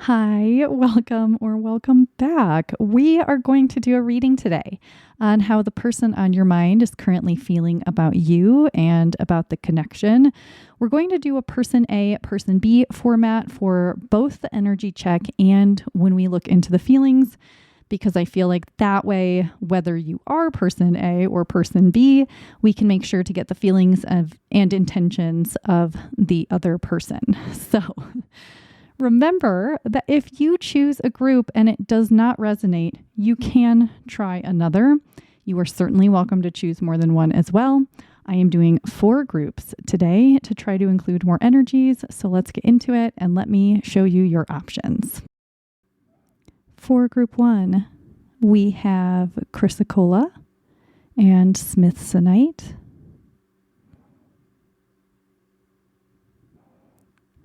Hi, welcome or welcome back. We are going to do a reading today on how the person on your mind is currently feeling about you and about the connection. We're going to do a person A, person B format for both the energy check and when we look into the feelings, because I feel like that way, whether you are person A or person B, we can make sure to get the feelings of and intentions of the other person. So, remember that if you choose a group and it does not resonate, you can try another. You are certainly welcome to choose more than one as well. I am doing 4 groups today to try to include more energies. So let's get into it and let me show you your options. For group 1, we have Chrysocolla and Smithsonite.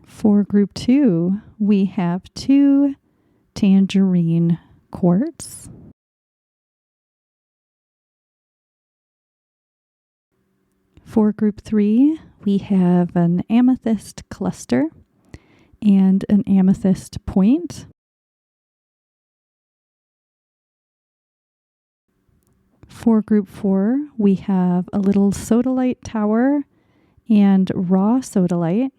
For group 2, we have 2 tangerine quartz. For group 3, we have an amethyst cluster and an amethyst point. For group 4, we have a little sodalite tower and raw sodalite.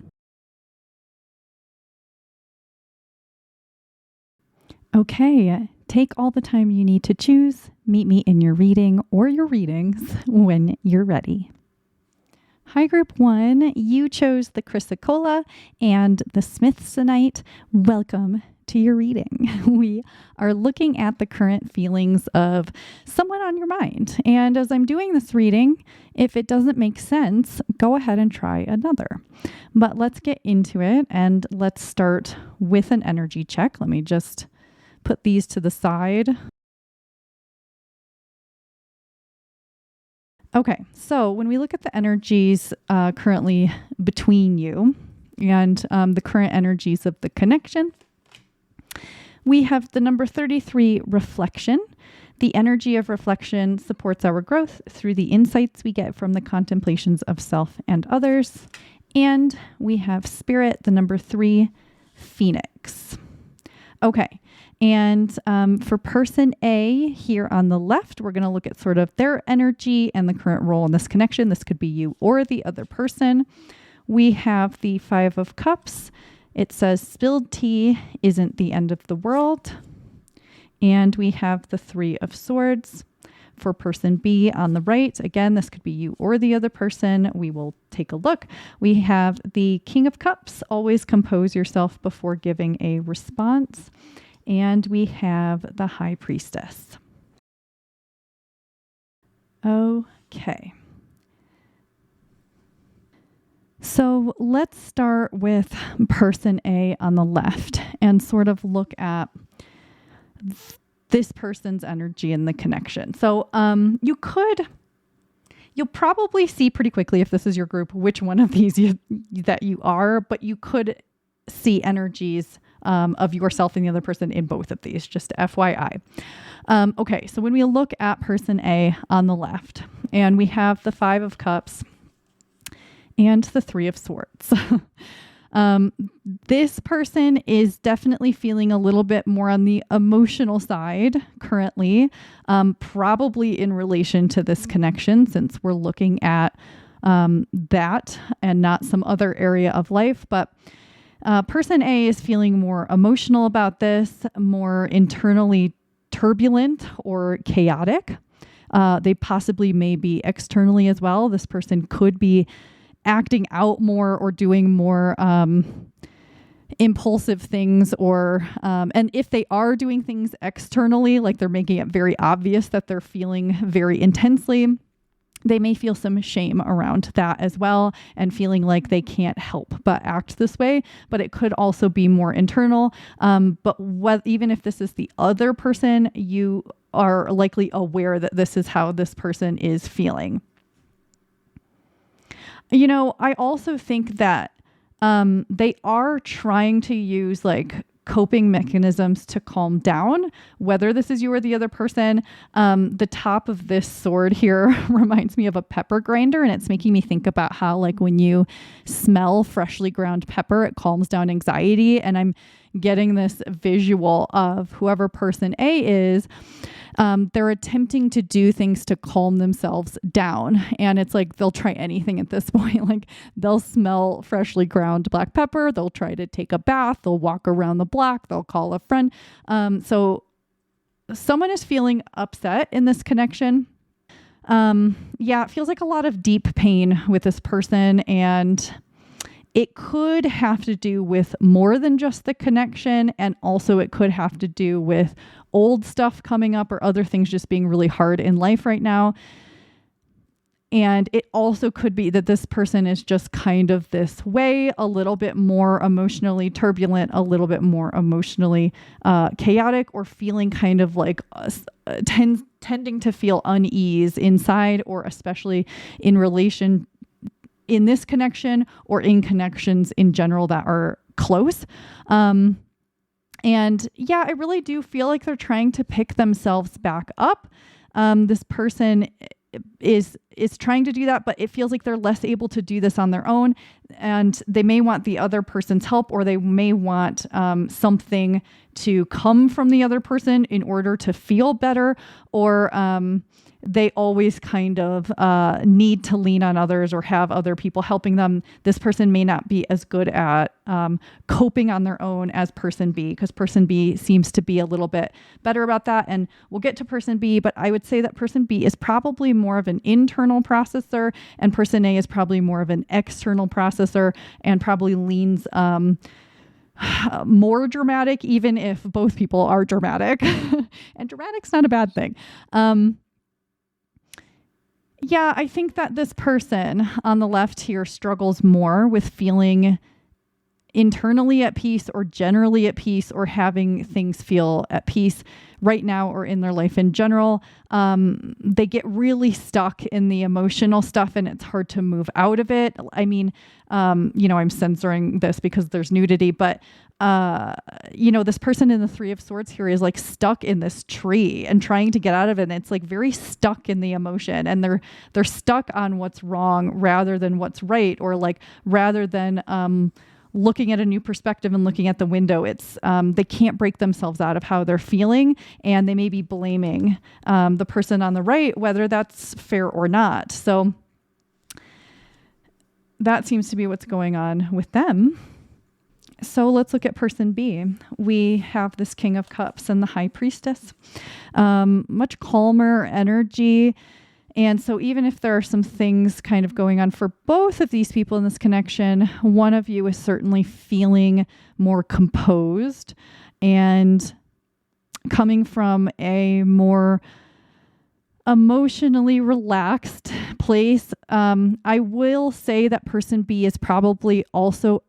Okay, take all the time you need to choose. Meet me in your reading or your readings when you're ready. Hi, group 1. You chose the Chrysocolla and the Smithsonite. Welcome to your reading. We are looking at the current feelings of someone on your mind. And as I'm doing this reading, if it doesn't make sense, go ahead and try another. But let's get into it and let's start with an energy check. Let me just put these to the side. Okay, so when we look at the energies currently between you and the current energies of the connection, we have the number 33, reflection. The energy of reflection supports our growth through the insights we get from the contemplations of self and others. And we have spirit, the number 3, phoenix. Okay. And for person A here on the left, we're going to look at sort of their energy and the current role in this connection. This could be you or the other person. We have the 5 of Cups. It says spilled tea isn't the end of the world. And we have the 3 of Swords. For person B on the right, again, this could be you or the other person. We will take a look. We have the King of Cups. Always compose yourself before giving a response. And we have the High Priestess. Okay. So let's start with person A on the left and sort of look at this person's energy and the connection. So you'll probably see pretty quickly if this is your group, which one of these that you are, but you could see energies of yourself and the other person in both of these, just FYI. Okay, so when we look at person A on the left, and we have the 5 of Cups and the 3 of Swords. This person is definitely feeling a little bit more on the emotional side currently, probably in relation to this connection, since we're looking at that and not some other area of life. But person A is feeling more emotional about this, more internally turbulent or chaotic. They possibly may be externally as well. This person could be acting out more or doing more impulsive things, or and if they are doing things externally, like they're making it very obvious that they're feeling very intensely, they may feel some shame around that as well and feeling like they can't help but act this way. But it could also be more internal. But even if this is the other person, you are likely aware that this is how this person is feeling. You know, I also think that they are trying to use like coping mechanisms to calm down, whether this is you or the other person. The top of this sword here reminds me of a pepper grinder, and it's making me think about how, like, when you smell freshly ground pepper, it calms down anxiety. And I'm getting this visual of whoever person A is. They're attempting to do things to calm themselves down. And it's like they'll try anything at this point. Like they'll smell freshly ground black pepper. They'll try to take a bath. They'll walk around the block. They'll call a friend. So someone is feeling upset in this connection. It feels like a lot of deep pain with this person, and it could have to do with more than just the connection. And also it could have to do with old stuff coming up or other things just being really hard in life right now. And it also could be that this person is just kind of this way, a little bit more emotionally turbulent, a little bit more emotionally chaotic, or feeling kind of like tending to feel unease inside, or especially in relation in this connection or in connections in general that are close. I really do feel like they're trying to pick themselves back up. This person is trying to do that, but it feels like they're less able to do this on their own, and they may want the other person's help, or they may want something to come from the other person in order to feel better, or they always kind of need to lean on others or have other people helping them. This person may not be as good at coping on their own as person B, because person B seems to be a little bit better about that. And we'll get to person B, but I would say that person B is probably more of an internal processor, and person A is probably more of an external processor, and probably leans more dramatic, even if both people are dramatic. And dramatic's not a bad thing. I think that this person on the left here struggles more with feeling internally at peace, or generally at peace, or having things feel at peace right now or in their life in general. They get really stuck in the emotional stuff, and it's hard to move out of it. I mean, I'm censoring this because there's nudity, but this person in the Three of Swords here is like stuck in this tree and trying to get out of it. And it's like very stuck in the emotion, and they're stuck on what's wrong rather than what's right, or like rather than looking at a new perspective and looking at the window. It's they can't break themselves out of how they're feeling, and they may be blaming the person on the right, whether that's fair or not. So that seems to be what's going on with them. So let's look at person B. We have this King of Cups and the High Priestess. Much calmer energy. And so even if there are some things kind of going on for both of these people in this connection, one of you is certainly feeling more composed and coming from a more emotionally relaxed place. I will say that person B is probably also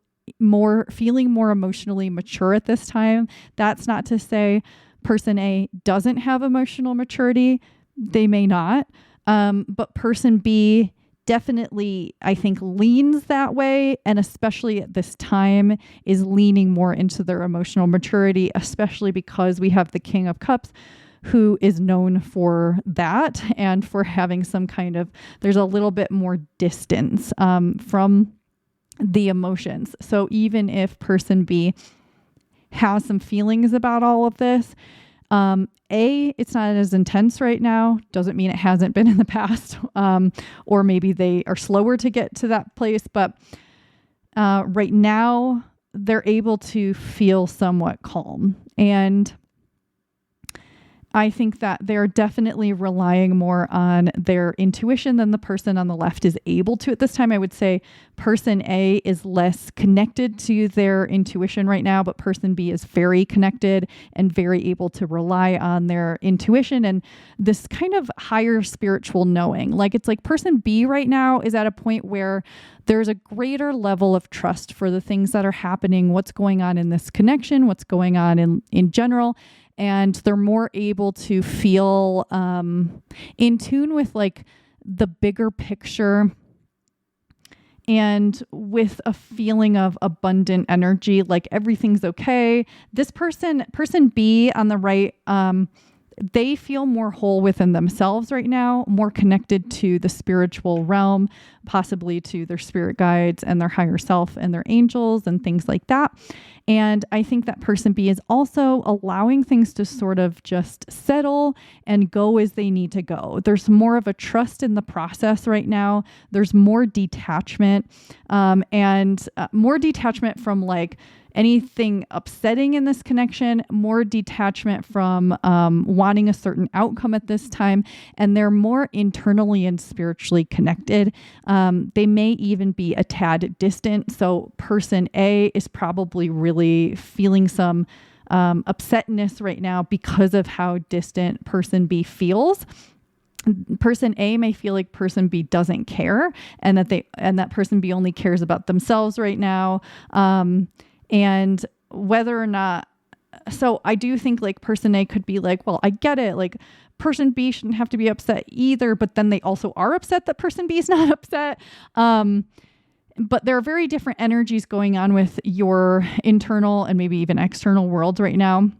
feeling more emotionally mature at this time. That's not to say person A doesn't have emotional maturity. They may not. But person B definitely, I think, leans that way, and especially at this time is leaning more into their emotional maturity, especially because we have the King of Cups, who is known for that and for having some kind of, there's a little bit more distance from the emotions. So even if person B has some feelings about all of this, it's not as intense right now. Doesn't mean it hasn't been in the past. Or maybe they are slower to get to that place. But right now, they're able to feel somewhat calm. And I think that they're definitely relying more on their intuition than the person on the left is able to at this time. I would say person A is less connected to their intuition right now, but person B is very connected and very able to rely on their intuition and this kind of higher spiritual knowing. Like it's like person B right now is at a point where there's a greater level of trust for the things that are happening, what's going on in this connection, what's going on in general. And they're more able to feel in tune with like the bigger picture and with a feeling of abundant energy, like everything's okay. This person B on the right, they feel more whole within themselves right now, more connected to the spiritual realm, possibly to their spirit guides and their higher self and their angels and things like that. And I think that person B is also allowing things to sort of just settle and go as they need to go. There's more of a trust in the process right now. There's more detachment, and more detachment from like anything upsetting in this connection, more detachment from wanting a certain outcome at this time, and they're more internally and spiritually connected. They may even be a tad distant. So person A is probably really feeling some upsetness right now because of how distant person B feels. Person A may feel like person B doesn't care, and that person B only cares about themselves right now. And whether or not, so I do think like person A could be like, well, I get it. Like person B shouldn't have to be upset either, but then they also are upset that person B is not upset. But there are very different energies going on with your internal and maybe even external worlds right now.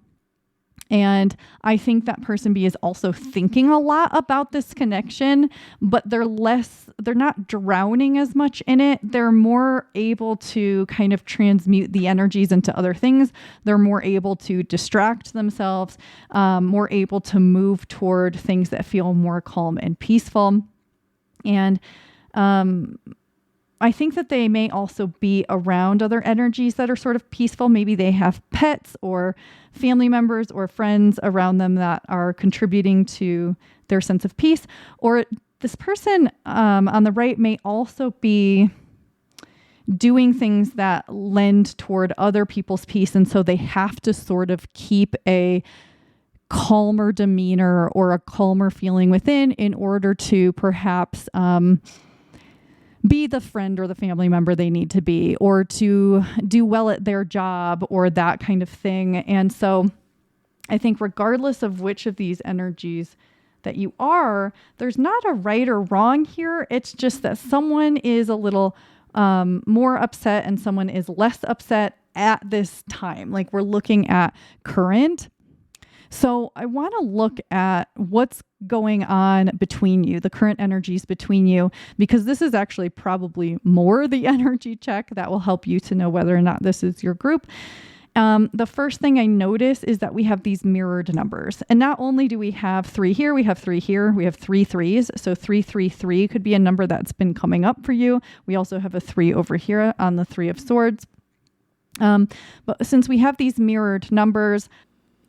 And I think that person B is also thinking a lot about this connection, but they're not drowning as much in it. They're more able to kind of transmute the energies into other things. They're more able to distract themselves, more able to move toward things that feel more calm and peaceful. And, I think that they may also be around other energies that are sort of peaceful. Maybe they have pets or family members or friends around them that are contributing to their sense of peace. Or this person on the right may also be doing things that lend toward other people's peace. And so they have to sort of keep a calmer demeanor or a calmer feeling within in order to perhaps be the friend or the family member they need to be, or to do well at their job or that kind of thing. And so I think regardless of which of these energies that you are, there's not a right or wrong here. It's just that someone is a little more upset and someone is less upset at this time. Like we're looking at current. So I want to look at what's going on between you, the current energies between you, because this is actually probably more the energy check that will help you to know whether or not this is your group. The first thing I notice is that we have these mirrored numbers. And not only do we have 3 here, we have 3 here, we have 3 threes. So 333 could be a number that's been coming up for you. We also have a 3 over here on the 3 of swords. But since we have these mirrored numbers,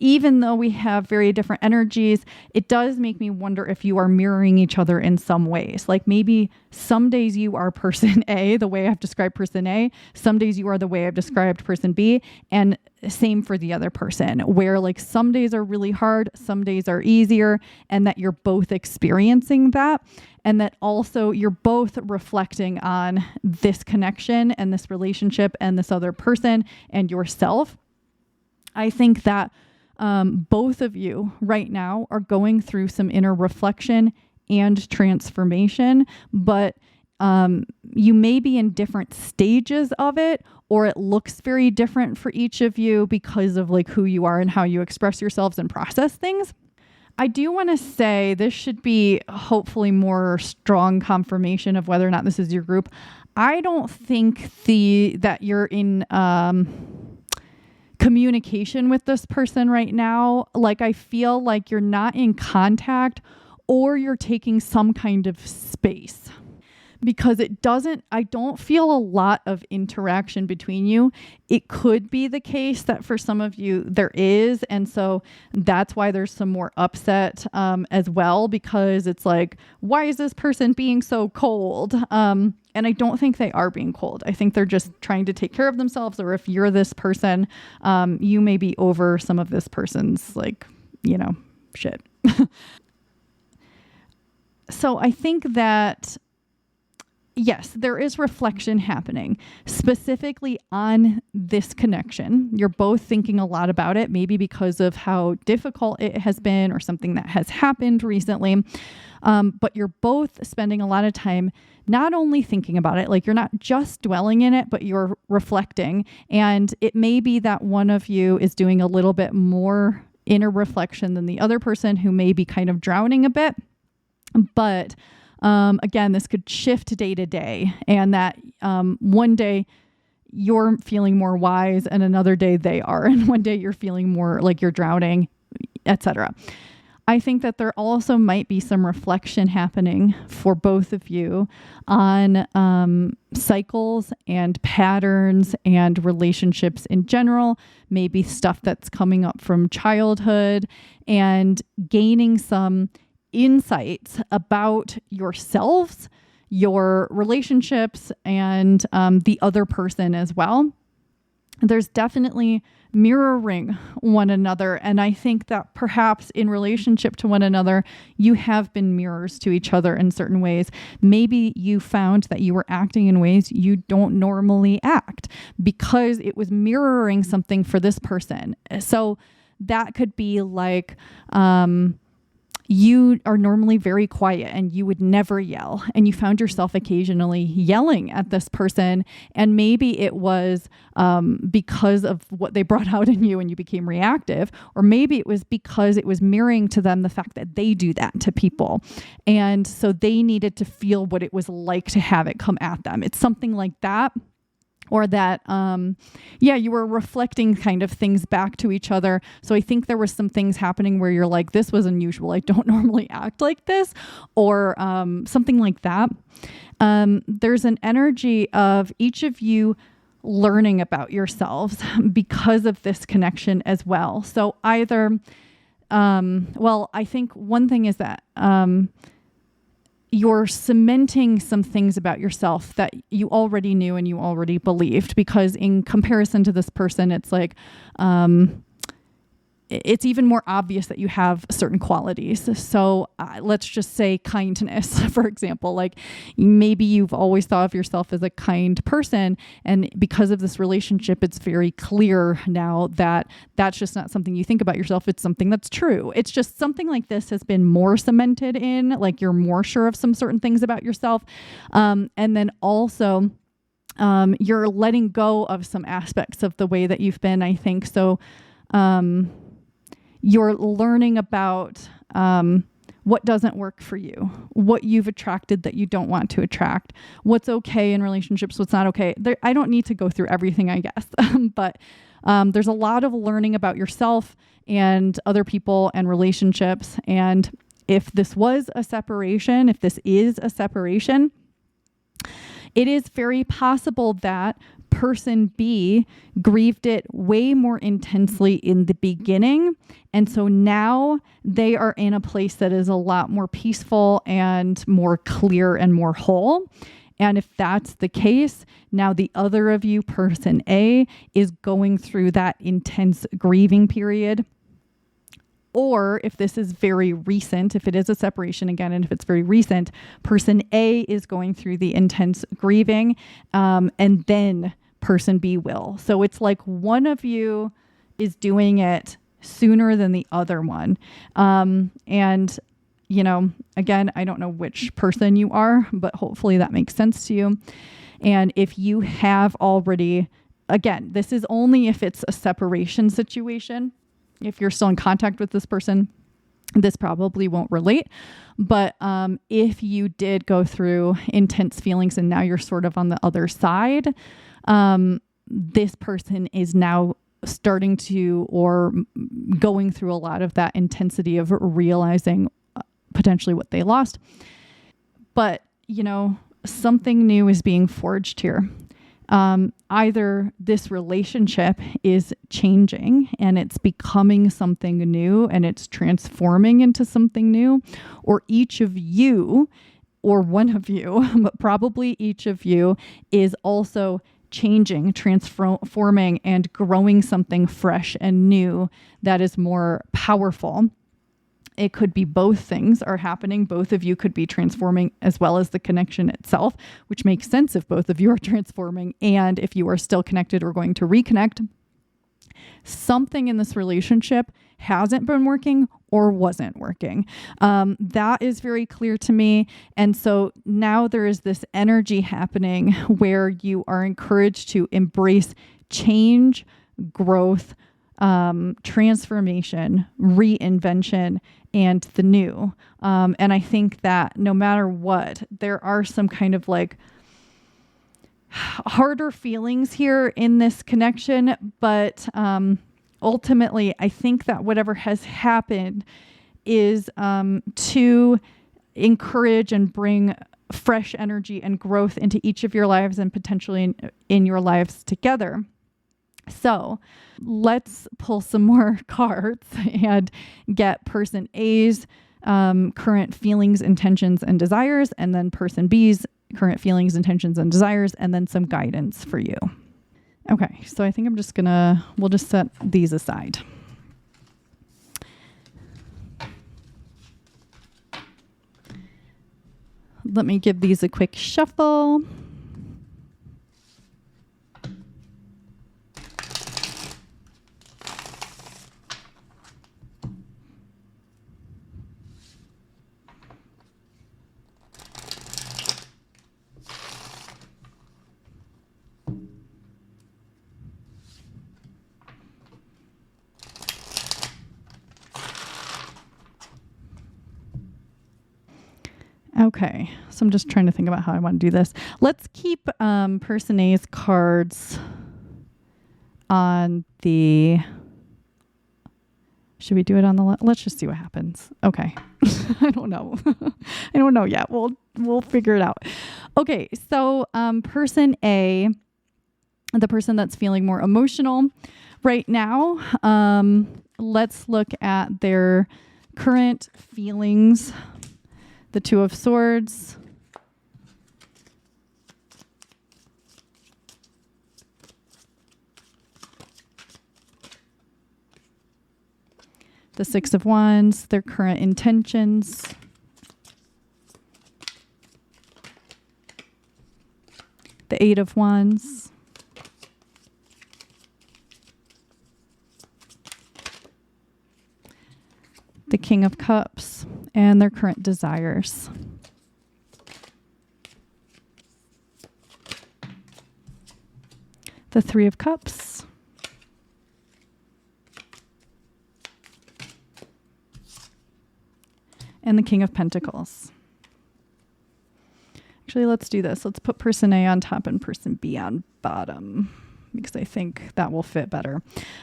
even though we have very different energies, it does make me wonder if you are mirroring each other in some ways. Like maybe some days you are person A, the way I've described person A. Some days you are the way I've described person B. And same for the other person, where like some days are really hard, some days are easier, and that you're both experiencing that. And that also you're both reflecting on this connection and this relationship and this other person and yourself. I think that both of you right now are going through some inner reflection and transformation, but you may be in different stages of it, or it looks very different for each of you because of like who you are and how you express yourselves and process things. I do want to say this should be hopefully more strong confirmation of whether or not this is your group. I don't think that you're in communication with this person right now. Like I feel like you're not in contact, or you're taking some kind of space, because I don't feel a lot of interaction between you. It could be the case that for some of you there is. And so that's why there's some more upset as well, because it's like, why is this person being so cold? And I don't think they are being cold. I think they're just trying to take care of themselves. Or if you're this person, you may be over some of this person's shit. So I think that yes, there is reflection happening specifically on this connection. You're both thinking a lot about it, maybe because of how difficult it has been or something that has happened recently. But you're both spending a lot of time not only thinking about it, like you're not just dwelling in it, but you're reflecting. And it may be that one of you is doing a little bit more inner reflection than the other person who may be kind of drowning a bit. But again, this could shift day to day, and that one day you're feeling more wise and another day they are, and one day you're feeling more like you're drowning, etc. I think that there also might be some reflection happening for both of you on cycles and patterns and relationships in general, maybe stuff that's coming up from childhood, and gaining some insights about yourselves, your relationships, and the other person as well. There's definitely mirroring one another. And I think that perhaps in relationship to one another, you have been mirrors to each other in certain ways. Maybe you found that you were acting in ways you don't normally act because it was mirroring something for this person. So that could be like, you are normally very quiet and you would never yell, and you found yourself occasionally yelling at this person. And maybe it was because of what they brought out in you and you became reactive, or maybe it was because it was mirroring to them the fact that they do that to people. And so they needed to feel what it was like to have it come at them. It's something like that. Or that, you were reflecting kind of things back to each other. So I think there was some things happening where you're like, this was unusual. I don't normally act like this, or something like that. There's an energy of each of you learning about yourselves because of this connection as well. So either, I think one thing is that, you're cementing some things about yourself that you already knew and you already believed, because in comparison to this person, it's like, it's even more obvious that you have certain qualities. So let's just say kindness, for example. Like maybe you've always thought of yourself as a kind person, and because of this relationship, it's very clear now that that's just not something you think about yourself. It's something that's true. It's just something like this has been more cemented in, like you're more sure of some certain things about yourself. And then also, you're letting go of some aspects of the way that you've been, I think. So, you're learning about what doesn't work for you, what you've attracted that you don't want to attract, what's okay in relationships, what's not okay. I don't need to go through everything, I guess, but there's a lot of learning about yourself and other people and relationships. And if this was a separation, if this is a separation, it is very possible that person B grieved it way more intensely in the beginning. And so now they are in a place that is a lot more peaceful and more clear and more whole. And if that's the case, now the other of you, person A, is going through that intense grieving period. Or if this is very recent, if it is a separation again, and if it's very recent, person A is going through the intense grieving, and then person B will. So it's like one of you is doing it sooner than the other one. And, again, I don't know which person you are, but hopefully that makes sense to you. And if you have already, again, this is only if it's a separation situation. If you're still in contact with this person, this probably won't relate. But if you did go through intense feelings and now you're sort of on the other side, this person is now starting to or going through a lot of that intensity of realizing potentially what they lost. But, something new is being forged here. Either this relationship is changing and it's becoming something new and it's transforming into something new, or each of you, or one of you, but probably each of you, is also changing, transforming, and growing something fresh and new that is more powerful. It could be both things are happening. Both of you could be transforming as well as the connection itself, which makes sense if both of you are transforming and if you are still connected or going to reconnect. Something in this relationship hasn't been working or wasn't working. That is very clear to me. And so now there is this energy happening where you are encouraged to embrace change, growth, transformation, reinvention, and the new. And I think that no matter what, there are some kind of like harder feelings here in this connection, but ultimately, I think that whatever has happened is to encourage and bring fresh energy and growth into each of your lives and potentially in your lives together. So let's pull some more cards and get person A's current feelings, intentions, and desires, and then person B's current feelings, intentions, and desires, and then some guidance for you. Okay, so I think we'll just set these aside. Let me give these a quick shuffle. Okay, so I'm just trying to think about how I want to do this. Let's keep person A's cards on the... Should we do it on the left? Let's just see what happens. Okay. I don't know. I don't know yet. We'll figure it out. Okay, so person A, the person that's feeling more emotional right now, let's look at their current feelings. The Two of Swords. The Six of Wands, their current intentions. The Eight of Wands. The King of Cups, and their current desires. The Three of Cups. And the King of Pentacles. Actually, let's do this. Let's put person A on top and person B on bottom, because I think that will fit better.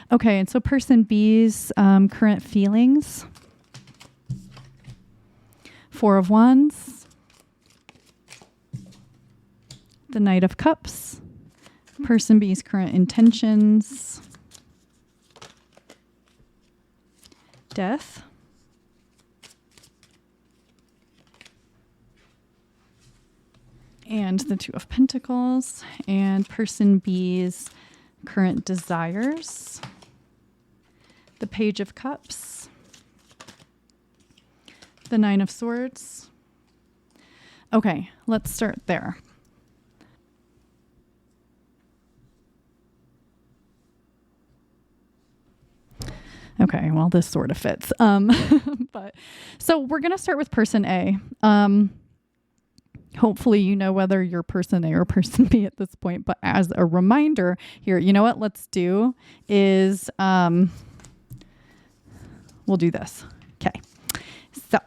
Okay, and so person B's current feelings. Four of Wands, the Knight of Cups, person B's current intentions, Death, and the Two of Pentacles, and person B's current desires, the Page of Cups, the Nine of Swords. Okay, let's start there. Okay, well, this sort of fits. But so we're going to start with person A. Hopefully you know whether you're person A or person B at this point, but as a reminder here, you know what let's do is we'll do this. Okay. So,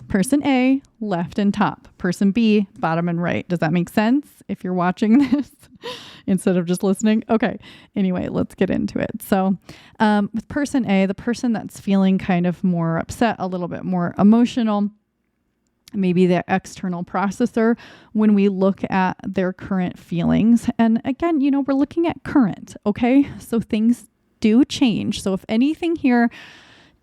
person A, left and top. Person B, bottom and right. Does that make sense if you're watching this instead of just listening? Okay. Anyway, let's get into it. So, with person A, the person that's feeling kind of more upset, a little bit more emotional, maybe the external processor, when we look at their current feelings. And again, we're looking at current, okay? So things do change. So if anything here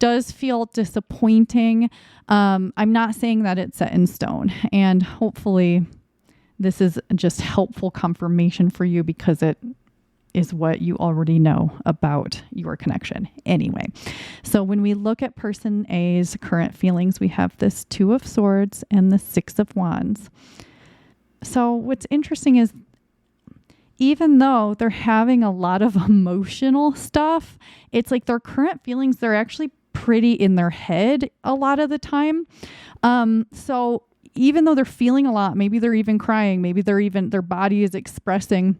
does feel disappointing, I'm not saying that it's set in stone. And hopefully this is just helpful confirmation for you, because it is what you already know about your connection anyway. So when we look at person A's current feelings, we have this Two of Swords and the Six of Wands. So what's interesting is, even though they're having a lot of emotional stuff, it's like their current feelings, they're actually pretty in their head a lot of the time. So even though they're feeling a lot, maybe they're even crying, maybe their body is expressing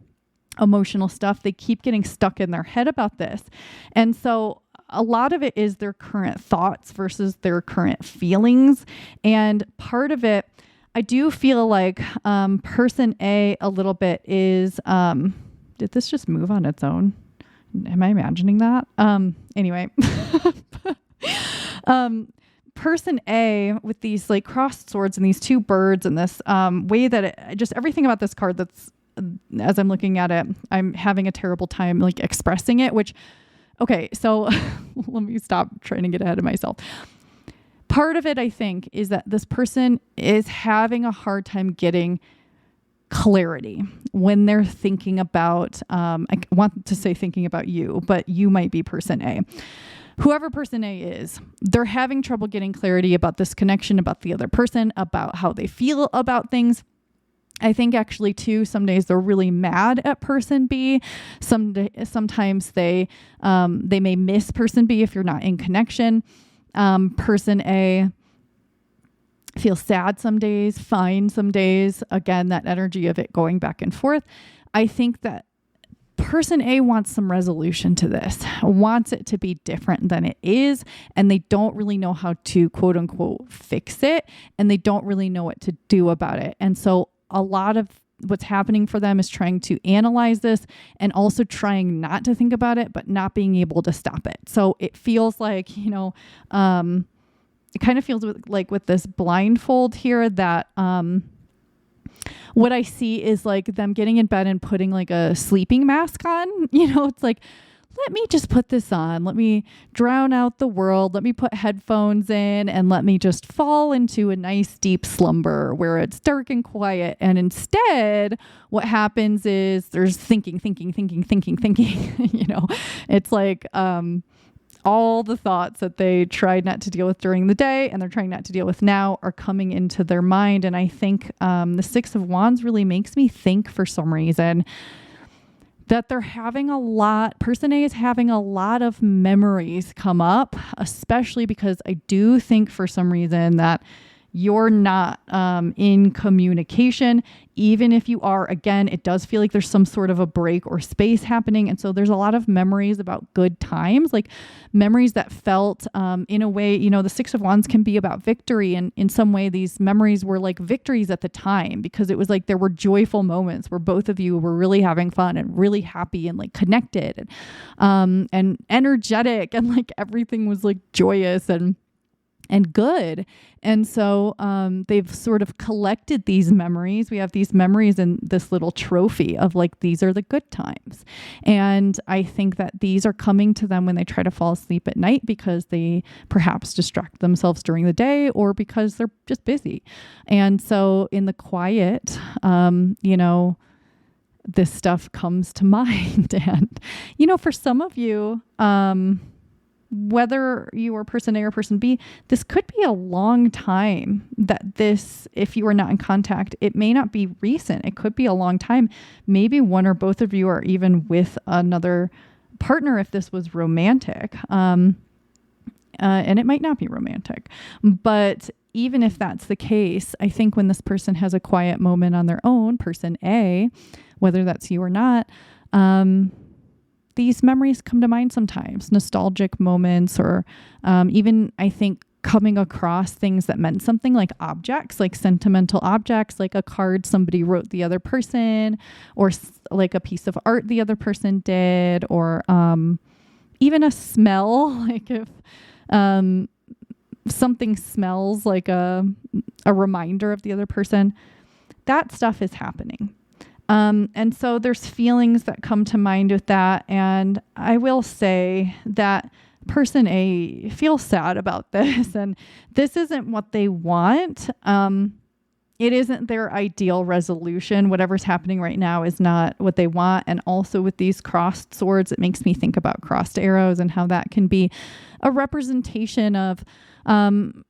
emotional stuff. They keep getting stuck in their head about this. And so a lot of it is their current thoughts versus their current feelings. And part of it, I do feel like person A a little bit is, did this just move on its own? Am I imagining that? Anyway, person A with these like crossed swords and these two birds and this way that just everything about this card that's, as I'm looking at it, I'm having a terrible time like expressing it, which, okay, so let me stop trying to get ahead of myself. Part of it, I think, is that this person is having a hard time getting clarity when they're thinking about, I want to say thinking about you, but you might be person A. Whoever person A is, they're having trouble getting clarity about this connection, about the other person, about how they feel about things. I think actually too, some days they're really mad at person B. Sometimes they may miss person B if you're not in connection. Person A feels sad some days, fine some days. Again, that energy of it going back and forth. I think that person A wants some resolution to this, wants it to be different than it is, and they don't really know how to quote unquote fix it, and they don't really know what to do about it. And so a lot of what's happening for them is trying to analyze this and also trying not to think about it, but not being able to stop it. So it feels like, it kind of feels like with this blindfold here that, what I see is like them getting in bed and putting like a sleeping mask on, it's like, let me just put this on. Let me drown out the world. Let me put headphones in and let me just fall into a nice deep slumber where it's dark and quiet. And instead, what happens is there's thinking. It's like all the thoughts that they tried not to deal with during the day and they're trying not to deal with now are coming into their mind. And I think the Six of Wands really makes me think for some reason that they're having person A is having a lot of memories come up, especially because I do think for some reason that you're not in communication. Even if you are, again, it does feel like there's some sort of a break or space happening. And so there's a lot of memories about good times, like memories that felt in a way, the Six of Wands can be about victory. And in some way, these memories were like victories at the time because it was like there were joyful moments where both of you were really having fun and really happy and like connected and energetic and like everything was like joyous and good. And so they've sort of collected these memories. We have these memories in this little trophy of like, these are the good times. And I think that these are coming to them when they try to fall asleep at night because they perhaps distract themselves during the day or because they're just busy. And so in the quiet, this stuff comes to mind. And, for some of you, whether you are person A or person B, this could be a long time that this, if you are not in contact, it may not be recent. It could be a long time. Maybe one or both of you are even with another partner if this was romantic. And it might not be romantic. But even if that's the case, I think when this person has a quiet moment on their own, person A, whether that's you or not, these memories come to mind sometimes, nostalgic moments, or even I think coming across things that meant something, like objects, like sentimental objects, like a card somebody wrote the other person, or like a piece of art the other person did, or even a smell, like if something smells like a reminder of the other person, that stuff is happening. And so there's feelings that come to mind with that. And I will say that person A feels sad about this, and this isn't what they want. It isn't their ideal resolution. Whatever's happening right now is not what they want. And also with these crossed swords, it makes me think about crossed arrows and how that can be a representation of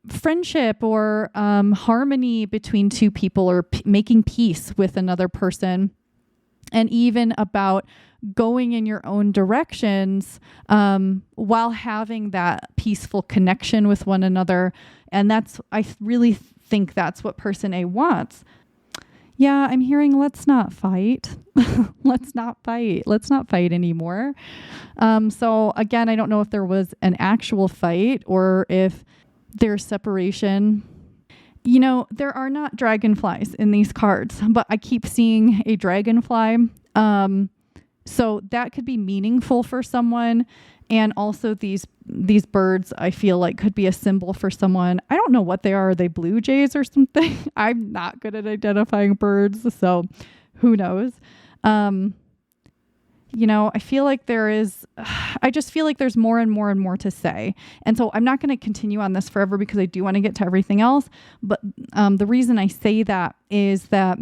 friendship or harmony between two people, or making peace with another person, and even about going in your own directions while having that peaceful connection with one another. And I really think that's what person A wants. Yeah, I'm hearing let's not fight. Let's not fight. Let's not fight anymore. So again, I don't know if there was an actual fight or if there's separation. You know, there are not dragonflies in these cards, but I keep seeing a dragonfly. So that could be meaningful for someone. And also these birds, I feel like could be a symbol for someone. I don't know what they are. Are they blue jays or something? I'm not good at identifying birds, so who knows? You know, I feel like I just feel like there's more and more and more to say. And so I'm not going to continue on this forever because I do want to get to everything else. But the reason I say that is that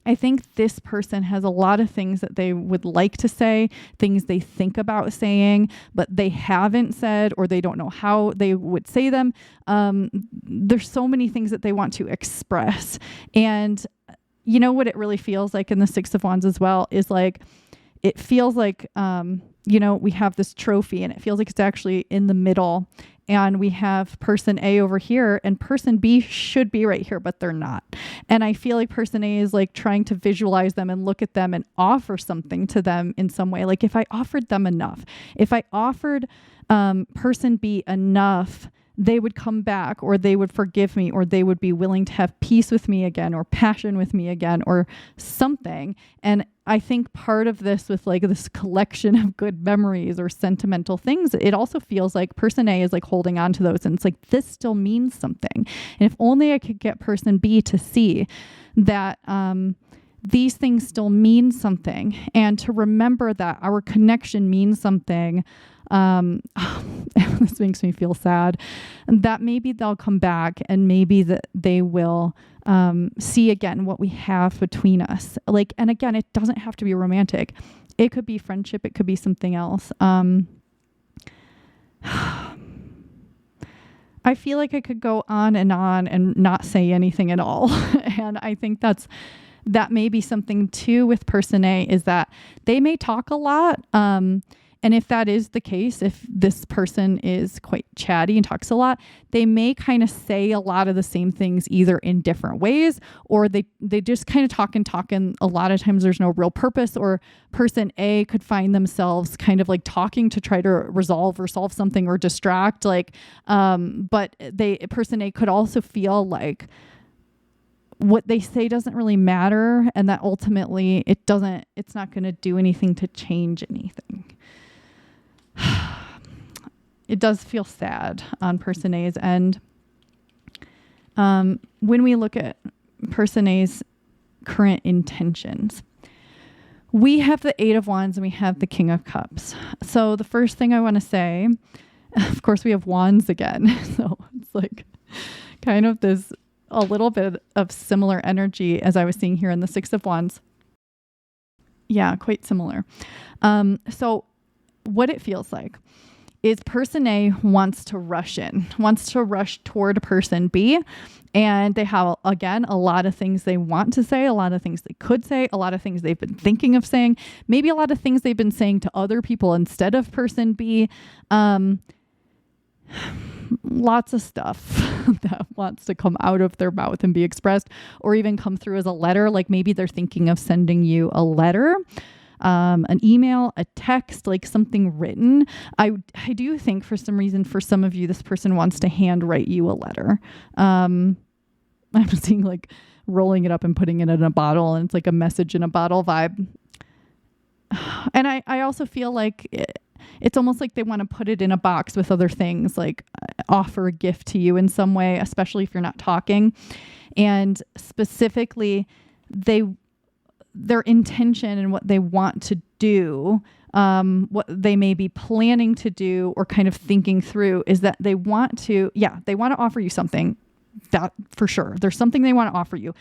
I think this person has a lot of things that they would like to say, things they think about saying, but they haven't said, or they don't know how they would say them. There's so many things that they want to express. And you know what it really feels like in the Six of Wands as well is like, it feels like, we have this trophy and it feels like it's actually in the middle. And we have person A over here and person B should be right here, but they're not. And I feel like person A is like trying to visualize them and look at them and offer something to them in some way. Like if I offered them enough, if I offered person B enough, they would come back or they would forgive me or they would be willing to have peace with me again or passion with me again or something. And I think part of this with like this collection of good memories or sentimental things, it also feels like person A is like holding on to those and it's like, this still means something. And if only I could get person B to see that, these things still mean something and to remember that our connection means something. This makes me feel sad, that maybe they'll come back and maybe that they will see again what we have between us. Like, and again, it doesn't have to be romantic. It could be friendship. It could be something else. I feel like I could go on and not say anything at all. And I think that may be something too with person A is that they may talk a lot. And if that is the case, if this person is quite chatty and talks a lot, they may kind of say a lot of the same things either in different ways, or they just kind of talk and a lot of times there's no real purpose, or person A could find themselves kind of like talking to try to resolve or solve something or distract, but person A could also feel like what they say doesn't really matter and that ultimately it's not going to do anything to change anything. It does feel sad on person A's end. When we look at person A's current intentions, we have the Eight of Wands and we have the King of Cups. So the first thing I want to say, of course, we have wands again. So it's like kind of this a little bit of similar energy as I was seeing here in the Six of Wands. Yeah, quite similar. So what it feels like is person A wants to rush toward person B. And they have, again, a lot of things they want to say, a lot of things they could say, a lot of things they've been thinking of saying, maybe a lot of things they've been saying to other people instead of person B. Lots of stuff that wants to come out of their mouth and be expressed or even come through as a letter. Like maybe they're thinking of sending you a letter, an email, a text, like something written. I do think for some reason, for some of you, this person wants to handwrite you a letter. I'm seeing like rolling it up and putting it in a bottle and it's like a message in a bottle vibe. And I also feel like it's almost like they want to put it in a box with other things, like offer a gift to you in some way, especially if you're not talking. And specifically, their intention and what they want to do, what they may be planning to do or kind of thinking through is that they want to offer you something. That for sure. There's something they want to offer you.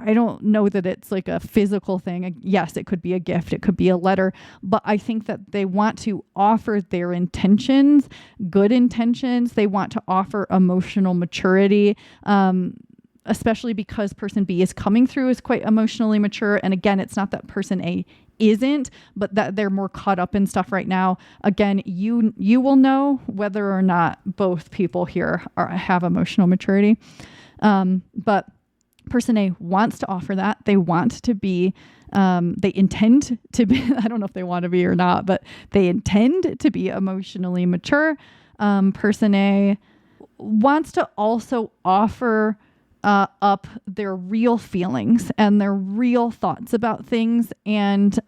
I don't know that it's like a physical thing. Yes, it could be a gift. It could be a letter. But I think that they want to offer their intentions, good intentions. They want to offer emotional maturity, especially because person B is coming through as quite emotionally mature. And again, it's not that person A isn't, but that they're more caught up in stuff right now. Again, you will know whether or not both people here have emotional maturity. But Person A wants to offer that. They want to be, they intend to be, I don't know if they want to be or not, but they intend to be emotionally mature. Person A wants to also offer up their real feelings and their real thoughts about things. And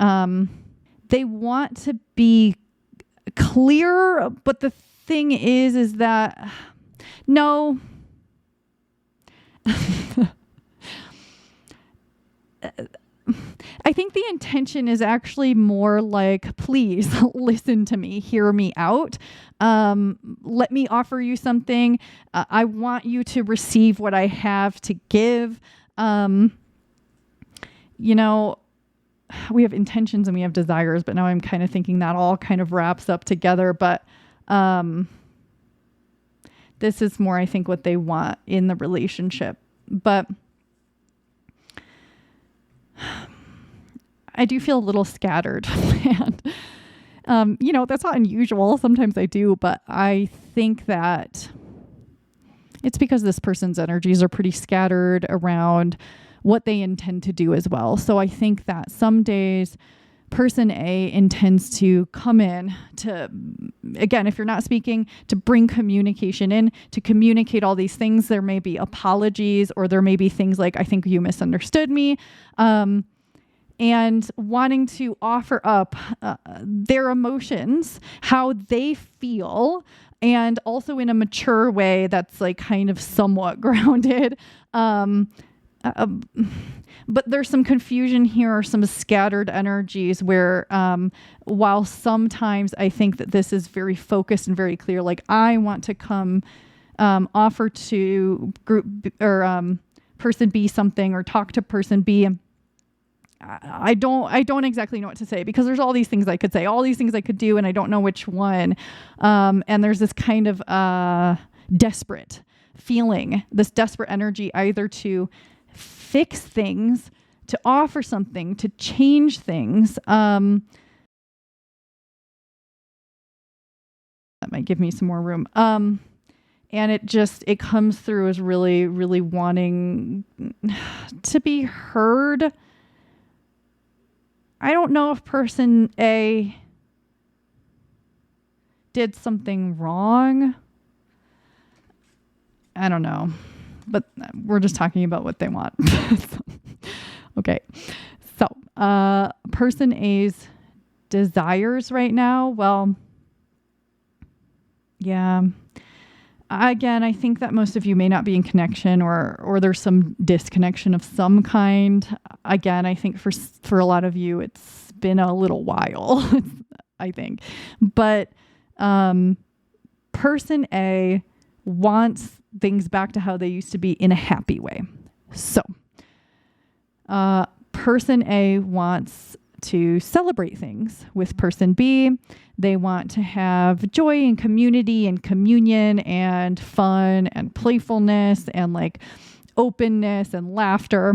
they want to be clear. But the thing is that no, I think the intention is actually more like, please listen to me, hear me out. Let me offer you something. I want you to receive what I have to give. We have intentions and we have desires, but now I'm kind of thinking that all kind of wraps up together. But this is more, I think, what they want in the relationship. But I do feel a little scattered. And, that's not unusual. Sometimes I do, but I think that it's because this person's energies are pretty scattered around what they intend to do as well. So I think that some days person A intends to come in to, again, if you're not speaking, to bring communication in, to communicate all these things. There may be apologies, or there may be things like, I think you misunderstood me. And wanting to offer up their emotions, how they feel, and also in a mature way that's like kind of somewhat grounded. But there's some confusion here, or some scattered energies where while sometimes I think that this is very focused and very clear, like I want to come offer to group or person B something, or talk to person B. I don't exactly know what to say, because there's all these things I could say, all these things I could do, and I don't know which one. And there's this kind of desperate feeling, this desperate energy, either to fix things, to offer something, to change things. That might give me some more room. And it comes through as really, really wanting to be heard. I don't know if person A did something wrong. I don't know, but we're just talking about what they want. Okay. So, person A's desires right now. Well, yeah. Again, I think that most of you may not be in connection, or there's some disconnection of some kind. Again, I think for a lot of you, it's been a little while, I think. But person A wants things back to how they used to be in a happy way. So person A wants to celebrate things with person B. They want to have joy and community and communion and fun and playfulness and like openness and laughter.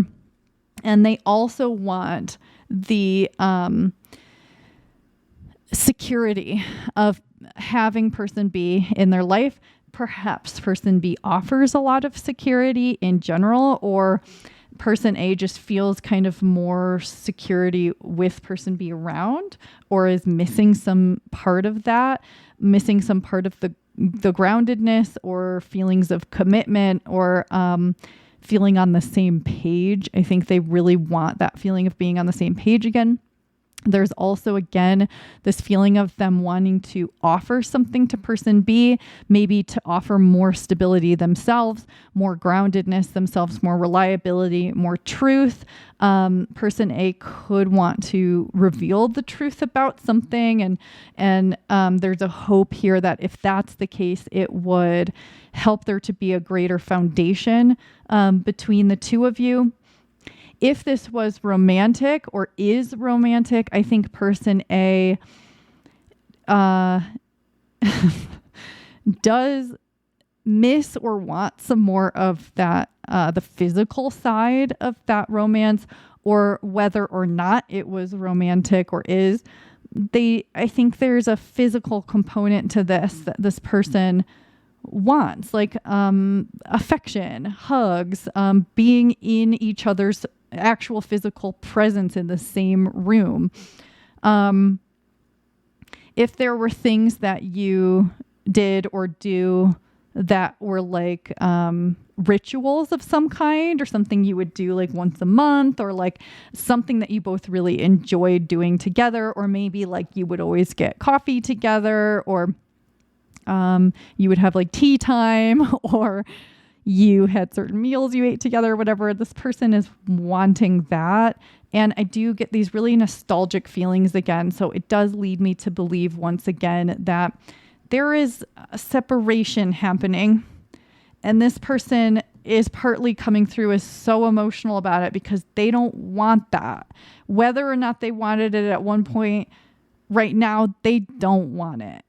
And they also want the security of having person B in their life. Perhaps person B offers a lot of security in general, or person A just feels kind of more security with person B around, or is missing some part of that, missing some part of the groundedness or feelings of commitment, or feeling on the same page. I think they really want that feeling of being on the same page again. There's also, again, this feeling of them wanting to offer something to person B, maybe to offer more stability themselves, more groundedness themselves, more reliability, more truth. Person A could want to reveal the truth about something. And there's a hope here that if that's the case, it would help there to be a greater foundation between the two of you. If this was romantic or is romantic, I think person A does miss or want some more of that, the physical side of that romance, or whether or not it was romantic or is. I think there's a physical component to this, that this person wants, like affection, hugs, being in each other's actual physical presence in the same room. If there were things that you did or do that were like rituals of some kind, or something you would do like once a month, or like something that you both really enjoyed doing together, or maybe like you would always get coffee together, or you would have like tea time, or you had certain meals you ate together, whatever. This person is wanting that. And I do get these really nostalgic feelings again. So it does lead me to believe once again that there is a separation happening. And this person is partly coming through as so emotional about it because they don't want that. Whether or not they wanted it at one point, right now, they don't want it.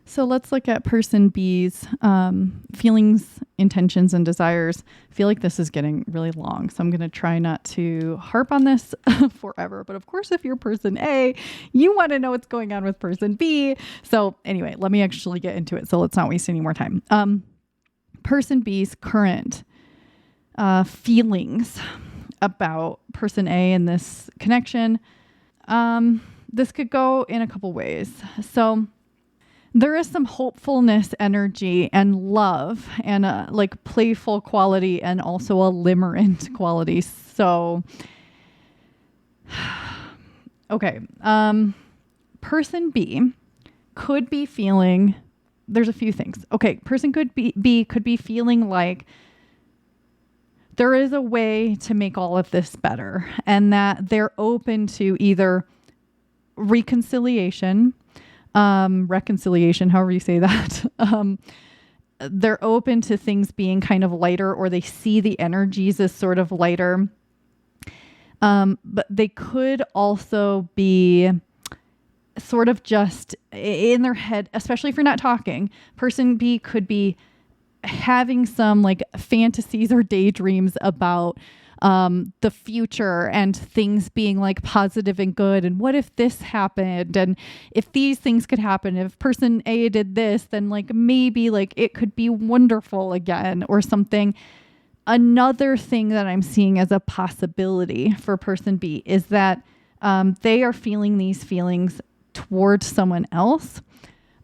So let's look at person B's feelings, intentions, and desires. I feel like this is getting really long, so I'm going to try not to harp on this forever. But of course, if you're person A, you want to know what's going on with person B. So anyway, let me actually get into it. So let's not waste any more time. Person B's current feelings about person A in this connection. This could go in a couple ways. So there is some hopefulness, energy, and love, and like playful quality, and also a limerent quality. So, okay. Person B could be feeling, there's a few things. Okay. Person B could be feeling like there is a way to make all of this better, and that they're open to either reconciliation, however you say that. They're open to things being kind of lighter, or they see the energies as sort of lighter. But they could also be sort of just in their head, especially if you're not talking. Person B could be having some like fantasies or daydreams about the future, and things being like positive and good. And what if this happened? And if these things could happen, if person A did this, then like maybe like it could be wonderful again or something. Another thing that I'm seeing as a possibility for person B is that they are feeling these feelings towards someone else.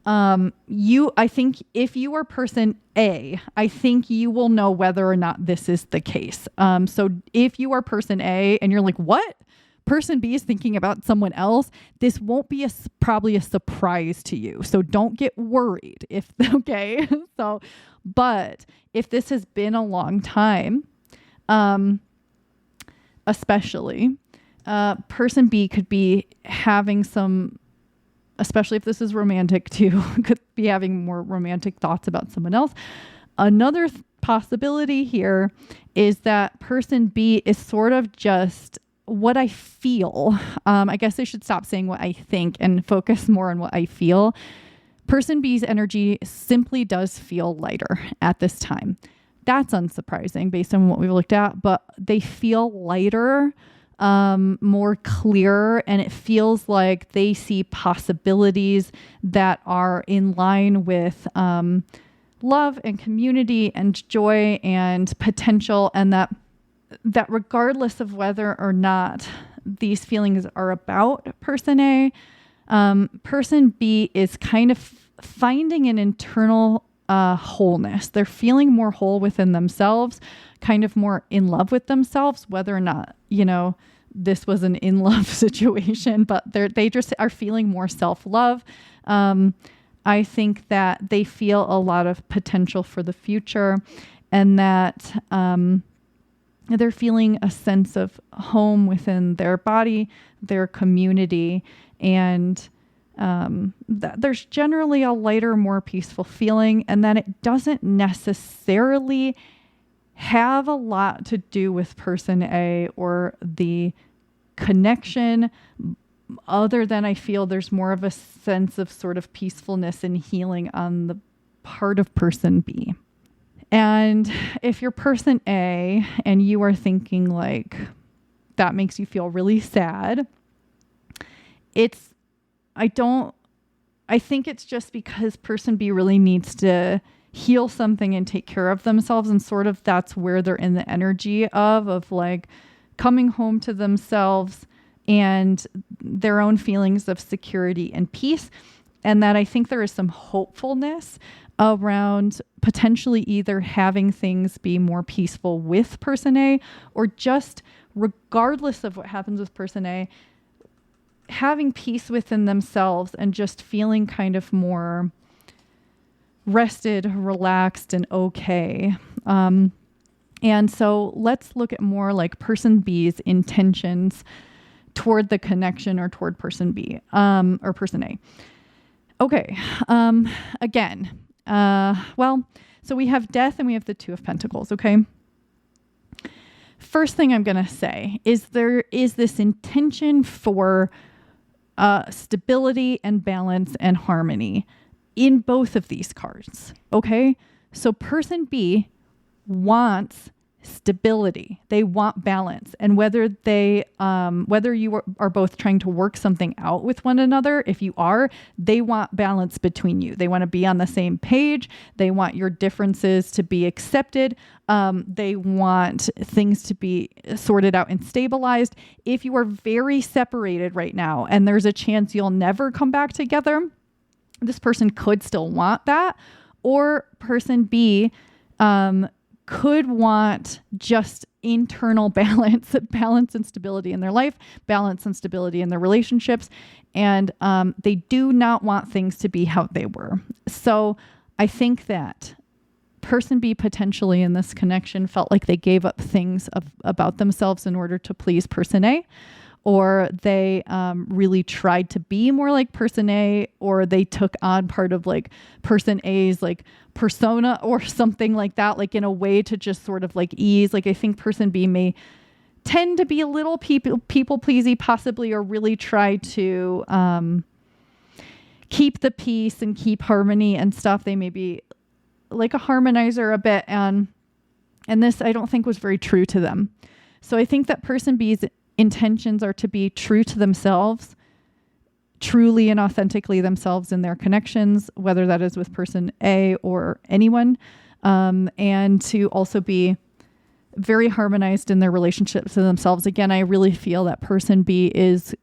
I think if you are person A, I think you will know whether or not this is the case. So if you are person A and you're like, what? Person B is thinking about someone else, this won't be probably a surprise to you. So don't get worried okay. But if this has been a long time, especially, person B could be having some, especially if this is romantic too, could be having more romantic thoughts about someone else. Another possibility here is that person B is sort of just what I feel. I guess I should stop saying what I think and focus more on what I feel. Person B's energy simply does feel lighter at this time. That's unsurprising based on what we've looked at, but they feel lighter, more clear, and it feels like they see possibilities that are in line with love and community and joy and potential, and that regardless of whether or not these feelings are about person A, person B is kind of finding an internal wholeness. They're feeling more whole within themselves, kind of more in love with themselves, whether or not, this was an in-love situation, but they just are feeling more self-love. I think that they feel a lot of potential for the future, and that they're feeling a sense of home within their body, their community, and there's generally a lighter, more peaceful feeling, and that it doesn't necessarily have a lot to do with person A or the connection, other than I feel there's more of a sense of sort of peacefulness and healing on the part of person B. And if you're person A and you are thinking like that makes you feel really sad, I I think it's just because person B really needs to heal something and take care of themselves. And sort of that's where they're in the energy of like coming home to themselves and their own feelings of security and peace. And that I think there is some hopefulness around potentially either having things be more peaceful with person A, or just regardless of what happens with person A, having peace within themselves and just feeling kind of more rested, relaxed, and okay. And so let's look at more like person B's intentions toward the connection or toward person B, or person A. Okay. Again, so we have death and we have the Two of Pentacles. Okay. First thing I'm going to say is there is this intention for stability and balance and harmony in both of these cards. Okay. So person B wants stability. They want balance. And whether you are both trying to work something out with one another, if you are, they want balance between you. They want to be on the same page. They want your differences to be accepted. They want things to be sorted out and stabilized. If you are very separated right now and there's a chance you'll never come back together, this person could still want that. Or person B, could want just internal balance and stability in their life, balance and stability in their relationships. And they do not want things to be how they were. So I think that person B potentially in this connection felt like they gave up things about themselves in order to please person A, or they really tried to be more like person A, or they took on part of like person A's like persona or something like that, like in a way to just sort of like ease. Like I think person B may tend to be a little people pleasy possibly, or really try to keep the peace and keep harmony and stuff. They may be like a harmonizer a bit. And this I don't think was very true to them. So I think that person B's intentions are to be true to themselves, truly and authentically themselves in their connections, whether that is with person A or anyone, and to also be very harmonized in their relationships to themselves. Again, I really feel that person B is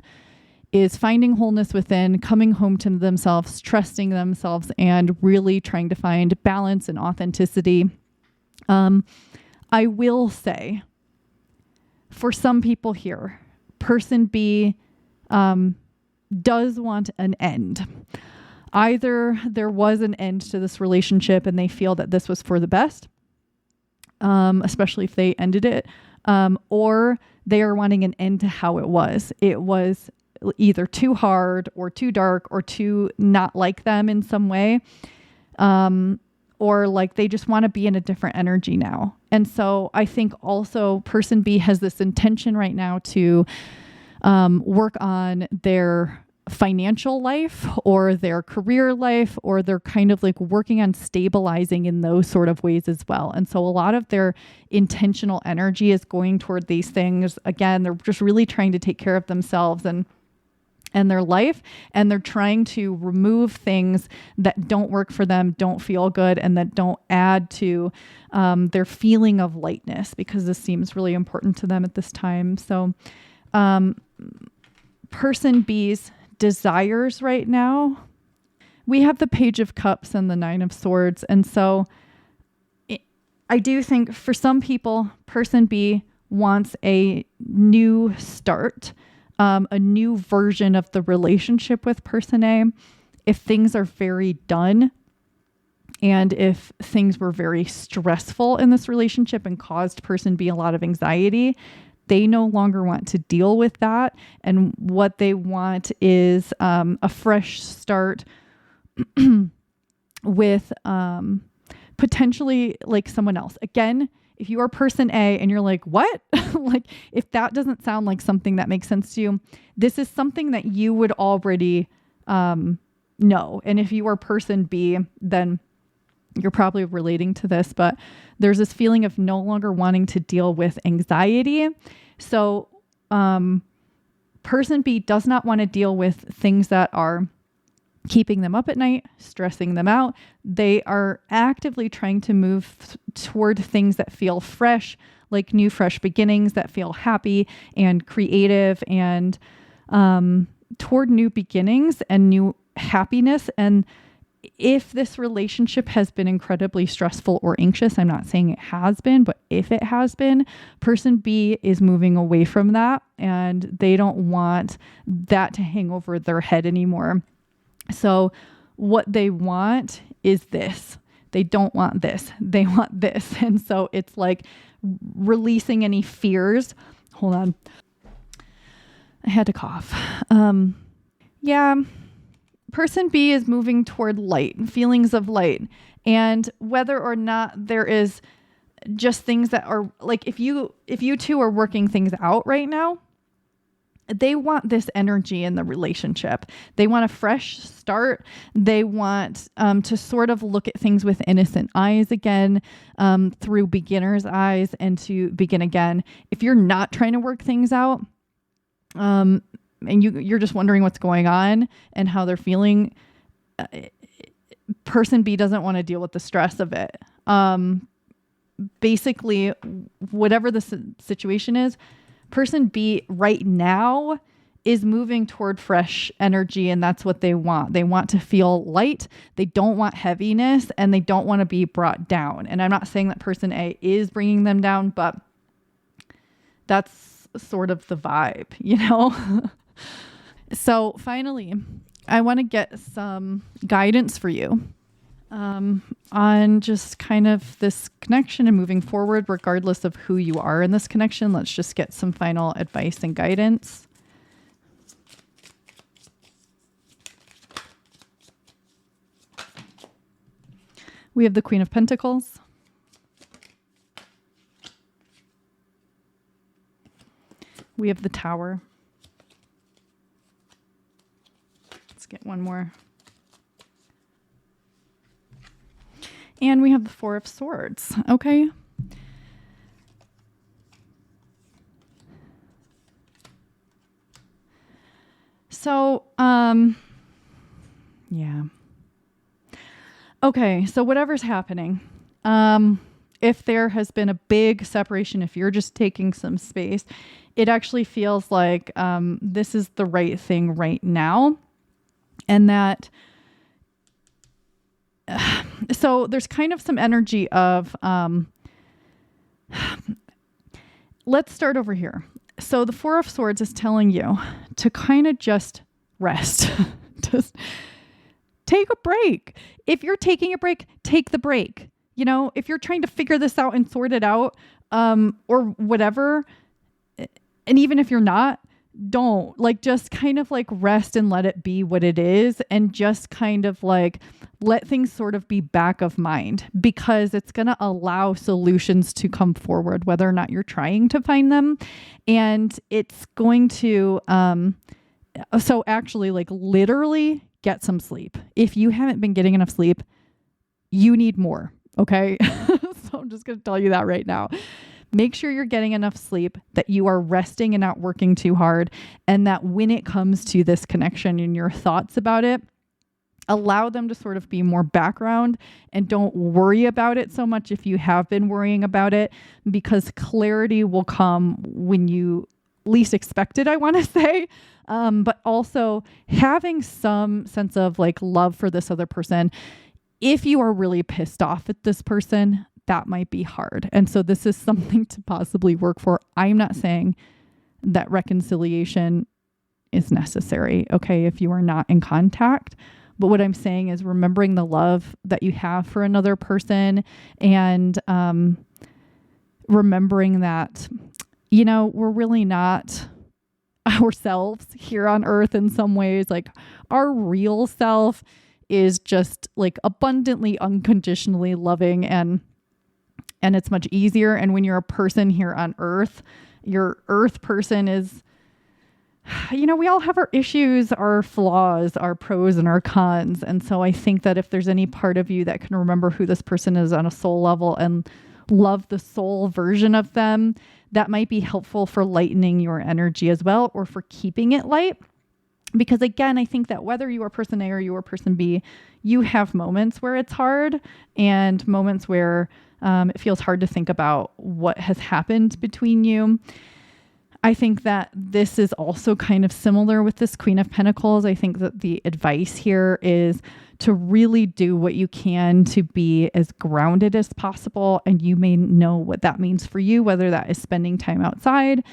finding wholeness within, coming home to themselves, trusting themselves, and really trying to find balance and authenticity. I will say, for some people here, person B does want an end. Either there was an end to this relationship and they feel that this was for the best, especially if they ended it, or they are wanting an end to how it was. It was either too hard or too dark or too not like them in some way. Or like they just want to be in a different energy now. And so I think also person B has this intention right now to work on their financial life or their career life, or they're kind of like working on stabilizing in those sort of ways as well. And so a lot of their intentional energy is going toward these things. Again, they're just really trying to take care of themselves and their life, and they're trying to remove things that don't work for them, don't feel good, and that don't add to their feeling of lightness, because this seems really important to them at this time. So person B's desires right now, we have the Page of Cups and the Nine of Swords. And so I do think for some people, person B wants a new start, a new version of the relationship with person A. If things are very done, and if things were very stressful in this relationship and caused person B a lot of anxiety, they no longer want to deal with that. And what they want is a fresh start with potentially like someone else. Again, if you are person A and you're like, what? Like, if that doesn't sound like something that makes sense to you, this is something that you would already know. And if you are person B, then you're probably relating to this, but there's this feeling of no longer wanting to deal with anxiety. So person B does not want to deal with things that are keeping them up at night, stressing them out. They are actively trying to move toward things that feel fresh, like new, fresh beginnings, that feel happy and creative, and toward new beginnings and new happiness. And if this relationship has been incredibly stressful or anxious, I'm not saying it has been, but if it has been, person B is moving away from that, and they don't want that to hang over their head anymore. So what they want is this. They don't want this. They want this. And so it's like releasing any fears. Hold on. I had to cough. Yeah. Person B is moving toward light, feelings of light. And whether or not there is just things that are like, if you two are working things out right now, they want this energy in the relationship. They want a fresh start. They want to sort of look at things with innocent eyes again, through beginner's eyes, and to begin again. If you're not trying to work things out, and you're just wondering what's going on and how they're feeling, person B doesn't want to deal with the stress of it. Basically, whatever the situation is, person B right now is moving toward fresh energy, and that's what they want. They want to feel light. They don't want heaviness, and they don't want to be brought down. And I'm not saying that person A is bringing them down, but that's sort of the vibe, you know? So finally, I want to get some guidance for you on just kind of this connection and moving forward, regardless of who you are in this connection. Let's just get some final advice and guidance. We have the Queen of Pentacles. We have the Tower. Let's get one more. And we have the Four of Swords. Okay. So, yeah. Okay. So whatever's happening, if there has been a big separation, if you're just taking some space, it actually feels like, this is the right thing right now. And that, so there's kind of some energy of, let's start over here. So the Four of Swords is telling you to kind of just rest. Just take a break. If you're taking a break, take the break. You know, if you're trying to figure this out and sort it out, or whatever, and even if you're not, don't, like, just kind of like rest and let it be what it is, and just kind of like let things sort of be back of mind, because it's going to allow solutions to come forward, whether or not you're trying to find them. And it's going to, so actually, like, literally get some sleep. If you haven't been getting enough sleep, you need more. Okay. So I'm just going to tell you that right now. Make sure you're getting enough sleep, that you are resting and not working too hard. And that when it comes to this connection and your thoughts about it, allow them to sort of be more background, and don't worry about it so much if you have been worrying about it, because clarity will come when you least expect it, I want to say. But also having some sense of like love for this other person. If you are really pissed off at this person, that might be hard. And so this is something to possibly work for. I'm not saying that reconciliation is necessary, okay, if you are not in contact. But what I'm saying is remembering the love that you have for another person, and remembering that, you know, we're really not ourselves here on earth in some ways. Like, our real self is just like abundantly, unconditionally loving, and it's much easier. And when you're a person here on earth, your earth person is, you know, we all have our issues, our flaws, our pros and our cons. And so I think that if there's any part of you that can remember who this person is on a soul level and love the soul version of them, that might be helpful for lightening your energy as well, or for keeping it light. Because again, I think that whether you are person A or you are person B, you have moments where it's hard and moments where it feels hard to think about what has happened between you. I think that this is also kind of similar with this Queen of Pentacles. I think that the advice here is to really do what you can to be as grounded as possible. And you may know what that means for you, whether that is spending time outside,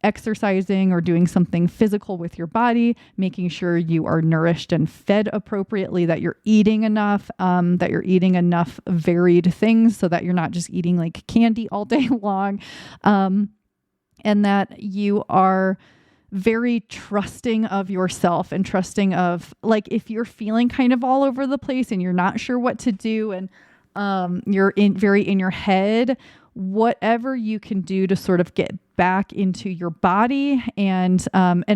exercising, or doing something physical with your body, making sure you are nourished and fed appropriately, that you're eating enough, that you're eating enough varied things so that you're not just eating like candy all day long. And that you are very trusting of yourself and trusting of, like, if you're feeling kind of all over the place and you're not sure what to do and you're very in your head, whatever you can do to sort of get back into your body. And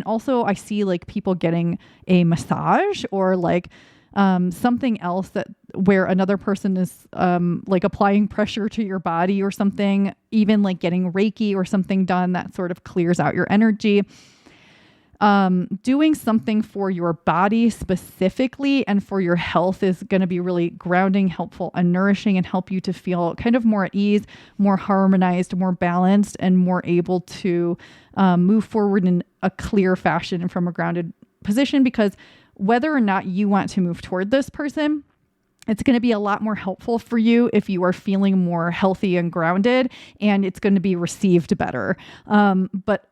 also I see like people getting a massage or like something else that where another person is like applying pressure to your body or something, even like getting Reiki or something done that sort of clears out your energy. Doing something for your body specifically and for your health is going to be really grounding, helpful, and nourishing, and help you to feel kind of more at ease, more harmonized, more balanced, and more able to move forward in a clear fashion and from a grounded position. Because whether or not you want to move toward this person, it's going to be a lot more helpful for you if you are feeling more healthy and grounded, and it's going to be received better. But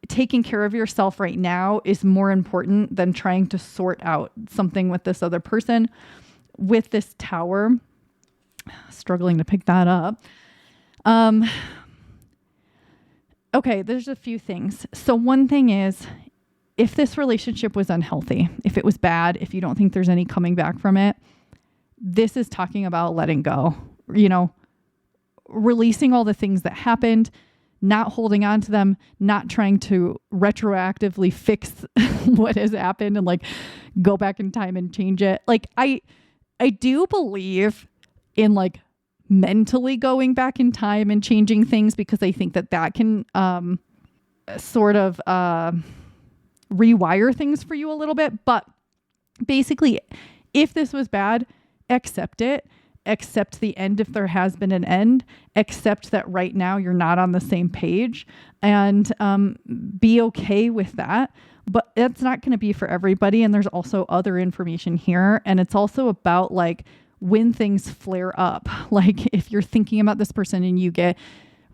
taking care of yourself right now is more important than trying to sort out something with this other person. With this Tower, struggling to pick that up. Okay, there's a few things. So one thing is, if this relationship was unhealthy, if it was bad, if you don't think there's any coming back from it, this is talking about letting go, releasing all the things that happened, not holding on to them, not trying to retroactively fix what has happened and like go back in time and change it. Like I do believe in like mentally going back in time and changing things, because I think that can sort of rewire things for you a little bit. But basically, if this was bad, accept it. Accept the end if there has been an end. Accept that right now you're not on the same page, and be okay with that. But it's not going to be for everybody. And there's also other information here. And it's also about like when things flare up. Like if you're thinking about this person and you get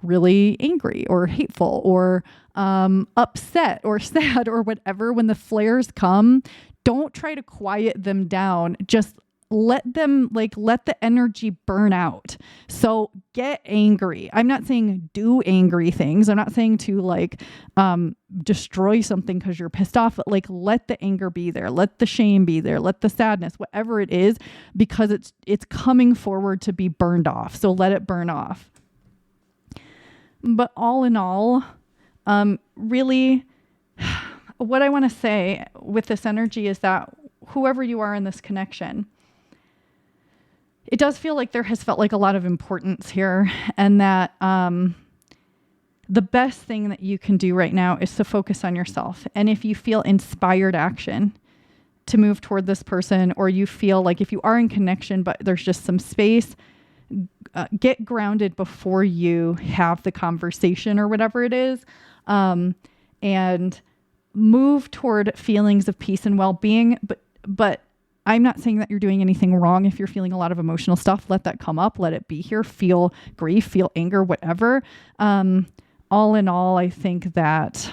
really angry or hateful or upset or sad or whatever, when the flares come, don't try to quiet them down. Just let the energy burn out. So get angry. I'm not saying do angry things. I'm not saying to like destroy something because you're pissed off, but like let the anger be there. Let the shame be there. Let the sadness, whatever it is, because it's coming forward to be burned off. So let it burn off. But all in all, really what I want to say with this energy is that whoever you are in this connection, it does feel like there has felt like a lot of importance here, and that the best thing that you can do right now is to focus on yourself. And if you feel inspired action to move toward this person, or you feel like if you are in connection but there's just some space, get grounded before you have the conversation or whatever it is, and move toward feelings of peace and well-being. But I'm not saying that you're doing anything wrong. If you're feeling a lot of emotional stuff, let that come up, let it be here, feel grief, feel anger, whatever. All in all, I think that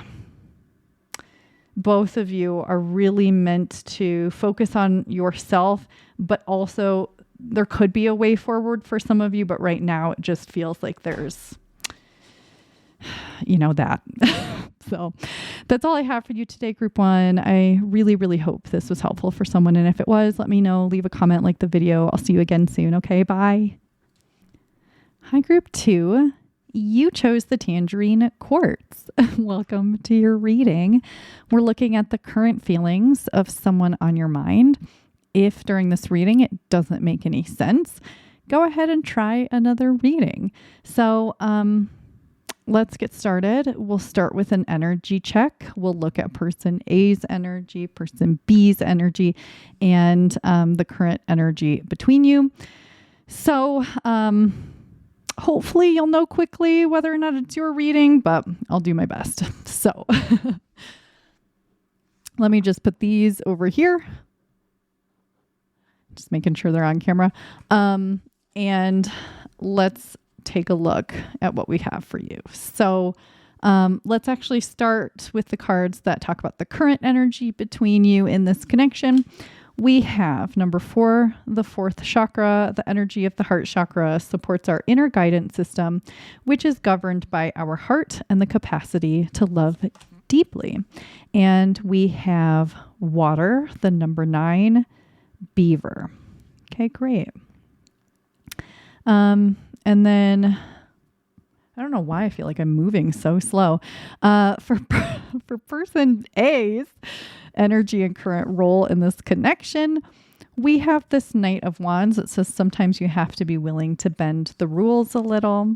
both of you are really meant to focus on yourself, but also there could be a way forward for some of you, but right now it just feels like there's, that. So that's all I have for you today, Group 1. I really, really hope this was helpful for someone. And if it was, let me know, leave a comment, like the video. I'll see you again soon. Okay, bye. Hi, Group 2. You chose the Tangerine Quartz. Welcome to your reading. We're looking at the current feelings of someone on your mind. If during this reading it doesn't make any sense, go ahead and try another reading. So, let's get started. We'll start with an energy check. We'll look at person A's energy, person B's energy, and the current energy between you. So hopefully you'll know quickly whether or not it's your reading, but I'll do my best. So let me just put these over here. Just making sure they're on camera. And let's take a look at what we have for you. So let's actually start with the cards that talk about the current energy between you in this connection. We have number 4, the 4th chakra. The energy of the heart chakra supports our inner guidance system, which is governed by our heart and the capacity to love deeply. And we have water, the number 9, beaver. Okay, great. And then I don't know why I feel like I'm moving so slow. For person A's energy and current role in this connection, we have this Knight of Wands. It says sometimes you have to be willing to bend the rules a little.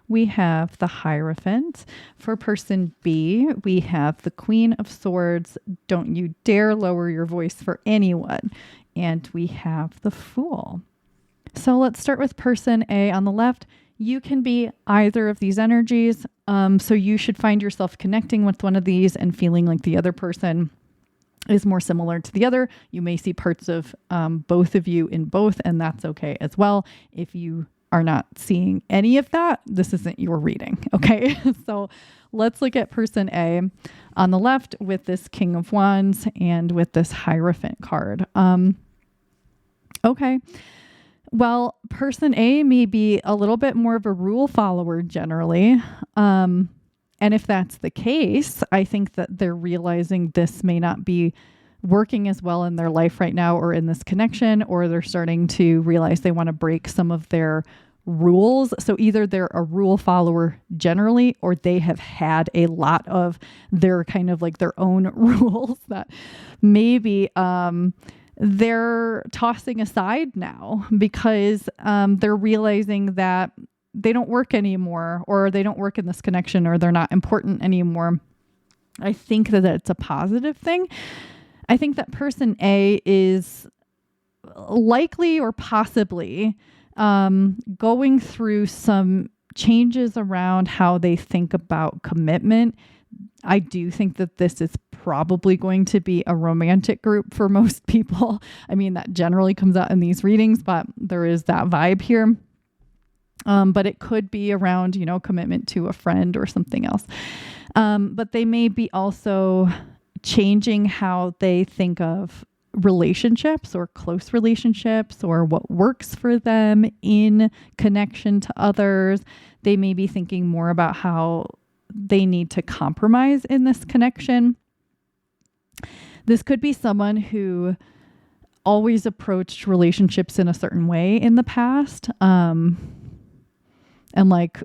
We have the Hierophant. For person B, we have the Queen of Swords. Don't you dare lower your voice for anyone. And we have the Fool. So let's start with person A on the left. You can be either of these energies. So you should find yourself connecting with one of these and feeling like the other person is more similar to the other. You may see parts of both of you in both, and that's okay as well. If you are not seeing any of that, this isn't your reading. Okay. So let's look at person A on the left with this King of Wands and with this Hierophant card. Okay. Well, person A may be a little bit more of a rule follower generally. And if that's the case, I think that they're realizing this may not be working as well in their life right now or in this connection, or they're starting to realize they want to break some of their rules. So either they're a rule follower generally, or they have had a lot of their kind of like their own rules that maybe they're tossing aside now because they're realizing that they don't work anymore, or they don't work in this connection, or they're not important anymore. I think that it's a positive thing. I think that person A is likely or possibly going through some changes around how they think about commitment. I do think that this is probably going to be a romantic group for most people. I mean, that generally comes out in these readings, but there is that vibe here. But it could be around, commitment to a friend or something else. But they may be also changing how they think of relationships or close relationships or what works for them in connection to others. They may be thinking more about how they need to compromise in this connection. This could be someone who always approached relationships in a certain way in the past. And like,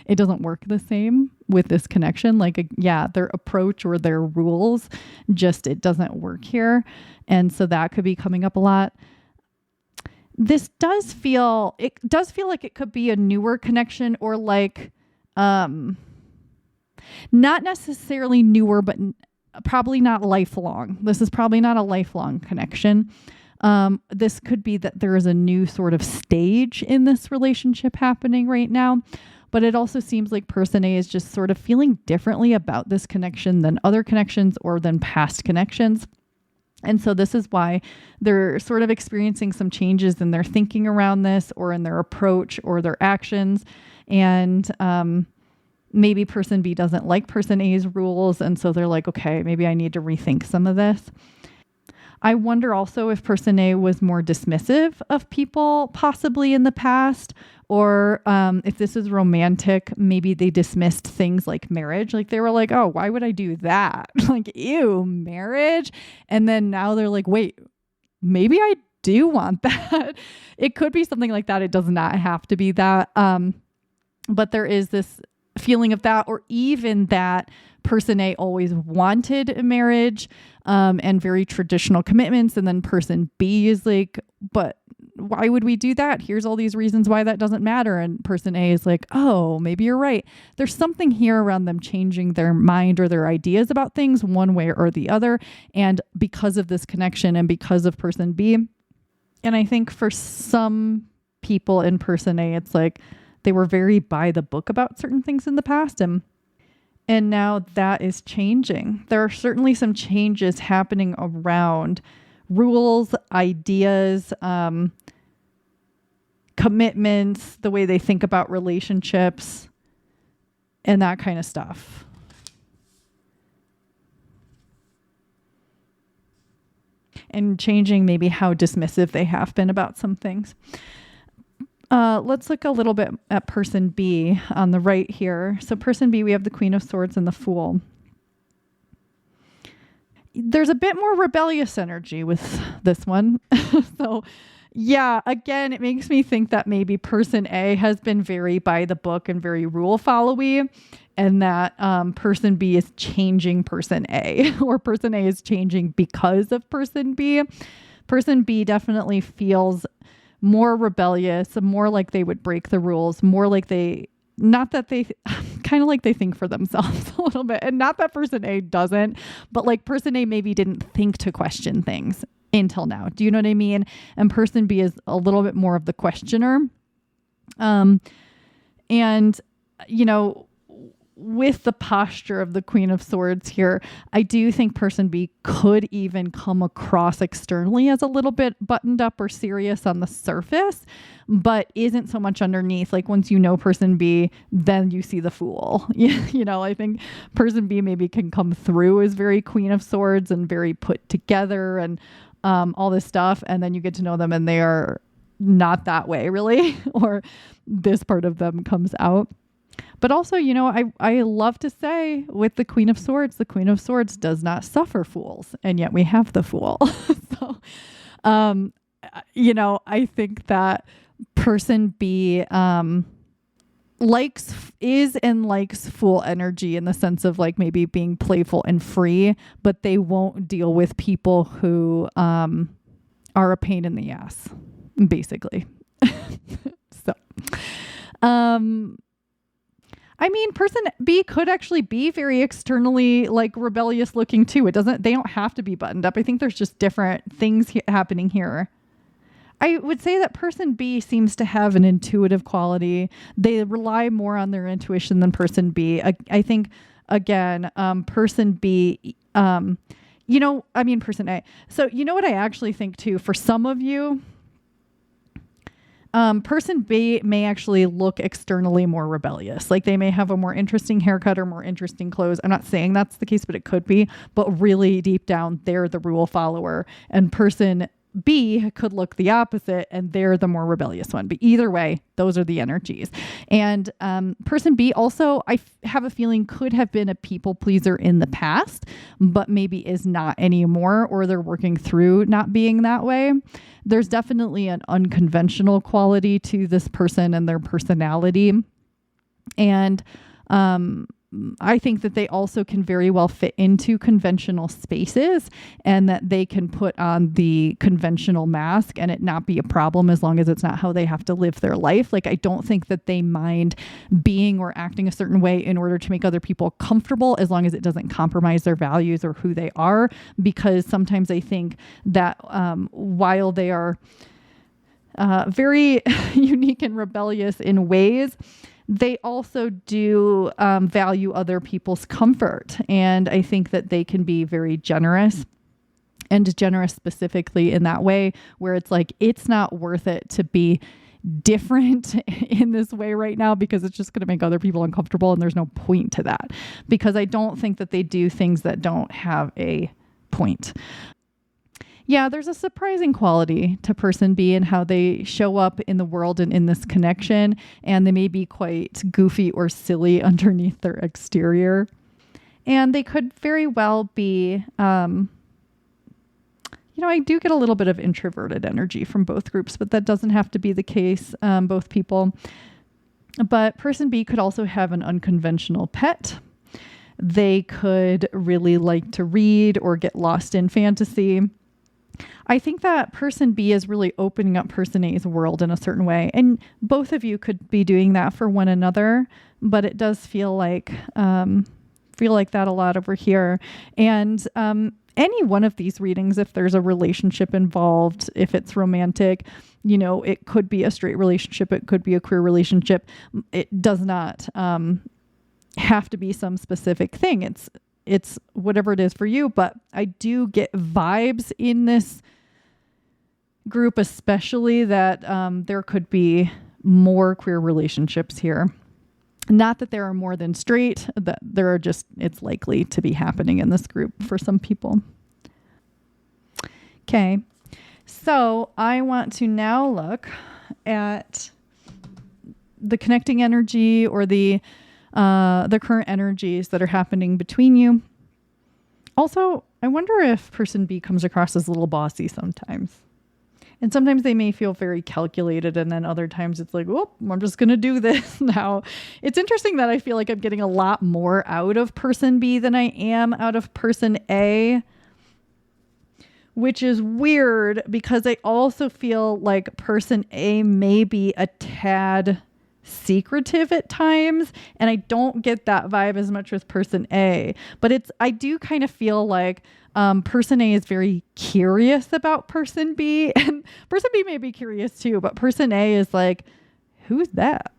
it doesn't work the same with this connection. Like, their approach or their rules, it doesn't work here. And so that could be coming up a lot. This does feel like it could be a newer connection, or like, not necessarily newer, but probably not lifelong. This is probably not a lifelong connection. This could be that there is a new sort of stage in this relationship happening right now, but it also seems like person A is just sort of feeling differently about this connection than other connections or than past connections. And so this is why they're sort of experiencing some changes in their thinking around this, or in their approach or their actions. And, maybe person B doesn't like person A's rules. And so they're like, okay, maybe I need to rethink some of this. I wonder also if person A was more dismissive of people possibly in the past, or if this is romantic, maybe they dismissed things like marriage. Like they were like, oh, why would I do that? Like, ew, marriage. And then now they're like, wait, maybe I do want that. It could be something like that. It does not have to be that. But there is this feeling of that, or even that person A always wanted a marriage and very traditional commitments, and then person B is like, but why would we do that? Here's all these reasons why that doesn't matter. And person A is like, oh, maybe you're right. There's something here around them changing their mind or their ideas about things one way or the other. And because of this connection and because of person B, and I think for some people in person A, it's like they were very by the book about certain things in the past. And now that is changing. There are certainly some changes happening around rules, ideas, commitments, the way they think about relationships, and that kind of stuff. And changing maybe how dismissive they have been about some things. Let's look a little bit at person B on the right here. So person B, we have the Queen of Swords and the Fool. There's a bit more rebellious energy with this one. So yeah, again, it makes me think that maybe person A has been very by the book and very rule followy, and that person B is changing person A, or person A is changing because of person B. Person B definitely feels more rebellious, more like they would break the rules, more like not that they kind of like they think for themselves a little bit. And not that person A doesn't, but like person A maybe didn't think to question things until now. Do you know what I mean? And person B is a little bit more of the questioner. And, you know, with the posture of the Queen of Swords here, I do think person B could even come across externally as a little bit buttoned up or serious on the surface, but isn't so much underneath. Like once you know person B, then you see the Fool. You know, I think person B maybe can come through as very Queen of Swords and very put together and all this stuff. And then you get to know them and they are not that way really, or this part of them comes out. But also, you know, I love to say with the Queen of Swords does not suffer fools. And yet we have the Fool. So, you know, I think that person B likes Fool energy in the sense of like maybe being playful and free, but they won't deal with people who are a pain in the ass, basically. So, I mean, person B could actually be very externally like rebellious looking too. They don't have to be buttoned up. I think there's just different things happening here. I would say that person B seems to have an intuitive quality. They rely more on their intuition than person B. I think, again, person B, person A. So you know what I actually think too, for some of you, person B may actually look externally more rebellious. Like they may have a more interesting haircut or more interesting clothes. I'm not saying that's the case, but it could be. But really deep down, they're the rule follower. And person B could look the opposite and they're the more rebellious one. But either way, those are the energies. And person B also, I have a feeling could have been a people pleaser in the past, but maybe is not anymore, or they're working through not being that way. There's definitely an unconventional quality to this person and their personality. And I think that they also can very well fit into conventional spaces, and that they can put on the conventional mask and it not be a problem as long as it's not how they have to live their life. Like, I don't think that they mind being or acting a certain way in order to make other people comfortable, as long as it doesn't compromise their values or who they are. Because sometimes I think that while they are very unique and rebellious in ways, they also do value other people's comfort. And I think that they can be very generous, and generous specifically in that way where it's like, it's not worth it to be different in this way right now, because it's just going to make other people uncomfortable. And there's no point to that, because I don't think that they do things that don't have a point. Yeah, there's a surprising quality to person B and how they show up in the world and in this connection. And they may be quite goofy or silly underneath their exterior. And they could very well be, I do get a little bit of introverted energy from both groups, but that doesn't have to be the case, both people. But person B could also have an unconventional pet. They could really like to read or get lost in fantasy. I think that person B is really opening up person A's world in a certain way. And both of you could be doing that for one another, but it does feel like that a lot over here. And any one of these readings, if there's a relationship involved, if it's romantic, it could be a straight relationship, it could be a queer relationship. It does not have to be some specific thing. It's whatever it is for you. But I do get vibes in this group, especially that there could be more queer relationships here. Not that there are more than straight, that there are just, it's likely to be happening in this group for some people. Okay, so I want to now look at the connecting energy or the current energies that are happening between you. Also, I wonder if person B comes across as a little bossy sometimes. And sometimes they may feel very calculated, and then other times it's like, whoop, I'm just going to do this now. It's interesting that I feel like I'm getting a lot more out of person B than I am out of person A, which is weird because I also feel like person A may be a tad secretive at times, and I don't get that vibe as much with person A. But I do kind of feel like person A is very curious about person B, and person B may be curious too, but person A is like, who's that?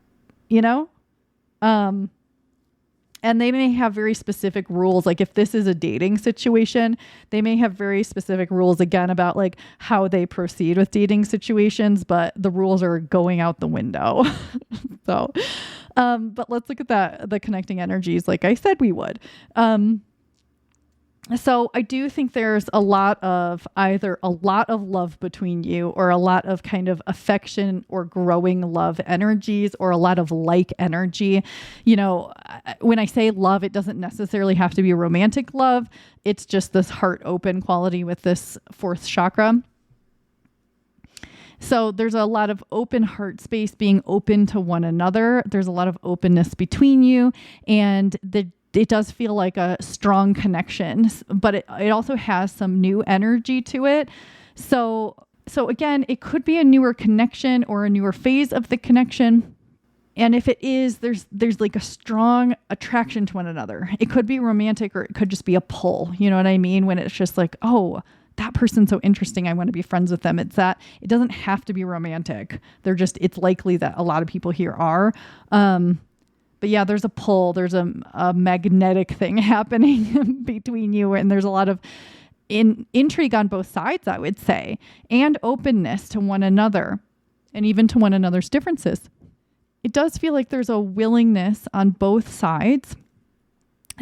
And they may have very specific rules. Like if this is a dating situation, they may have very specific rules again about like how they proceed with dating situations, but the rules are going out the window. So, but let's look at the connecting energies. Like I said, we would. So I do think there's either a lot of love between you, or a lot of kind of affection or growing love energies, or a lot of like energy. When I say love, it doesn't necessarily have to be romantic love. It's just this heart open quality with this fourth chakra. So there's a lot of open heart space, being open to one another. There's a lot of openness between you, and it does feel like a strong connection, but it also has some new energy to it. So again, it could be a newer connection or a newer phase of the connection. And if it is, there's like a strong attraction to one another. It could be romantic, or it could just be a pull. You know what I mean? When it's just like, oh, that person's so interesting, I want to be friends with them. It's that it doesn't have to be romantic. It's likely that a lot of people here are. But yeah, there's a pull, there's a magnetic thing happening between you. And there's a lot of intrigue on both sides, I would say, and openness to one another and even to one another's differences. It does feel like there's a willingness on both sides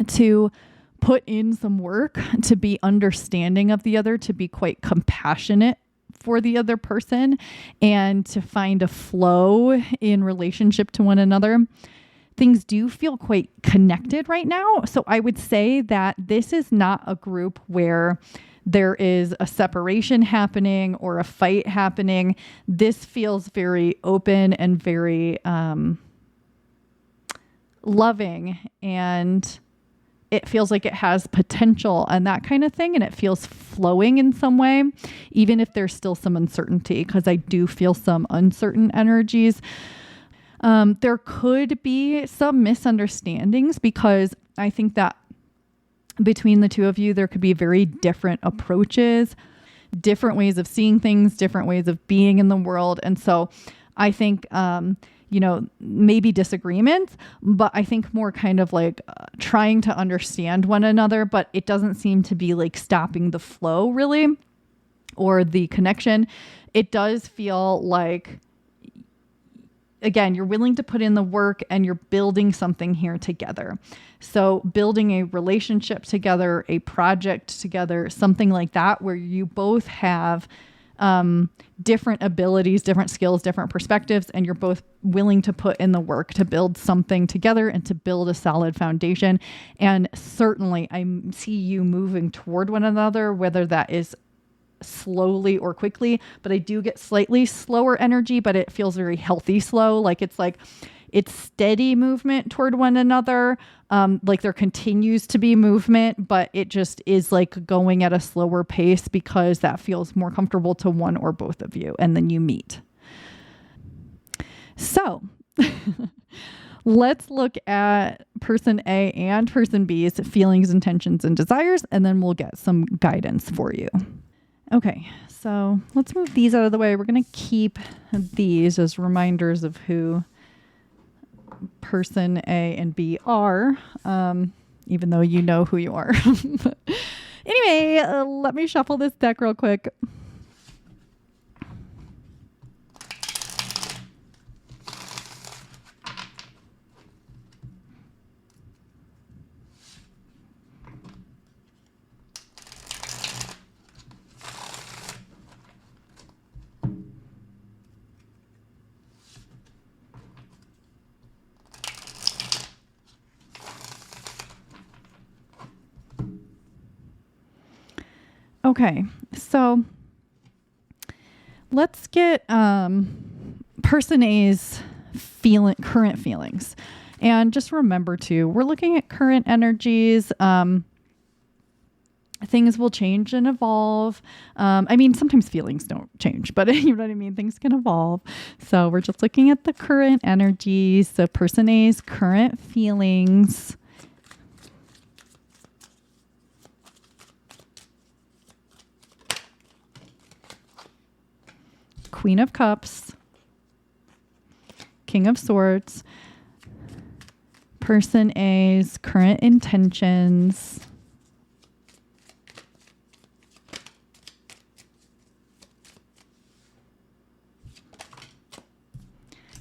to put in some work, to be understanding of the other, to be quite compassionate for the other person, and to find a flow in relationship to one another. Things do feel quite connected right now. So I would say that this is not a group where there is a separation happening or a fight happening. This feels very open and very loving, and it feels like it has potential and that kind of thing. And it feels flowing in some way, even if there's still some uncertainty, because I do feel some uncertain energies. There could be some misunderstandings, because I think that between the two of you, there could be very different approaches, different ways of seeing things, different ways of being in the world. And so I think, maybe disagreements, but I think more kind of like trying to understand one another, but it doesn't seem to be like stopping the flow really, or the connection. It does feel like, again, you're willing to put in the work and you're building something here together. So building a relationship together, a project together, something like that, where you both have different abilities, different skills, different perspectives, and you're both willing to put in the work to build something together and to build a solid foundation. And certainly I see you moving toward one another, whether that is slowly or quickly, but I do get slightly slower energy, but it feels very healthy slow. Like it's like it's steady movement toward one another. Like there continues to be movement, but it just is like going at a slower pace because that feels more comfortable to one or both of you. And then you meet. So let's look at person A and person B's feelings, intentions, and desires, and then we'll get some guidance for you. Okay, so let's move these out of the way. We're going to keep these as reminders of who person A and B are, even though you know who you are. Anyway, let me shuffle this deck real quick. Okay, so let's get person A's current feelings. And just remember too, we're looking at current energies. Things will change and evolve. I mean, sometimes feelings don't change, but you know what I mean? Things can evolve. So we're just looking at the current energies, so person A's current feelings. Queen of Cups, King of Swords, person A's current intentions,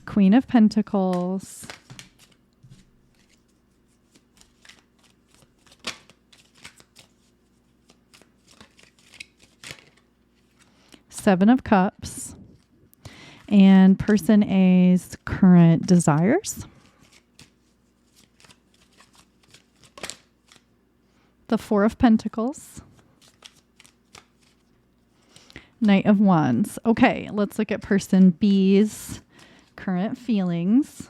Queen of Pentacles, Seven of Cups, and person A's current desires. The Four of Pentacles. Knight of Wands. Okay, let's look at person B's current feelings.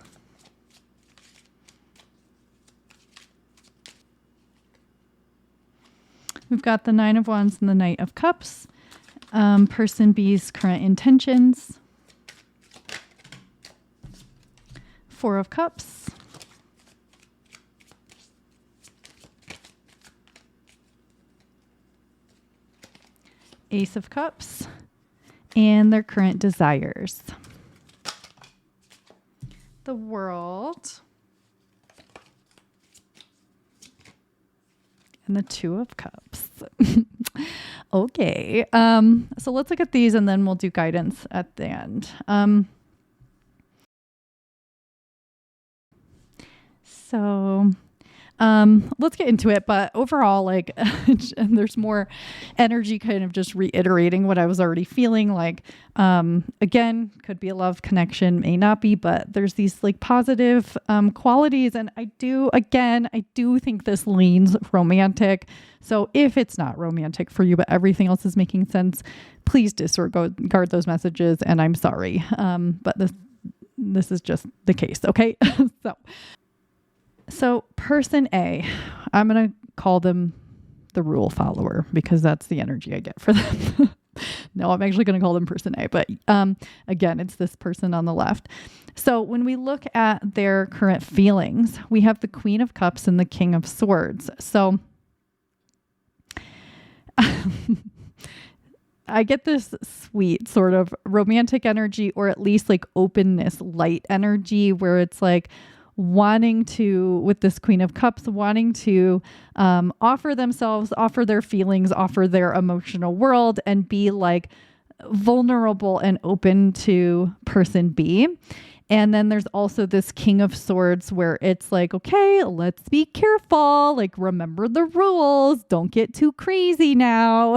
We've got the Nine of Wands and the Knight of Cups. Person B's current intentions. Four of Cups. Ace of Cups. And their current desires. The World. And the Two of Cups. Okay. So let's look at these and then we'll do guidance at the end. So let's get into it. But overall, like, and there's more energy kind of just reiterating what I was already feeling. Like, again, could be a love connection, may not be, but there's these like positive qualities. And I do think this leans romantic. So if it's not romantic for you, but everything else is making sense, please disregard those messages. And I'm sorry. But this is just the case. Okay. So person A, I'm going to call them the rule follower because that's the energy I get for them. No, I'm actually going to call them person A, but again, it's this person on the left. So when we look at their current feelings, we have the Queen of Cups and the King of Swords. So I get this sweet sort of romantic energy, or at least like openness, light energy, where it's like, wanting to, with this Queen of Cups, wanting to offer themselves, offer their feelings, offer their emotional world, and be like vulnerable and open to person B. And then there's also this King of Swords where it's like, okay, let's be careful. Like, remember the rules. Don't get too crazy now.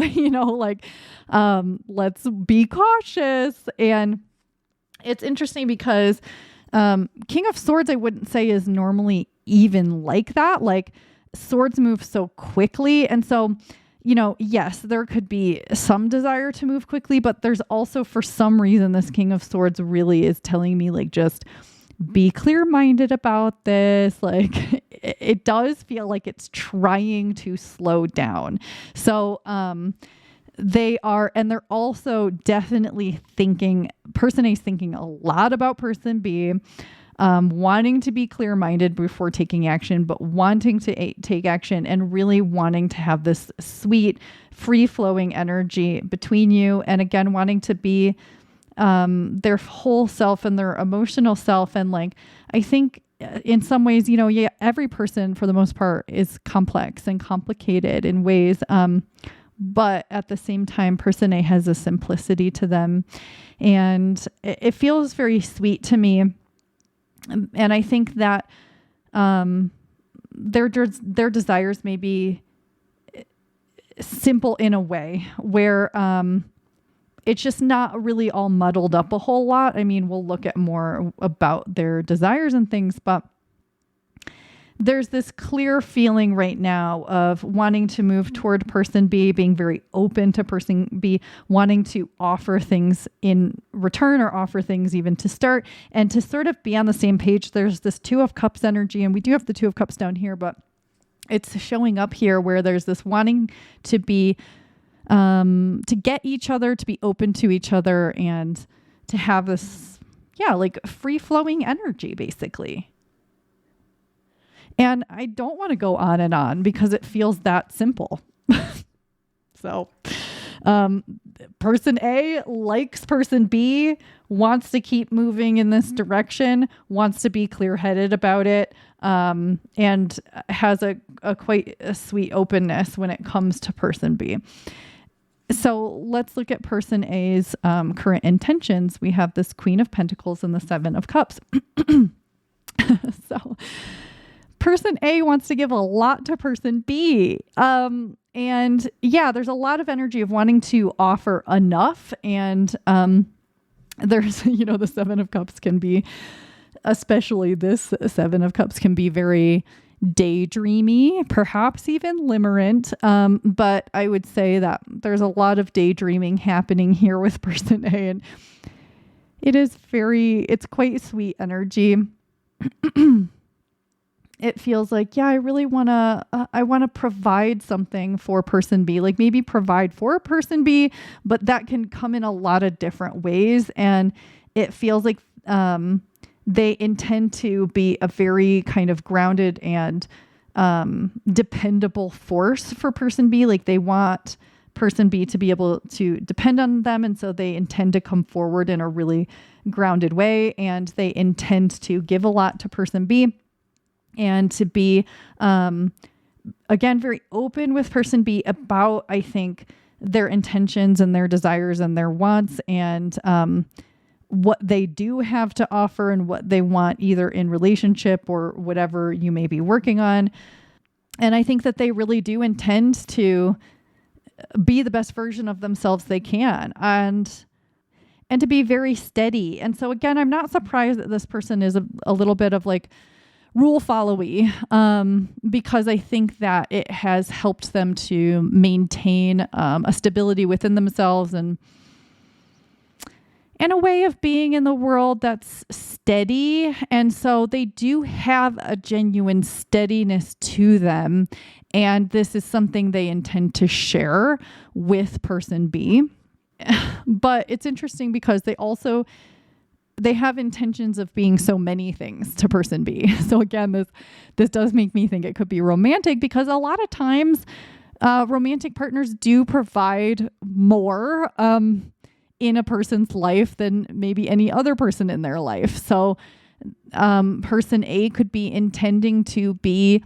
Let's be cautious. And it's interesting because King of Swords, I wouldn't say is normally even like that. Like, swords move so quickly. And so, yes, there could be some desire to move quickly, but there's also, for some reason, this King of Swords really is telling me like, just be clear-minded about this. Like it does feel like it's trying to slow down. So, they're also definitely thinking, person A is thinking a lot about person B, wanting to be clear-minded before taking action, but wanting to take action and really wanting to have this sweet, free-flowing energy between you. And again, wanting to be their whole self and their emotional self. And like, I think in some ways, every person for the most part is complex and complicated in ways, but at the same time, person A has a simplicity to them, and it feels very sweet to me. And I think that their desires may be simple in a way where it's just not really all muddled up a whole lot. I mean, we'll look at more about their desires and things, but there's this clear feeling right now of wanting to move toward person B, being very open to person B, wanting to offer things in return or offer things even to start, and to sort of be on the same page. There's this Two of Cups energy, and we do have the Two of Cups down here, but it's showing up here where there's this wanting to be, to get each other, to be open to each other, and to have this, like free-flowing energy, basically. And I don't want to go on and on because it feels that simple. So, person A likes person B, wants to keep moving in this direction, wants to be clear-headed about it, and has a quite a sweet openness when it comes to person B. So let's look at person A's current intentions. We have this Queen of Pentacles and the Seven of Cups. So person A wants to give a lot to person B. And there's a lot of energy of wanting to offer enough. And there's, the Seven of Cups can be, especially this Seven of Cups can be very daydreamy, perhaps even limerent. But I would say that there's a lot of daydreaming happening here with person A. And it's quite sweet energy. It feels like, I really want to provide something for person B, like maybe provide for person B, but that can come in a lot of different ways. And it feels like they intend to be a very kind of grounded and dependable force for person B. Like they want person B to be able to depend on them. And so they intend to come forward in a really grounded way. And they intend to give a lot to person B. And to be, again, very open with person B about, I think, their intentions and their desires and their wants and what they do have to offer and what they want either in relationship or whatever you may be working on. And I think that they really do intend to be the best version of themselves they can and to be very steady. And so, again, I'm not surprised that this person is a little bit of like, rule followy, because I think that it has helped them to maintain a stability within themselves and a way of being in the world that's steady. And so they do have a genuine steadiness to them. And this is something they intend to share with person B. But it's interesting because they have intentions of being so many things to person B. So again, this does make me think it could be romantic because a lot of times romantic partners do provide more in a person's life than maybe any other person in their life. So person A could be intending to be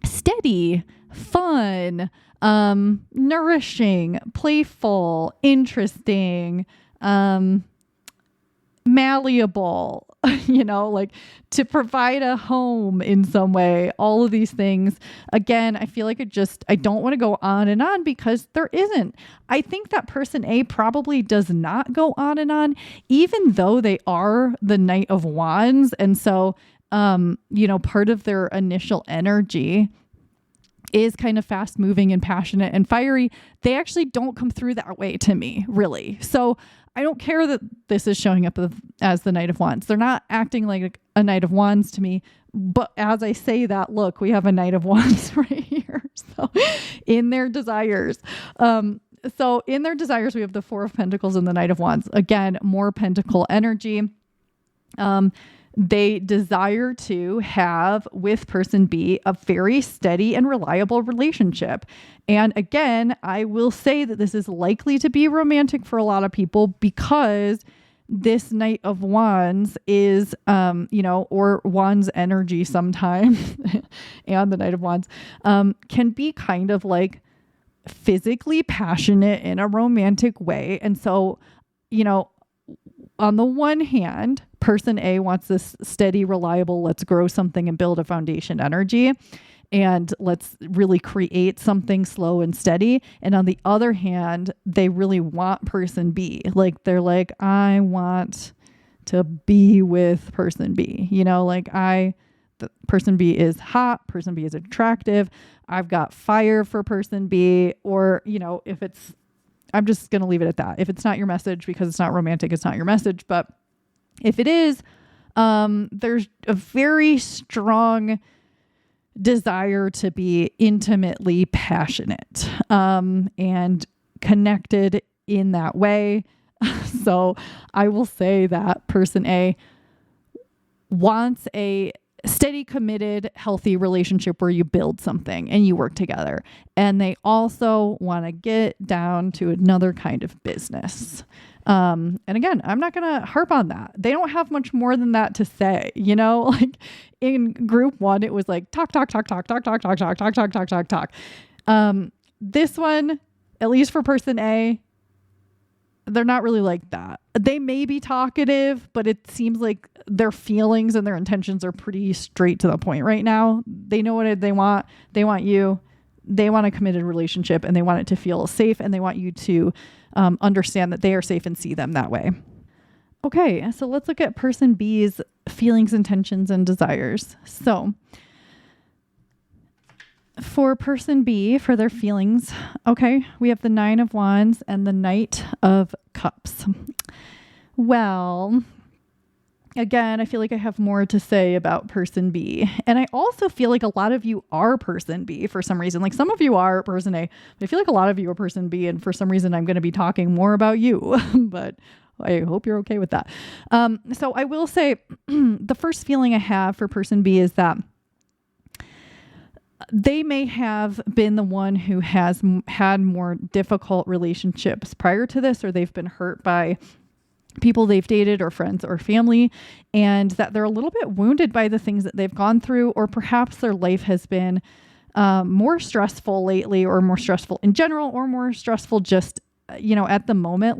steady, fun, nourishing, playful, interesting, malleable, like to provide a home in some way, all of these things. Again, I feel like I don't want to go on and on because there isn't. I think that person A probably does not go on and on, even though they are the Knight of Wands. And so, part of their initial energy is kind of fast moving and passionate and fiery. They actually don't come through that way to me, really. So I don't care that this is showing up as the Knight of Wands. They're not acting like a Knight of Wands to me. But as I say that, look, we have a Knight of Wands right here. So in their desires. So in their desires, we have the Four of Pentacles and the Knight of Wands. Again, more pentacle energy. They desire to have with person B a very steady and reliable relationship. And again, I will say that this is likely to be romantic for a lot of people because this Knight of Wands is, or Wands energy sometimes, and the Knight of Wands can be kind of like physically passionate in a romantic way. And so, on the one hand, person A wants this steady, reliable, let's grow something and build a foundation energy. And let's really create something slow and steady. And on the other hand, they really want person B. Like they're like, I want to be with person B. The person B is hot, person B is attractive. I've got fire for person B. Or, I'm just going to leave it at that. If it's not your message because it's not romantic, it's not your message. But if it is, there's a very strong desire to be intimately passionate and connected in that way. So I will say that person A wants a steady, committed, healthy relationship where you build something and you work together. And they also want to get down to another kind of business. And again, I'm not going to harp on that. They don't have much more than that to say, like in group one, it was like talk. This one, at least for person A, they're not really like that. They may be talkative, but it seems like their feelings and their intentions are pretty straight to the point right now. They know what they want. They want you. They want a committed relationship and they want it to feel safe and they want you to understand that they are safe and see them that way. Okay, so let's look at person B's feelings, intentions, and desires. So for person B, for their feelings, okay, we have the Nine of Wands and the Knight of Cups. Well, again, I feel like I have more to say about person B. And I also feel like a lot of you are person B for some reason. Like some of you are person A, but I feel like a lot of you are person B. And for some reason, I'm going to be talking more about you, but I hope you're okay with that. So I will say the first feeling I have for person B is that they may have been the one who has had more difficult relationships prior to this, or they've been hurt by people they've dated or friends or family, and that they're a little bit wounded by the things that they've gone through, or perhaps their life has been more stressful lately, or more stressful in general, or more stressful just, at the moment.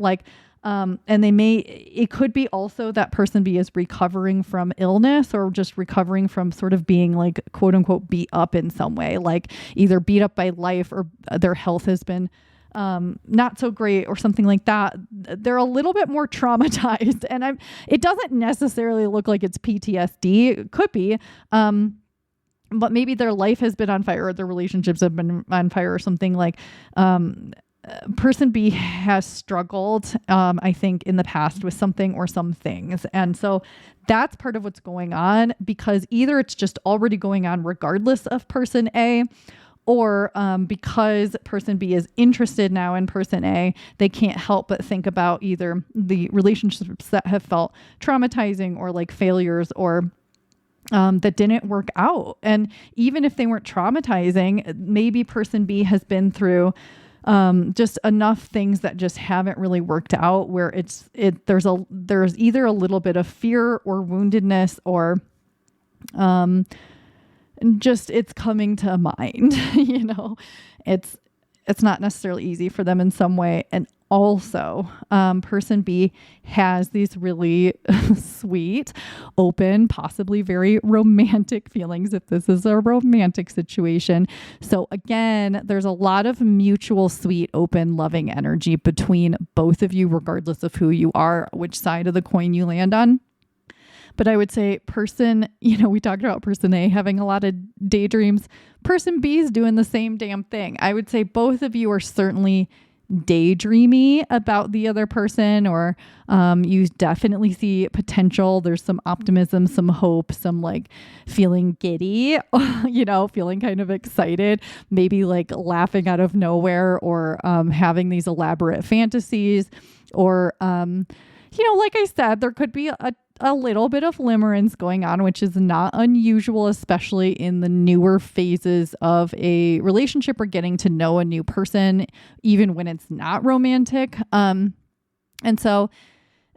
And it could be also that person B is recovering from illness or just recovering from sort of being like, quote unquote, beat up in some way, like either beat up by life or their health has been not so great or something like that. They're a little bit more traumatized, and it doesn't necessarily look like it's PTSD. It could be, but maybe their life has been on fire or their relationships have been on fire or something. Like, person B has struggled, I think, in the past with something or some things. And so that's part of what's going on, because either it's just already going on regardless of person A, or because person B is interested now in person A, they can't help but think about either the relationships that have felt traumatizing or like failures or that didn't work out. And even if they weren't traumatizing, maybe person B has been through just enough things that just haven't really worked out, where there's either a little bit of fear or woundedness, or just it's coming to mind. It's not necessarily easy for them in some way. And also, person B has these really sweet, open, possibly very romantic feelings if this is a romantic situation. So again, there's a lot of mutual, sweet, open, loving energy between both of you, regardless of who you are, which side of the coin you land on. But I would say we talked about person A having a lot of daydreams. Person B is doing the same damn thing. I would say both of you are certainly daydreamy about the other person, or you definitely see potential. There's some optimism, some hope, some like feeling giddy, feeling kind of excited, maybe like laughing out of nowhere, or having these elaborate fantasies, or like I said, there could be a little bit of limerence going on, which is not unusual, especially in the newer phases of a relationship or getting to know a new person, even when it's not romantic. And so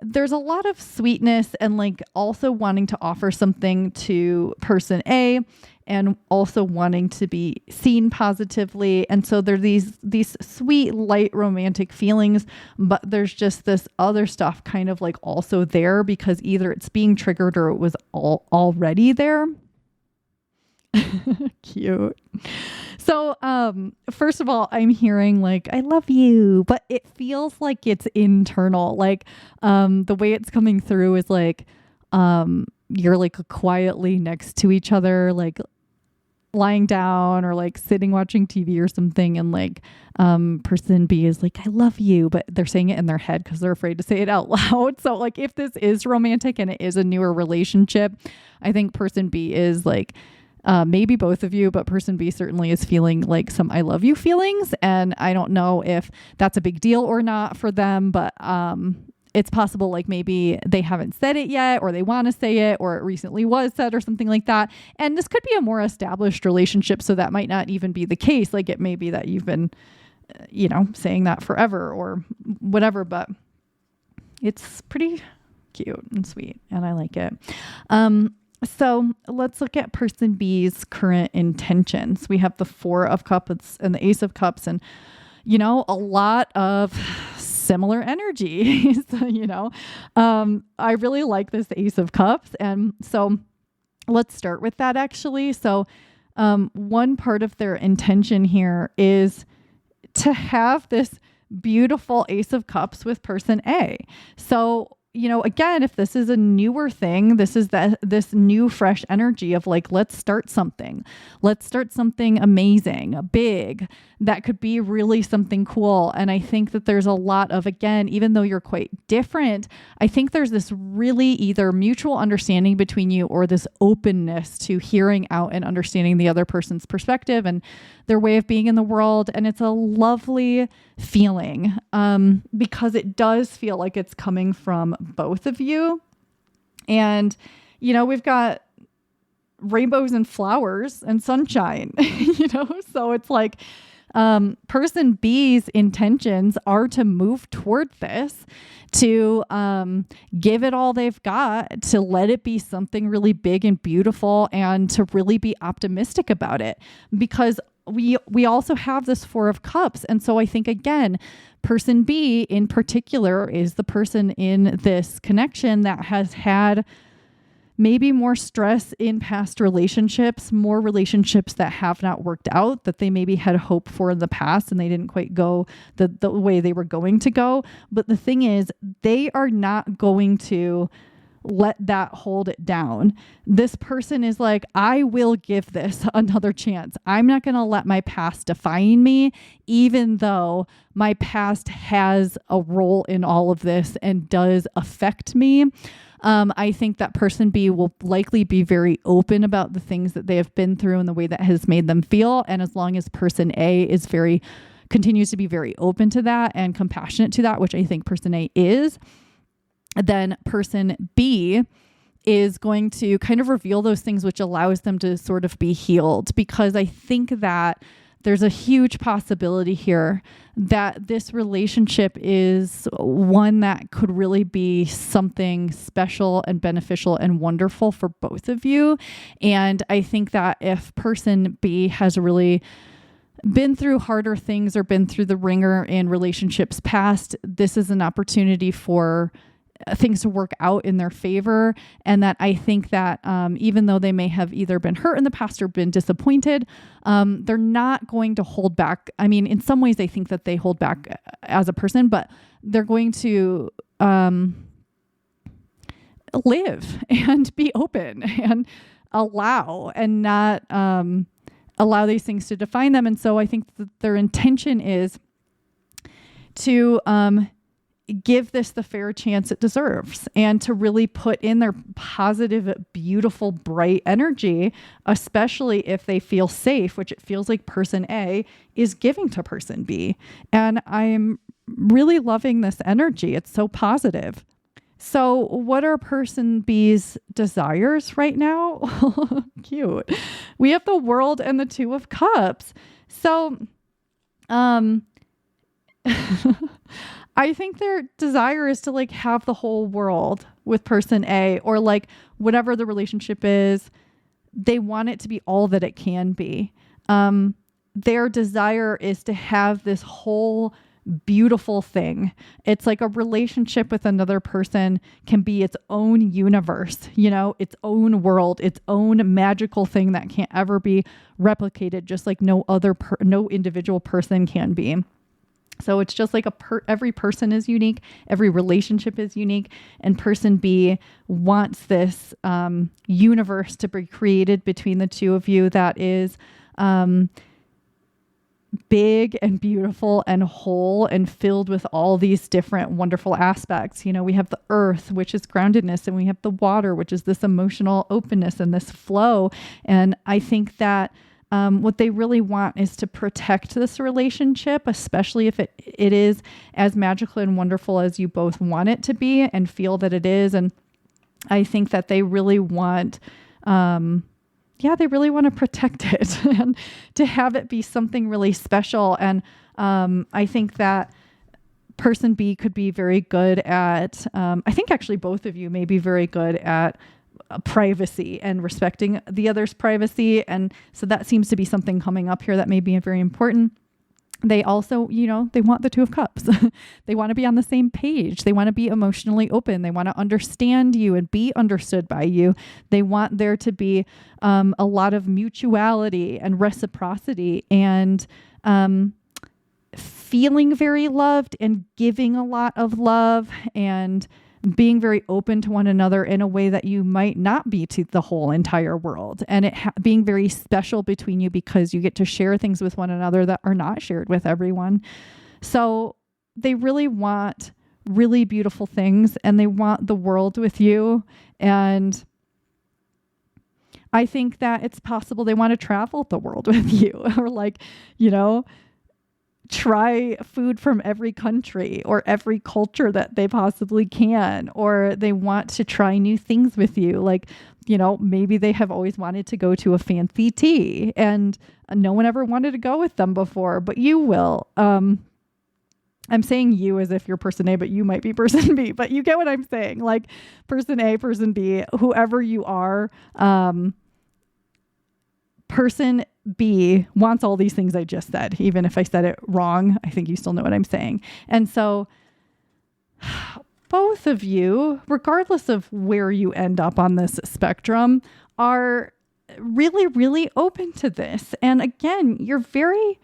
there's a lot of sweetness and like also wanting to offer something to person A, and also wanting to be seen positively. And so there are these sweet, light romantic feelings, but there's just this other stuff kind of like also there, because either it's being triggered or it was already there. Cute. So, first of all, I'm hearing like, I love you, but it feels like it's internal. Like, the way it's coming through is like, you're like quietly next to each other, like lying down or like sitting watching TV or something. And like, person B is like, I love you, but they're saying it in their head because they're afraid to say it out loud. So like, if this is romantic and it is a newer relationship, I think person B is like, maybe both of you, but person B certainly is feeling like some I love you feelings. And I don't know if that's a big deal or not for them, but it's possible like maybe they haven't said it yet, or they want to say it, or it recently was said or something like that. And this could be a more established relationship, so that might not even be the case. Like it may be that you've been, saying that forever or whatever, but it's pretty cute and sweet and I like it. So let's look at person B's current intentions. We have the 4 of Cups and the Ace of Cups, and, a lot of similar energies, I really like this Ace of Cups. And so let's start with that actually. So, one part of their intention here is to have this beautiful Ace of Cups with person A. So, again, if this is a newer thing, this is this new fresh energy of like, let's start something amazing, big, that could be really something cool. And I think that there's a lot of, again, even though you're quite different, I think there's this really either mutual understanding between you or this openness to hearing out and understanding the other person's perspective and their way of being in the world. And it's a lovely feeling, because it does feel like it's coming from both of you. And, we've got rainbows and flowers and sunshine, so it's like, person B's intentions are to move toward this, to give it all they've got, to let it be something really big and beautiful, and to really be optimistic about it, because we also have this 4 of Cups. And so I think, again, person B in particular is the person in this connection that has had maybe more stress in past relationships, more relationships that have not worked out, that they maybe had hope for in the past and they didn't quite go the way they were going to go. But the thing is, they are not going to let that hold it down. This person is like, I will give this another chance. I'm not going to let my past define me, even though my past has a role in all of this and does affect me. I think that person B will likely be very open about the things that they have been through and the way that has made them feel. And as long as person A is continues to be very open to that and compassionate to that, which I think person A is, then person B is going to kind of reveal those things, which allows them to sort of be healed. Because I think that there's a huge possibility here that this relationship is one that could really be something special and beneficial and wonderful for both of you. And I think that if person B has really been through harder things or been through the ringer in relationships past, this is an opportunity for things to work out in their favor. And that I think that even though they may have either been hurt in the past or been disappointed, they're not going to hold back. I mean, in some ways I think that they hold back as a person, but they're going to live and be open and allow and not allow these things to define them. And so I think that their intention is to give this the fair chance it deserves and to really put in their positive, beautiful, bright energy, especially if they feel safe, which it feels like person A is giving to person B. And I'm really loving this energy. It's so positive. So what are person B's desires right now? Cute. We have the World and the Two of Cups. So, I think their desire is to like have the whole world with person A, or like whatever the relationship is, they want it to be all that it can be. Their desire is to have this whole beautiful thing. It's like a relationship with another person can be its own universe, you know, its own world, its own magical thing that can't ever be replicated, just like no individual person can be. So it's just like every person is unique, every relationship is unique, and person B wants this universe to be created between the two of you that is big and beautiful and whole and filled with all these different wonderful aspects. You know, we have the earth, which is groundedness, and we have the water, which is this emotional openness and this flow. And I think that what they really want is to protect this relationship, especially if it is as magical and wonderful as you both want it to be and feel that it is. And I think that they really want, they really want to protect it and to have it be something really special. And I think that person B could be very good at, I think actually both of you may be very good at privacy and respecting the other's privacy. And so that seems to be something coming up here that may be very important. They also, you know, they want the Two of Cups. They want to be on the same page. They want to be emotionally open. They want to understand you and be understood by you. They want there to be a lot of mutuality and reciprocity and feeling very loved and giving a lot of love and being very open to one another in a way that you might not be to the whole entire world. And it being very special between you because you get to share things with one another that are not shared with everyone. So they really want really beautiful things and they want the world with you. And I think that it's possible they want to travel the world with you or like, you know, try food from every country or every culture that they possibly can, or they want to try new things with you. Like, you know, maybe they have always wanted to go to a fancy tea and no one ever wanted to go with them before, but you will. I'm saying you as if you're person A, but you might be person B, but you get what I'm saying. Like person A, person B, whoever you are, person B wants all these things I just said. Even if I said it wrong, I think you still know what I'm saying. And so both of you, regardless of where you end up on this spectrum, are really, really open to this. And again, you're very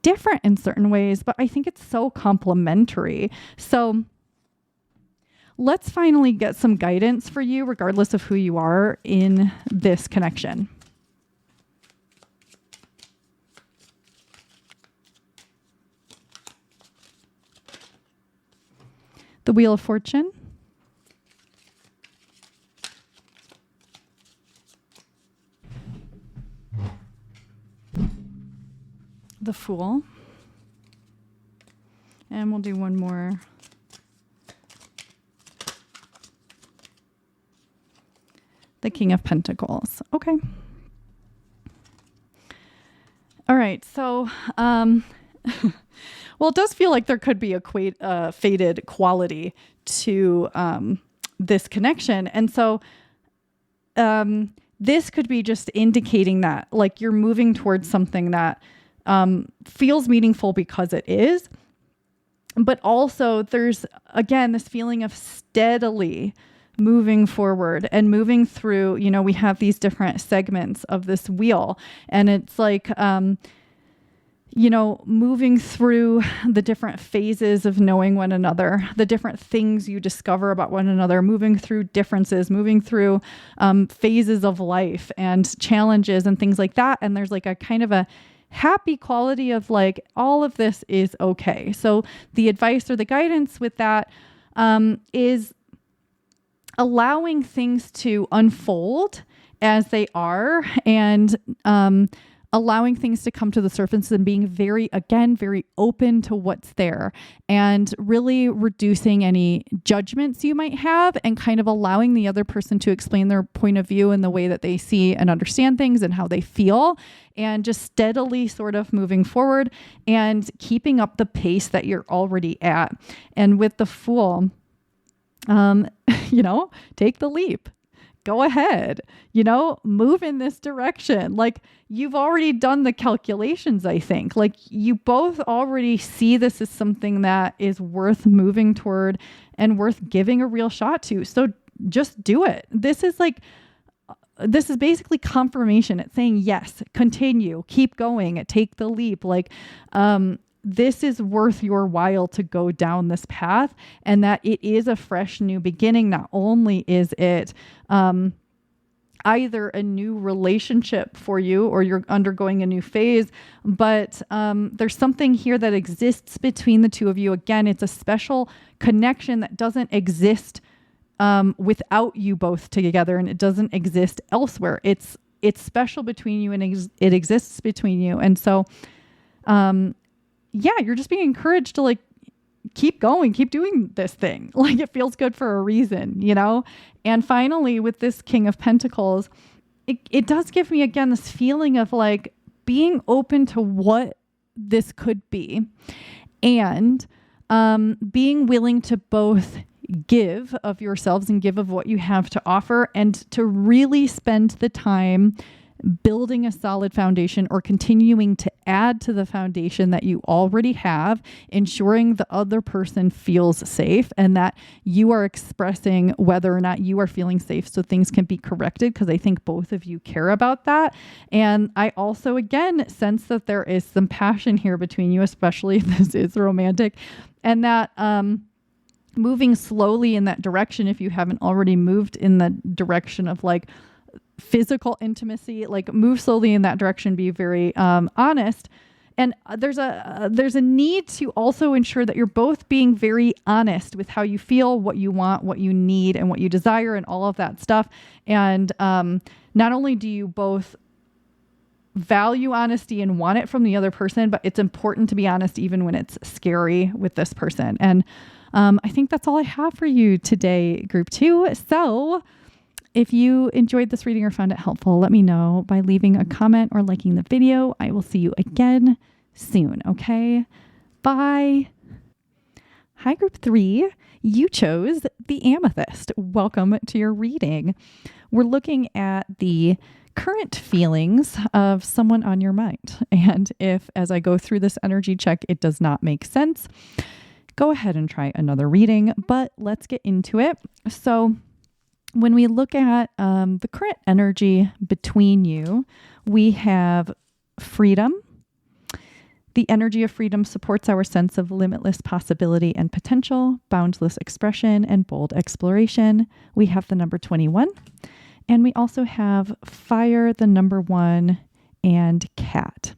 different in certain ways, but I think it's so complementary. So let's finally get some guidance for you, regardless of who you are in this connection. The Wheel of Fortune. The Fool. And we'll do one more. The King of Pentacles. Okay. All right. So, well, it does feel like there could be a faded quality to this connection. And so this could be just indicating that like you're moving towards something that feels meaningful because it is. But also there's, again, this feeling of steadily moving forward and moving through, you know, we have these different segments of this wheel. And it's like, you know, moving through the different phases of knowing one another, the different things you discover about one another, moving through differences, moving through phases of life and challenges and things like that. And there's like a kind of a happy quality of like, all of this is okay. So the advice or the guidance with that is allowing things to unfold as they are, and allowing things to come to the surface and being very open to what's there, and really reducing any judgments you might have, and kind of allowing the other person to explain their point of view and the way that they see and understand things and how they feel, and just steadily sort of moving forward and keeping up the pace that you're already at. And with the Fool, take the leap. Go ahead, move in this direction. Like, you've already done the calculations, I think. Like, you both already see this as something that is worth moving toward and worth giving a real shot to. So just do it. This is basically confirmation. It's saying, yes, continue, keep going, take the leap. Like, this is worth your while to go down this path, and that it is a fresh new beginning. Not only is it either a new relationship for you or you're undergoing a new phase, but there's something here that exists between the two of you. Again, it's a special connection that doesn't exist without you both together, and it doesn't exist elsewhere. It's special between you, and it exists between you. And so you're just being encouraged to like keep going, keep doing this thing. Like, it feels good for a reason, And finally, with this King of Pentacles, it does give me, again, this feeling of like being open to what this could be, and being willing to both give of yourselves and give of what you have to offer, and to really spend the time building a solid foundation, or continuing to add to the foundation that you already have, ensuring the other person feels safe, and that you are expressing whether or not you are feeling safe so things can be corrected, because I think both of you care about that. And I also, again, sense that there is some passion here between you, especially if this is romantic, and that moving slowly in that direction, if you haven't already moved in the direction of like physical intimacy, like move slowly in that direction, be very honest. And there's a need to also ensure that you're both being very honest with how you feel, what you want, what you need, and what you desire, and all of that stuff. And not only do you both value honesty and want it from the other person, but it's important to be honest even when it's scary with this person. And I think that's all I have for you today, group 2. So if you enjoyed this reading or found it helpful, let me know by leaving a comment or liking the video. I will see you again soon, okay? Bye. Hi, group 3. You chose the Amethyst. Welcome to your reading. We're looking at the current feelings of someone on your mind. And if, as I go through this energy check, it does not make sense, go ahead and try another reading, but let's get into it. So when we look at the current energy between you, we have freedom. The energy of freedom supports our sense of limitless possibility and potential, boundless expression, and bold exploration. We have the number 21. And we also have fire, the number 1, and cat.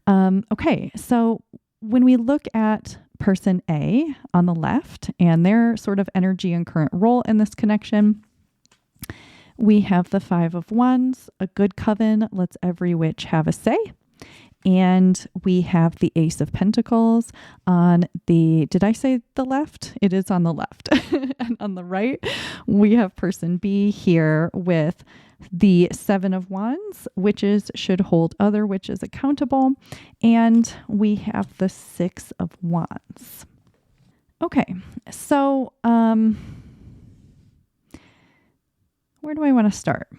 Okay, so when we look at person A on the left and their sort of energy and current role in this connection, we have the 5 of Wands, a good coven, lets every witch have a say. And we have the Ace of Pentacles on the, did I say the left? It is on the left. And on the right, we have person B here with the 7 of Wands. Witches should hold other witches accountable. And we have the 6 of Wands. Okay, so where do I want to start?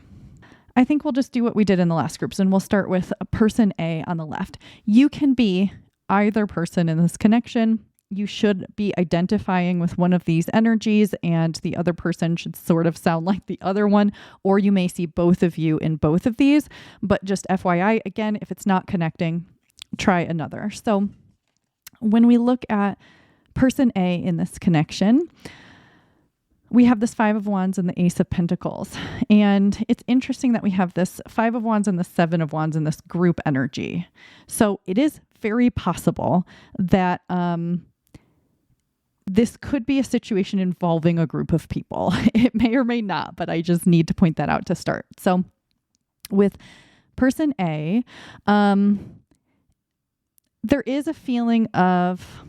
I think we'll just do what we did in the last groups, and we'll start with a person A on the left. You can be either person in this connection. You should be identifying with one of these energies, and the other person should sort of sound like the other one, or you may see both of you in both of these. But just FYI, again, if it's not connecting, try another. So when we look at person A in this connection, we have this Five of Wands and the Ace of Pentacles. And it's interesting that we have this Five of Wands and the Seven of Wands in this group energy. So it is very possible that this could be a situation involving a group of people. It may or may not, but I just need to point that out to start. So with person A, there is a feeling of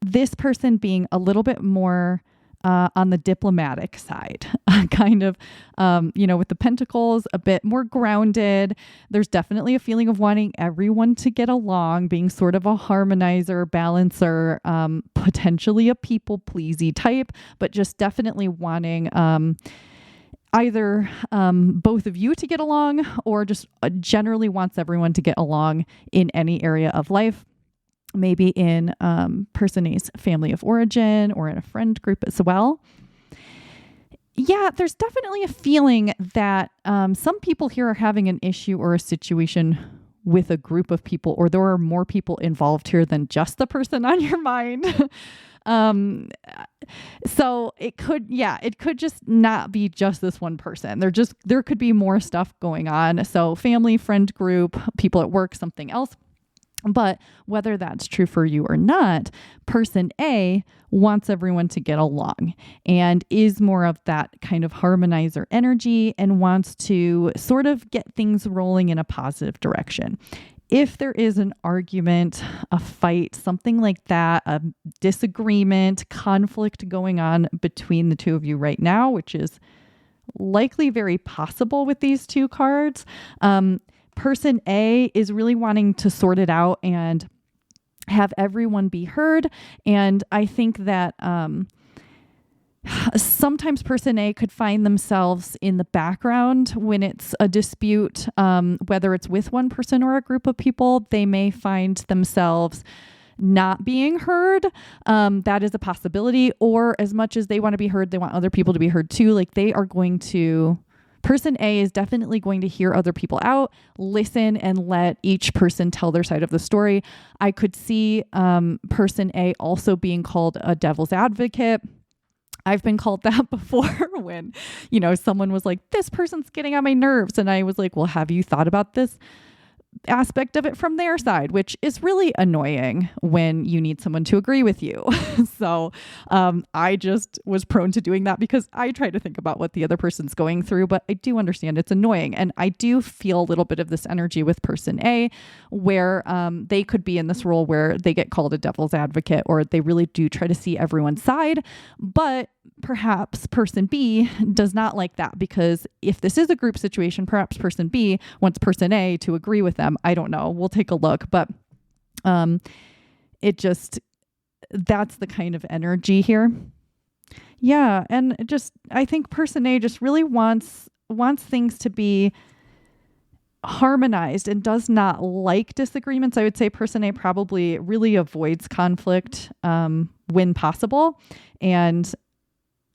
this person being a little bit more on the diplomatic side, kind of, with the Pentacles, a bit more grounded. There's definitely a feeling of wanting everyone to get along, being sort of a harmonizer, balancer, potentially a people pleasy type, but just definitely wanting either both of you to get along or just generally wants everyone to get along in any area of life. Maybe in person A's family of origin or in a friend group as well. Yeah, there's definitely a feeling that some people here are having an issue or a situation with a group of people, or there are more people involved here than just the person on your mind. So it could just not be just this one person. There could be more stuff going on. So family, friend group, people at work, something else. But whether that's true for you or not, person A wants everyone to get along and is more of that kind of harmonizer energy and wants to sort of get things rolling in a positive direction. If there is an argument, a fight, something like that, a disagreement, conflict going on between the two of you right now, which is likely very possible with these two cards, person A is really wanting to sort it out and have everyone be heard. And I think that sometimes person A could find themselves in the background when it's a dispute, whether it's with one person or a group of people. They may find themselves not being heard. That is a possibility. Or as much as they want to be heard, they want other people to be heard too. Like person A is definitely going to hear other people out, listen, and let each person tell their side of the story. I could see person A also being called a devil's advocate. I've been called that before when, someone was like, this person's getting on my nerves. And I was like, well, have you thought about this aspect of it from their side, which is really annoying when you need someone to agree with you. So I just was prone to doing that because I try to think about what the other person's going through, but I do understand it's annoying. And I do feel a little bit of this energy with person A where they could be in this role where they get called a devil's advocate or they really do try to see everyone's side. But perhaps person B does not like that, because if this is a group situation, perhaps person B wants person A to agree with them. I don't know. We'll take a look, but that's the kind of energy here. Yeah. And I think person A just really wants things to be harmonized and does not like disagreements. I would say person A probably really avoids conflict when possible. And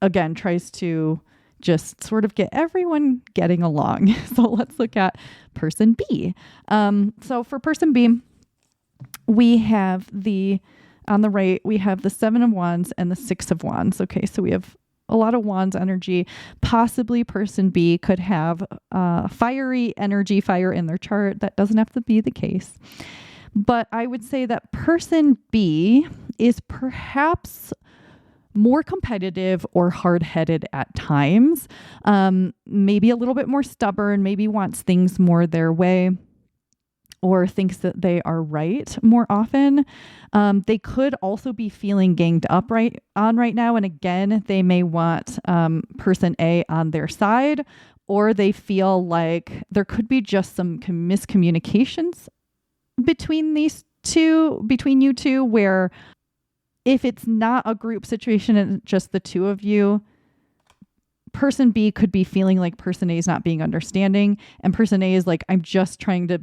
again, tries to just sort of get everyone getting along. So let's look at person B. So for person B, we have on the right, we have the Seven of Wands and the Six of Wands. Okay, so we have a lot of Wands energy. Possibly person B could have fiery energy, fire in their chart. That doesn't have to be the case. But I would say that person B is perhaps more competitive or hard-headed at times, maybe a little bit more stubborn, maybe wants things more their way, or thinks that they are right more often. They could also be feeling ganged up right now. And again, they may want person A on their side, or they feel like there could be just some miscommunications between you two, where if it's not a group situation and just the two of you, person B could be feeling like person A is not being understanding, and person A is like, I'm just trying to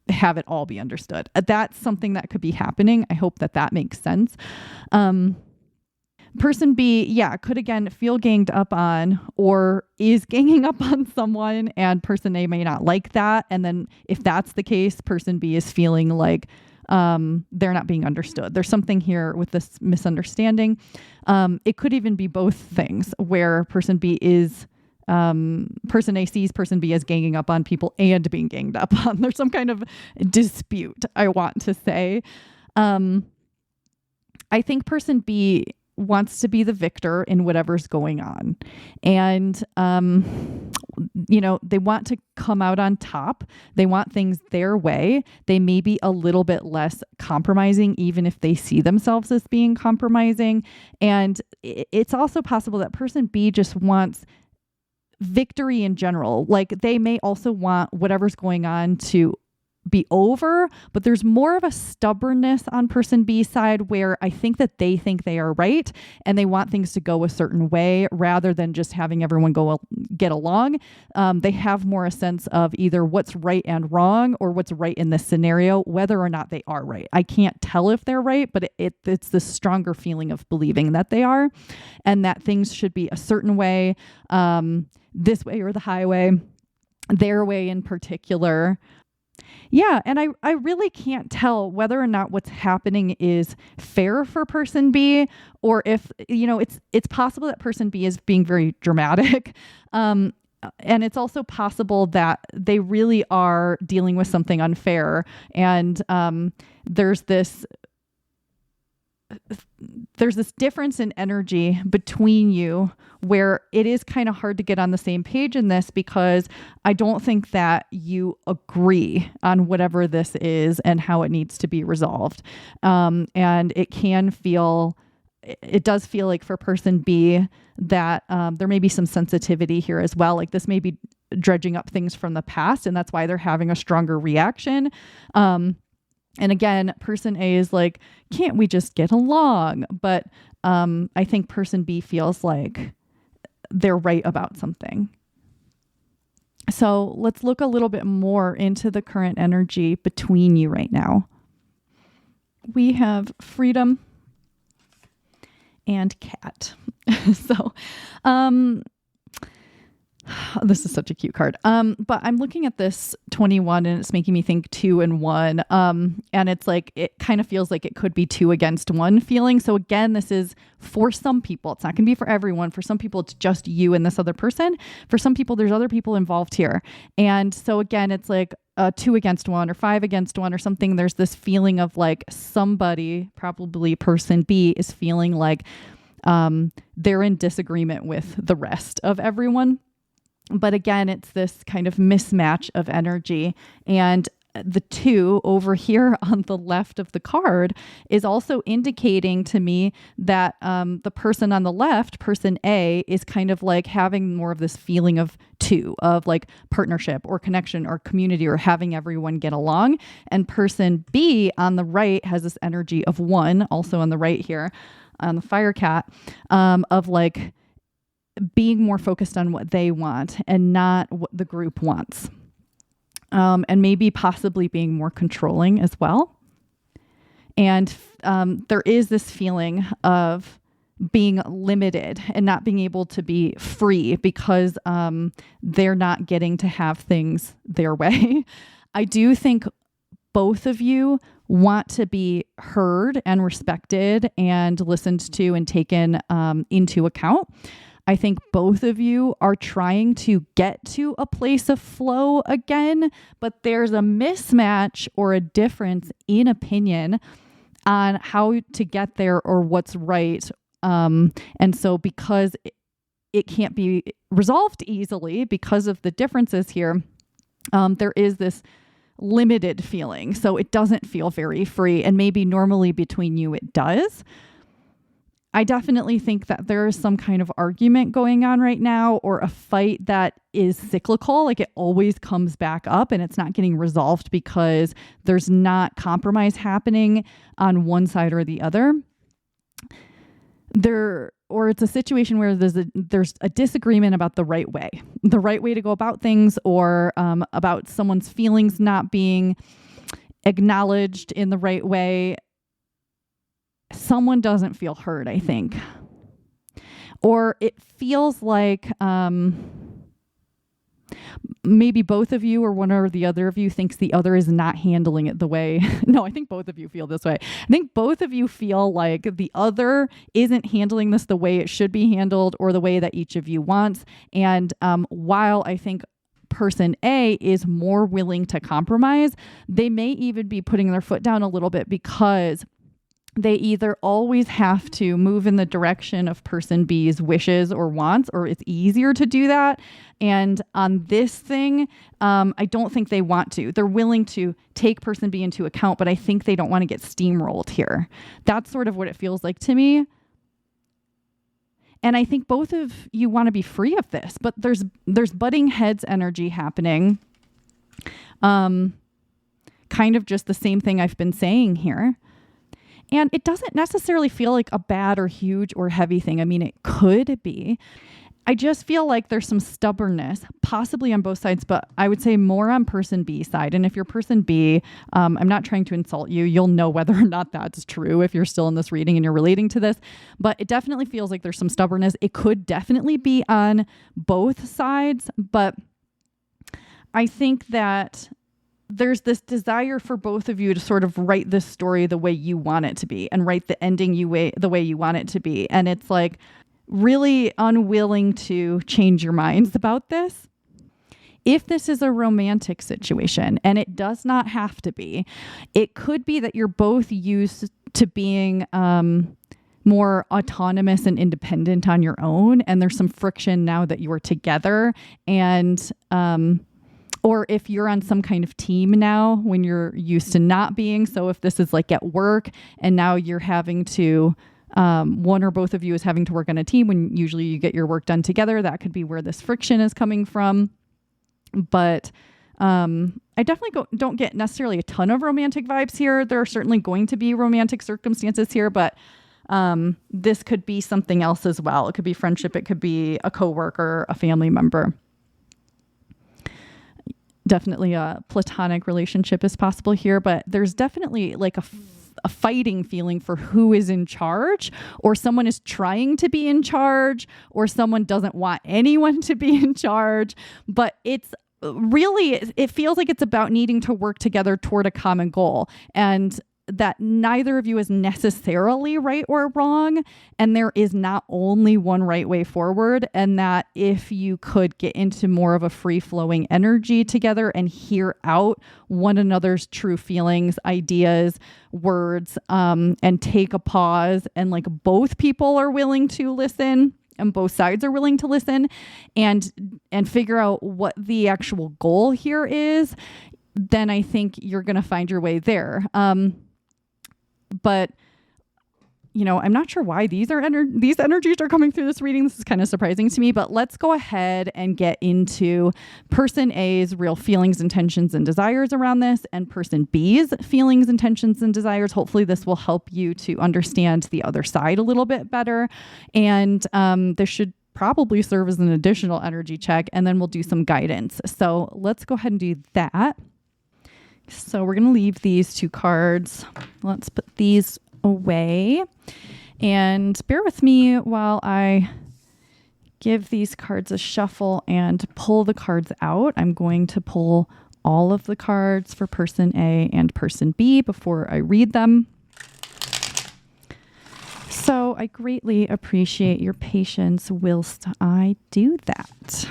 have it all be understood. That's something that could be happening. I hope that makes sense. Person B, could again feel ganged up on or is ganging up on someone, and person A may not like that. And then if that's the case, person B is feeling like they're not being understood. There's something here with this misunderstanding. It could even be both things where person B is, person A sees person B as ganging up on people and being ganged up on. There's some kind of dispute, I want to say. I think person B wants to be the victor in whatever's going on. And, they want to come out on top. They want things their way. They may be a little bit less compromising, even if they see themselves as being compromising. And it's also possible that person B just wants victory in general. Like they may also want whatever's going on to be over, but there's more of a stubbornness on person B's side where I think that they think they are right and they want things to go a certain way rather than just having everyone get along. They have more a sense of either what's right and wrong or what's right in this scenario, whether or not they are right. I can't tell if they're right, but it's the stronger feeling of believing that they are and that things should be a certain way, this way or the highway, their way in particular. Yeah, and I really can't tell whether or not what's happening is fair for person B or if, it's possible that person B is being very dramatic. And it's also possible that they really are dealing with something unfair. And there's this difference in energy between you where it is kind of hard to get on the same page in this because I don't think that you agree on whatever this is and how it needs to be resolved. And it does feel like for person B that there may be some sensitivity here as well. Like this may be dredging up things from the past and that's why they're having a stronger reaction. And again, person A is like, can't we just get along? But I think person B feels like they're right about something. So let's look a little bit more into the current energy between you right now. We have freedom and cat. So, this is such a cute card. But I'm looking at this 21 and it's making me think 2 and 1. And it's like, it kind of feels like it could be 2 against 1 feeling. So again, this is for some people, it's not going to be for everyone. For some people, it's just you and this other person. For some people, there's other people involved here. And so again, it's like 2 against 1 or 5 against 1 or something. There's this feeling of like somebody, probably person B, is feeling like they're in disagreement with the rest of everyone. But again, it's this kind of mismatch of energy. And the 2 over here on the left of the card is also indicating to me that the person on the left, person A, is kind of like having more of this feeling of 2, of like partnership or connection or community or having everyone get along. And person B on the right has this energy of 1, also on the right here on the fire cat, of like being more focused on what they want and not what the group wants. And maybe possibly being more controlling as well. And there is this feeling of being limited and not being able to be free because they're not getting to have things their way. I do think both of you want to be heard and respected and listened to and taken into account. I think both of you are trying to get to a place of flow again, but there's a mismatch or a difference in opinion on how to get there or what's right. And so because it can't be resolved easily because of the differences here, there is this limited feeling. So it doesn't feel very free. And maybe normally between you it does. I definitely think that there is some kind of argument going on right now or a fight that is cyclical, like it always comes back up and it's not getting resolved because there's not compromise happening on one side or the other. Or it's a situation where there's a disagreement about the right way to go about things or about someone's feelings not being acknowledged in the right way. Someone doesn't feel heard, I think. Or it feels like, maybe both of you or one or the other of you thinks the other is not handling it the way. No, I think both of you feel this way. I think both of you feel like the other isn't handling this the way it should be handled or the way that each of you wants. And while I think person A is more willing to compromise, they may even be putting their foot down a little bit because they either always have to move in the direction of person B's wishes or wants, or it's easier to do that. And on this thing, I don't think they want to. They're willing to take person B into account, but I think they don't want to get steamrolled here. That's sort of what it feels like to me. And I think both of you want to be free of this, but there's butting heads energy happening. Kind of just the same thing I've been saying here. And it doesn't necessarily feel like a bad or huge or heavy thing. I mean, it could be. I just feel like there's some stubbornness, possibly on both sides, but I would say more on person B side. And if you're person B, I'm not trying to insult you. You'll know whether or not that's true if you're still in this reading and you're relating to this. But it definitely feels like there's some stubbornness. It could definitely be on both sides. But I think that there's this desire for both of you to sort of write this story the way you want it to be and write the ending the way you want it to be. And it's like really unwilling to change your minds about this. If this is a romantic situation, and it does not have to be, it could be that you're both used to being more autonomous and independent on your own. And there's some friction now that you are together. And or if you're on some kind of team now when you're used to not being. So if this is like at work and now you're having to, one or both of you is having to work on a team when usually you get your work done together, that could be where this friction is coming from. But I definitely don't get necessarily a ton of romantic vibes here. There are certainly going to be romantic circumstances here, but this could be something else as well. It could be friendship. It could be a coworker, a family member. Definitely a platonic relationship is possible here, but there's definitely like a fighting feeling for who is in charge, or someone is trying to be in charge, or someone doesn't want anyone to be in charge. But it's really, it feels like it's about needing to work together toward a common goal, and that neither of you is necessarily right or wrong, and there is not only one right way forward, and that if you could get into more of a free-flowing energy together and hear out one another's true feelings, ideas, words, and take a pause, and like both people are willing to listen and both sides are willing to listen and figure out what the actual goal here is, then I think you're going to find your way there. But, you know, I'm not sure why these energies are coming through this reading. This is kind of surprising to me, but let's go ahead and get into person A's real feelings, intentions, and desires around this, and person B's feelings, intentions, and desires. Hopefully this will help you to understand the other side a little bit better. And this should probably serve as an additional energy check, and then we'll do some guidance. So let's go ahead and do that. So we're going to leave these two cards. Let's put these away. And bear with me while I give these cards a shuffle and pull the cards out. I'm going to pull all of the cards for person A and person B before I read them. So I greatly appreciate your patience whilst I do that.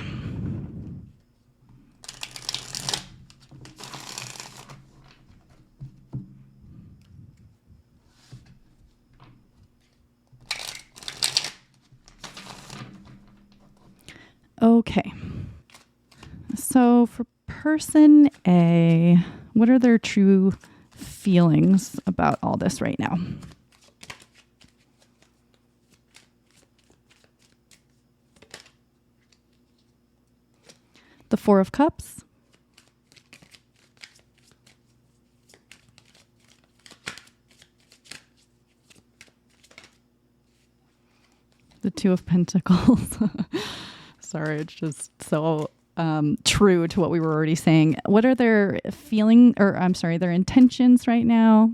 Okay, so for person A, what are their true feelings about all this right now? The Four of Cups. The Two of Pentacles. Sorry, it's just so true to what we were already saying. What are their their intentions right now?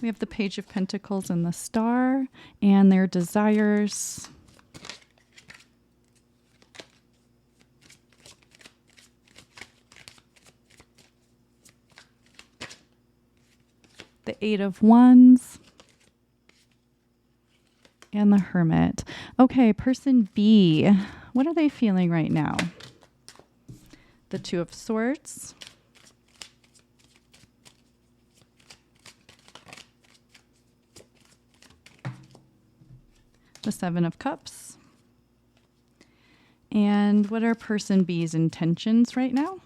We have the Page of Pentacles and the Star, and their desires. the Eight of Wands, and the Hermit. Okay, person B, what are they feeling right now? The Two of Swords, the Seven of Cups, and what are person B's intentions right now?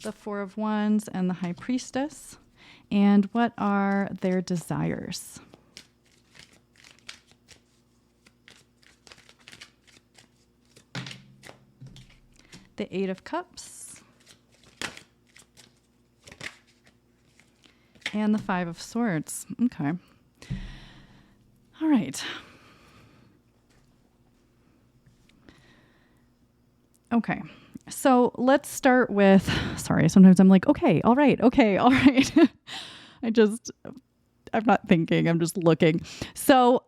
The Four of Wands and the High Priestess. And what are their desires? The Eight of Cups. And the Five of Swords. Okay. All right. Okay. So let's start with, sorry, sometimes I'm like, okay, all right. I'm not thinking, I'm just looking. So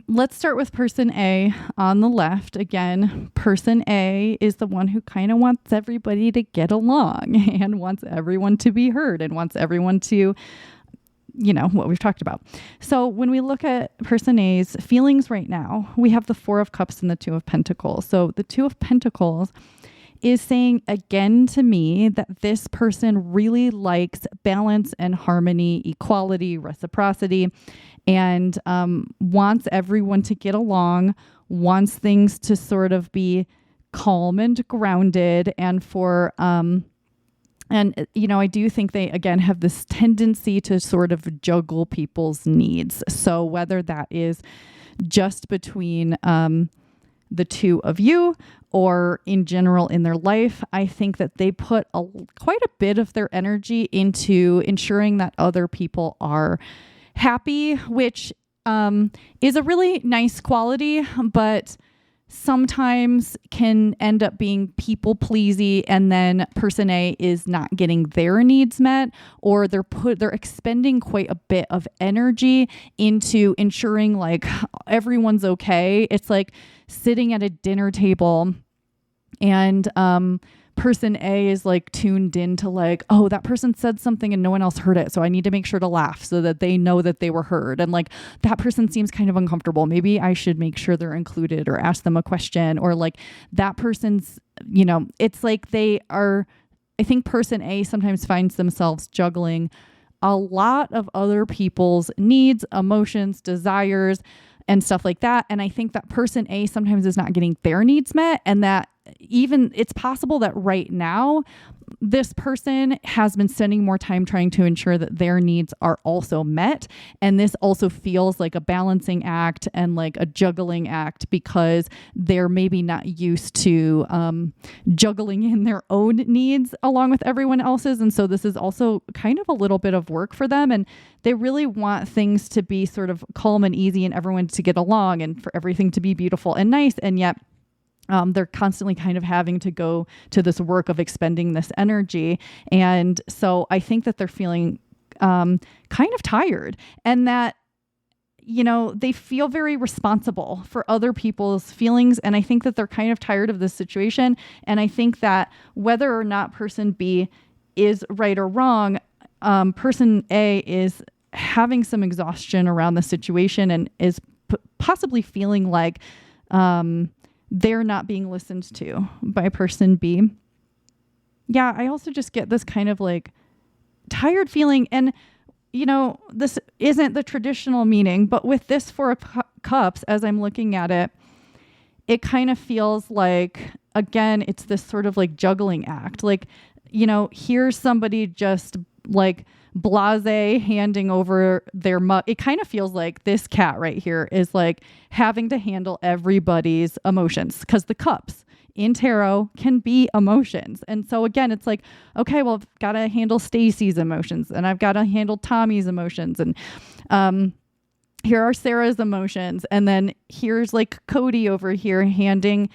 let's start with person A on the left. Again, person A is the one who kind of wants everybody to get along and wants everyone to be heard and wants everyone to, you know, what we've talked about. So when we look at person A's feelings right now, we have the Four of Cups and the Two of Pentacles. So the Two of Pentacles is saying again to me that this person really likes balance and harmony, equality, reciprocity, and wants everyone to get along, wants things to sort of be calm and grounded, and for and, you know, I do think they, again, have this tendency to sort of juggle people's needs. So whether that is just between the two of you or in general in their life, I think that they put quite a bit of their energy into ensuring that other people are happy, which is a really nice quality, but sometimes can end up being people pleasy, and then person A is not getting their needs met, or they're expending quite a bit of energy into ensuring like everyone's okay. It's like sitting at a dinner table and person A is like tuned into like, oh, that person said something and no one else heard it, so I need to make sure to laugh so that they know that they were heard. And like that person seems kind of uncomfortable. Maybe I should make sure they're included or ask them a question, or like that person's, you know, it's like they are, I think person A sometimes finds themselves juggling a lot of other people's needs, emotions, desires, and stuff like that. And I think that person A sometimes is not getting their needs met, and that even it's possible that right now this person has been spending more time trying to ensure that their needs are also met. And this also feels like a balancing act and like a juggling act because they're maybe not used to juggling in their own needs along with everyone else's. And so this is also kind of a little bit of work for them. And they really want things to be sort of calm and easy and everyone to get along and for everything to be beautiful and nice. And yet they're constantly kind of having to go to this work of expending this energy. And so I think that they're feeling kind of tired, and that, you know, they feel very responsible for other people's feelings. And I think that they're kind of tired of this situation. And I think that whether or not person B is right or wrong, person A is having some exhaustion around the situation and is possibly feeling like, they're not being listened to by person B. Yeah, I also just get this kind of like tired feeling. And, you know, this isn't the traditional meaning, but with this Four of Cups, as I'm looking at it, it kind of feels like, again, it's this sort of like juggling act. Like, you know, here's somebody just like blase handing over their it kind of feels like this cat right here is like having to handle everybody's emotions, because the cups in tarot can be emotions. And so again, it's like, okay, well, I've got to handle Stacy's emotions, and I've got to handle Tommy's emotions, and here are Sarah's emotions, and then here's like Cody over here handing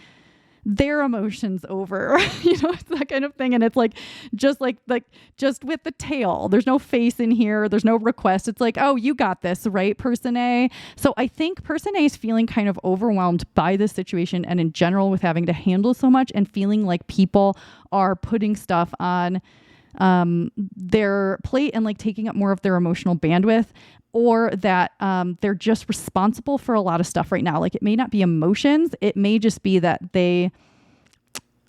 their emotions over. It's that kind of thing. And it's like just with the tail, there's no face in here, there's no request. It's like, oh, you got this, right, person A? So I think person A is feeling kind of overwhelmed by this situation and in general with having to handle so much and feeling like people are putting stuff on their plate and like taking up more of their emotional bandwidth, or that they're just responsible for a lot of stuff right now. Like, it may not be emotions. It may just be that they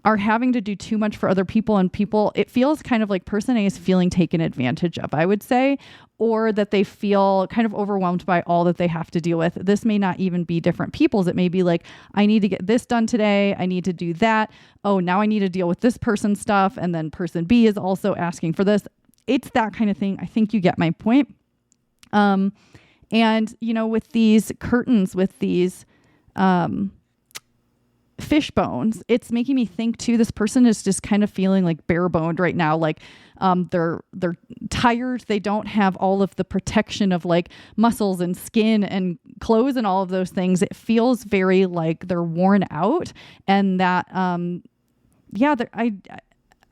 are having to do too much for other people, and it feels kind of like person A is feeling taken advantage of, I would say, or that they feel kind of overwhelmed by all that they have to deal with. This may not even be different people's. It may be like, I need to get this done today. I need to do that. Oh, now I need to deal with this person's stuff. And then person B is also asking for this. It's that kind of thing. I think you get my point. And, with these curtains, with these, fish bones, it's making me think too, this person is just kind of feeling like bare boned right now. Like, they're tired. They don't have all of the protection of like muscles and skin and clothes and all of those things. It feels very like they're worn out, and that,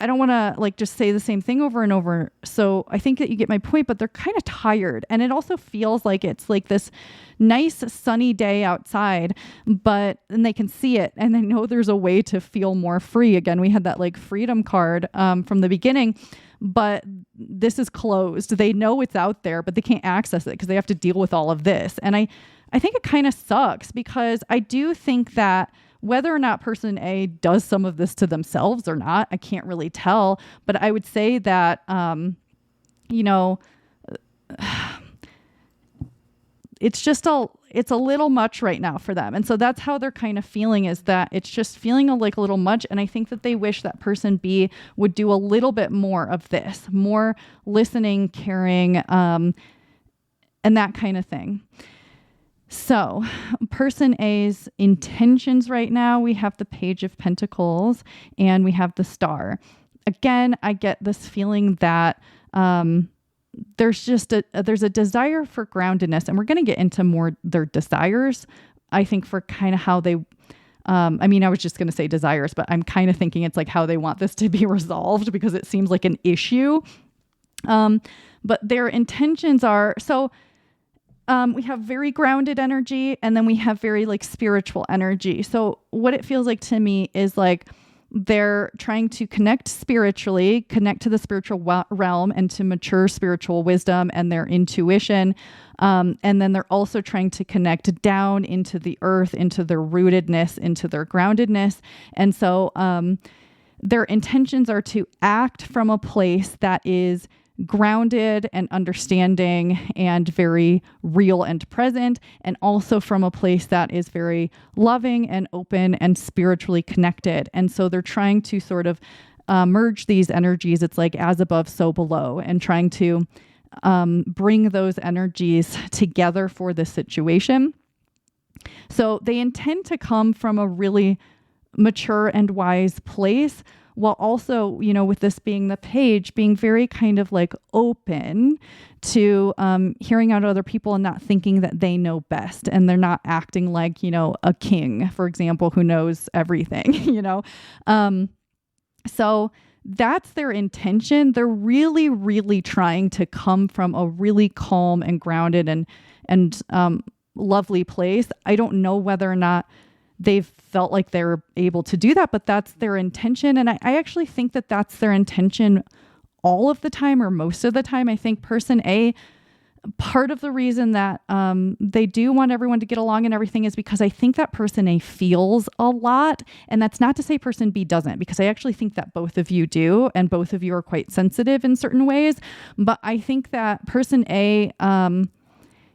I don't want to like just say the same thing over and over. So I think that you get my point, but they're kind of tired. And it also feels like it's like this nice sunny day outside, and they can see it and they know there's a way to feel more free. Again, we had that like freedom card from the beginning, but this is closed. They know it's out there, but they can't access it because they have to deal with all of this. And I think it kind of sucks, because I do think that whether or not person A does some of this to themselves or not, I can't really tell. But I would say that, it's a little much right now for them. And so that's how they're kind of feeling, is that it's just feeling a little much. And I think that they wish that person B would do a little bit more of this, more listening, caring, and that kind of thing. So person A's intentions right now, we have the Page of Pentacles and we have the Star. Again, I get this feeling that there's a desire for groundedness, and we're going to get into more their desires, I think, for kind of how they, I was just going to say desires, but I'm kind of thinking it's like how they want this to be resolved, because it seems like an issue. But their intentions are, we have very grounded energy, and then we have very like spiritual energy. So what it feels like to me is like they're trying to connect spiritually, connect to the spiritual realm and to mature spiritual wisdom and their intuition. And then they're also trying to connect down into the earth, into their rootedness, into their groundedness. And so their intentions are to act from a place that is grounded and understanding and very real and present, and also from a place that is very loving and open and spiritually connected. And so they're trying to sort of merge these energies. It's like as above, so below, and trying to bring those energies together for this situation. So they intend to come from a really mature and wise place, while also, with this being the Page, being very kind of like open to hearing out other people and not thinking that they know best. And they're not acting like, a king, for example, who knows everything, So that's their intention. They're really, really trying to come from a really calm and grounded and lovely place. I don't know whether or not they've felt like they're able to do that, but that's their intention. And I actually think that that's their intention all of the time, or most of the time. I think person A, part of the reason that they do want everyone to get along and everything is because I think that person A feels a lot. And that's not to say person B doesn't, because I actually think that both of you do, and both of you are quite sensitive in certain ways. But I think that person A,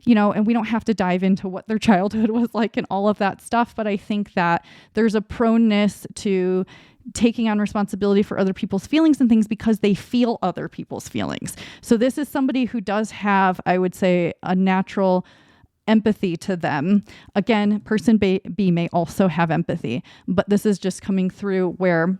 and we don't have to dive into what their childhood was like and all of that stuff, but I think that there's a proneness to taking on responsibility for other people's feelings and things because they feel other people's feelings. So this is somebody who does have, I would say, a natural empathy to them. Again, person B may also have empathy, but this is just coming through where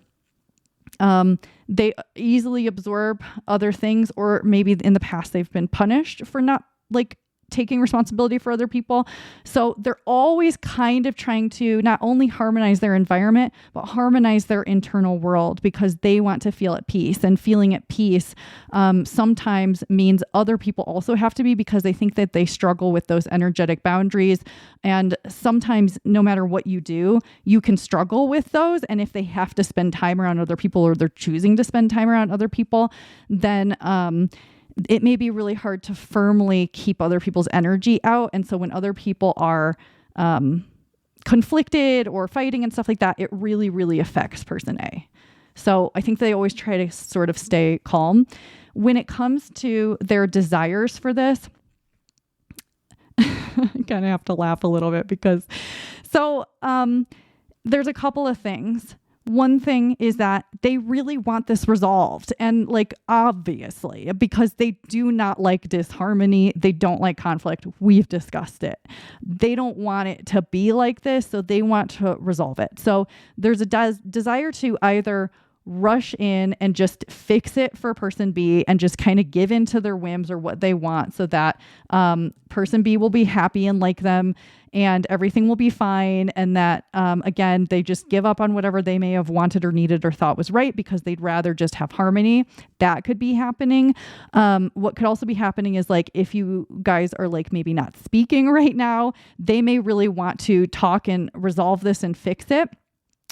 they easily absorb other things, or maybe in the past they've been punished for not like taking responsibility for other people. So they're always kind of trying to not only harmonize their environment, but harmonize their internal world because they want to feel at peace. And feeling at peace sometimes means other people also have to be, because they think that they struggle with those energetic boundaries. And sometimes no matter what you do, you can struggle with those. And if they have to spend time around other people, or they're choosing to spend time around other people, then it may be really hard to firmly keep other people's energy out. And so when other people are conflicted or fighting and stuff like that, it really, really affects person A. So I think they always try to sort of stay calm. When it comes to their desires for this, I kind of have to laugh a little bit because there's a couple of things. One thing is that they really want this resolved, and like, obviously, because they do not like disharmony. They don't like conflict. We've discussed it. They don't want it to be like this. So they want to resolve it. So there's a desire to either rush in and just fix it for person B and just kind of give in to their whims or what they want, so that person B will be happy and like them and everything will be fine. And that, again, they just give up on whatever they may have wanted or needed or thought was right because they'd rather just have harmony. That could be happening. What could also be happening is, like, if you guys are like maybe not speaking right now, they may really want to talk and resolve this and fix it,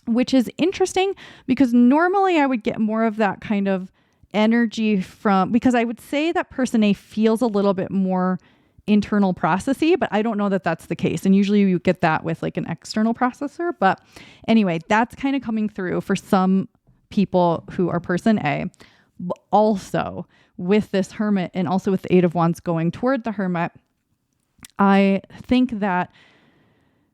which is interesting because normally I would get more of that kind of energy because I would say that person A feels a little bit more internal processy, but I don't know that that's the case. And usually you get that with like an external processor. But anyway, that's kind of coming through for some people who are person A. But also with this Hermit and also with the Eight of Wands going toward the Hermit, I think that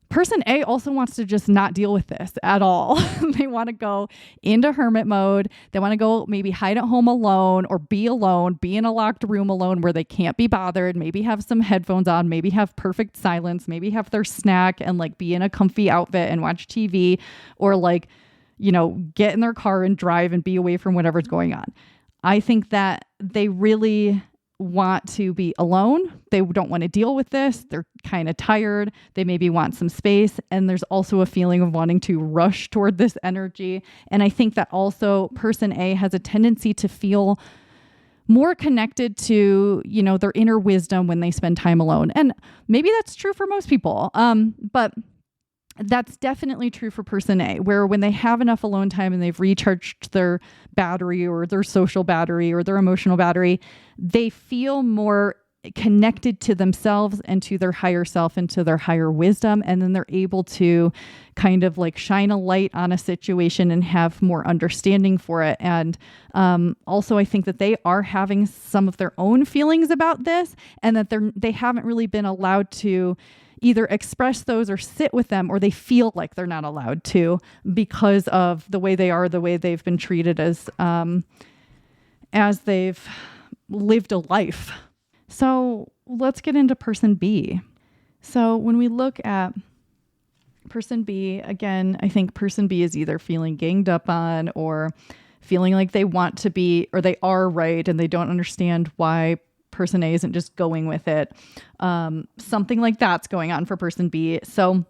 person A also wants to just not deal with this at all. They want to go into hermit mode. They want to go maybe hide at home alone or be alone, be in a locked room alone where they can't be bothered, maybe have some headphones on, maybe have perfect silence, maybe have their snack and like be in a comfy outfit and watch TV, or like, you know, get in their car and drive and be away from whatever's going on. I think that they really want to be alone. They don't want to deal with this. They're kind of tired. They maybe want some space. And there's also a feeling of wanting to rush toward this energy. And I think that also person A has a tendency to feel more connected to, you know, their inner wisdom when they spend time alone. And maybe that's true for most people. But that's definitely true for person A, where when they have enough alone time and they've recharged their battery or their social battery or their emotional battery, they feel more connected to themselves and to their higher self and to their higher wisdom. And then they're able to kind of like shine a light on a situation and have more understanding for it. And also, I think that they are having some of their own feelings about this, and that they haven't really been allowed to either express those or sit with them, or they feel like they're not allowed to because of the way they are, the way they've been treated as they've lived a life. So let's get into person B. So when we look at person B, again, I think person B is either feeling ganged up on or feeling like they want to be, or they are right and they don't understand why person A isn't just going with it. Something like that's going on for person B. So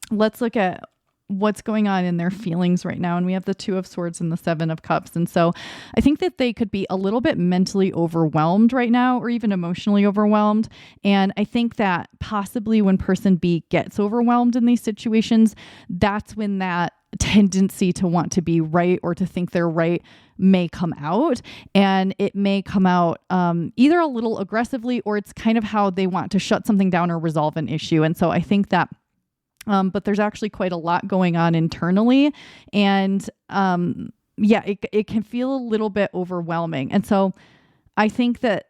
let's look at what's going on in their feelings right now. And we have the Two of Swords and the Seven of Cups. And so I think that they could be a little bit mentally overwhelmed right now, or even emotionally overwhelmed. And I think that possibly when person B gets overwhelmed in these situations, that's when that tendency to want to be right or to think they're right may come out. And it may come out either a little aggressively, or it's kind of how they want to shut something down or resolve an issue. And so I think that but there's actually quite a lot going on internally. And it can feel a little bit overwhelming. And so I think that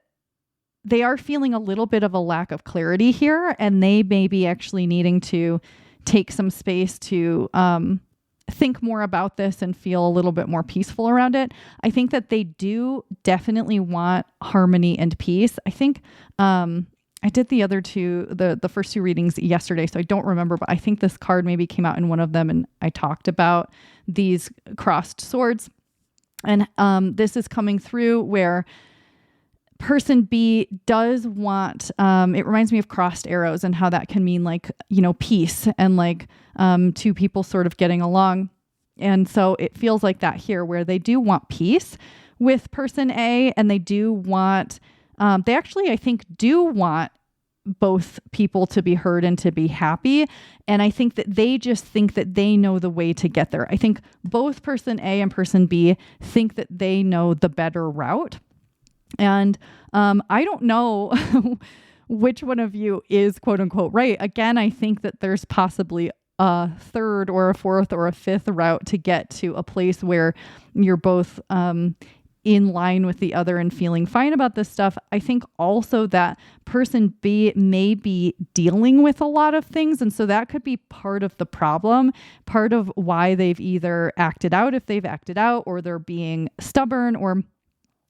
they are feeling a little bit of a lack of clarity here, and they may be actually needing to take some space to think more about this and feel a little bit more peaceful around it. I think that they do definitely want harmony and peace. I think I did the first two readings yesterday, so I don't remember, but I think this card maybe came out in one of them, and I talked about these crossed swords. And this is coming through where person B does want, it reminds me of crossed arrows and how that can mean like, peace and like two people sort of getting along. And so it feels like that here where they do want peace with person A, and they do want, they actually, I think, do want both people to be heard and to be happy. And I think that they just think that they know the way to get there. I think both person A and person B think that they know the better route. And I don't know which one of you is quote unquote right. Again, I think that there's possibly a third or a fourth or a fifth route to get to a place where you're both in line with the other and feeling fine about this stuff. I think also that person B may be dealing with a lot of things. And so that could be part of the problem, part of why they've either acted out if they've acted out, or they're being stubborn, or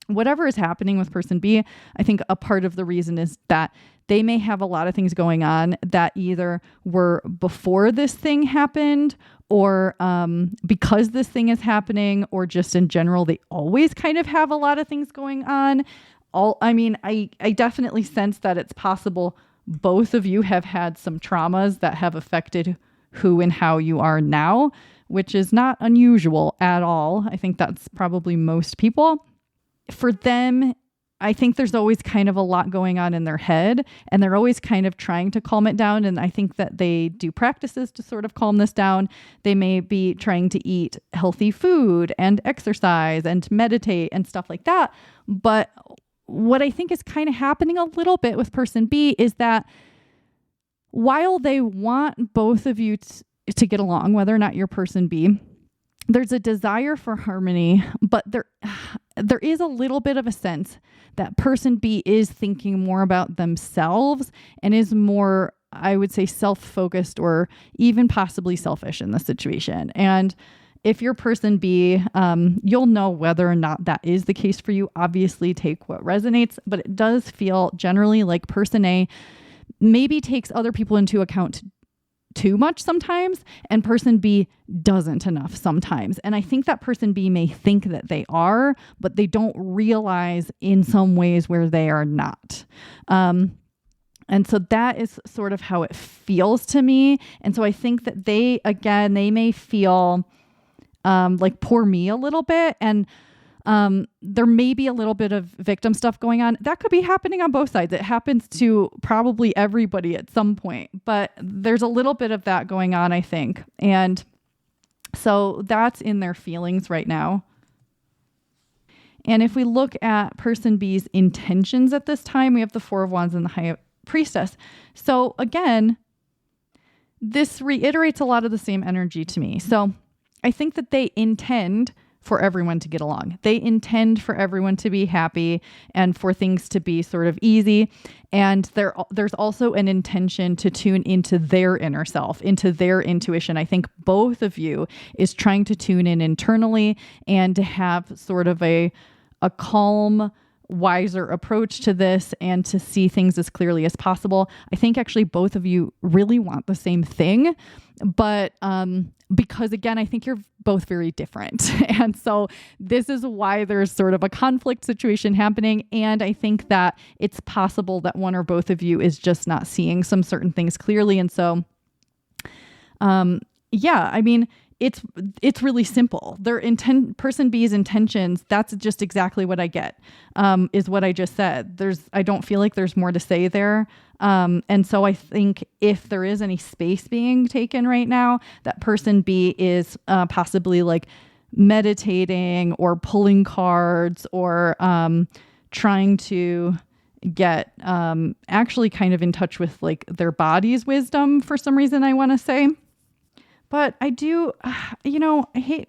whatever is happening with person B. I think a part of the reason is that they may have a lot of things going on that either were before this thing happened, or because this thing is happening, or just in general, they always kind of have a lot of things going on. I definitely sense that it's possible both of you have had some traumas that have affected who and how you are now, which is not unusual at all. I think that's probably most people. For them, I think there's always kind of a lot going on in their head, and they're always kind of trying to calm it down. And I think that they do practices to sort of calm this down. They may be trying to eat healthy food and exercise and meditate and stuff like that. But what I think is kind of happening a little bit with person B is that while they want both of you to get along, whether or not you're person B, there's a desire for harmony, but there is a little bit of a sense that person B is thinking more about themselves and is more, I would say, self-focused or even possibly selfish in the situation. And if you're person B, you'll know whether or not that is the case for you. Obviously, take what resonates, but it does feel generally like person A maybe takes other people into account too much sometimes, and person B doesn't enough sometimes. And I think that person B may think that they are, but they don't realize in some ways where they are not. And so that is sort of how it feels to me. And so I think that they may feel like poor me a little bit. And there may be a little bit of victim stuff going on. That could be happening on both sides. It happens to probably everybody at some point, but there's a little bit of that going on, I think. And so that's in their feelings right now. And if we look at person B's intentions at this time, we have the Four of Wands and the High Priestess. So again, this reiterates a lot of the same energy to me. So I think that they intend for everyone to get along. They intend for everyone to be happy and for things to be sort of easy. And there's also an intention to tune into their inner self, into their intuition. I think both of you is trying to tune in internally and to have sort of a calm, wiser approach to this and to see things as clearly as possible. I think actually both of you really want the same thing, but because again, I think you're both very different. And so this is why there's sort of a conflict situation happening. And I think that it's possible that one or both of you is just not seeing some certain things clearly. And so, it's really simple. Person B's intentions, that's just exactly what I get, is what I just said. I don't feel like there's more to say there. And so I think if there is any space being taken right now, that person B is possibly like meditating or pulling cards or trying to get actually kind of in touch with like their body's wisdom for some reason, I want to say. But I do, I hate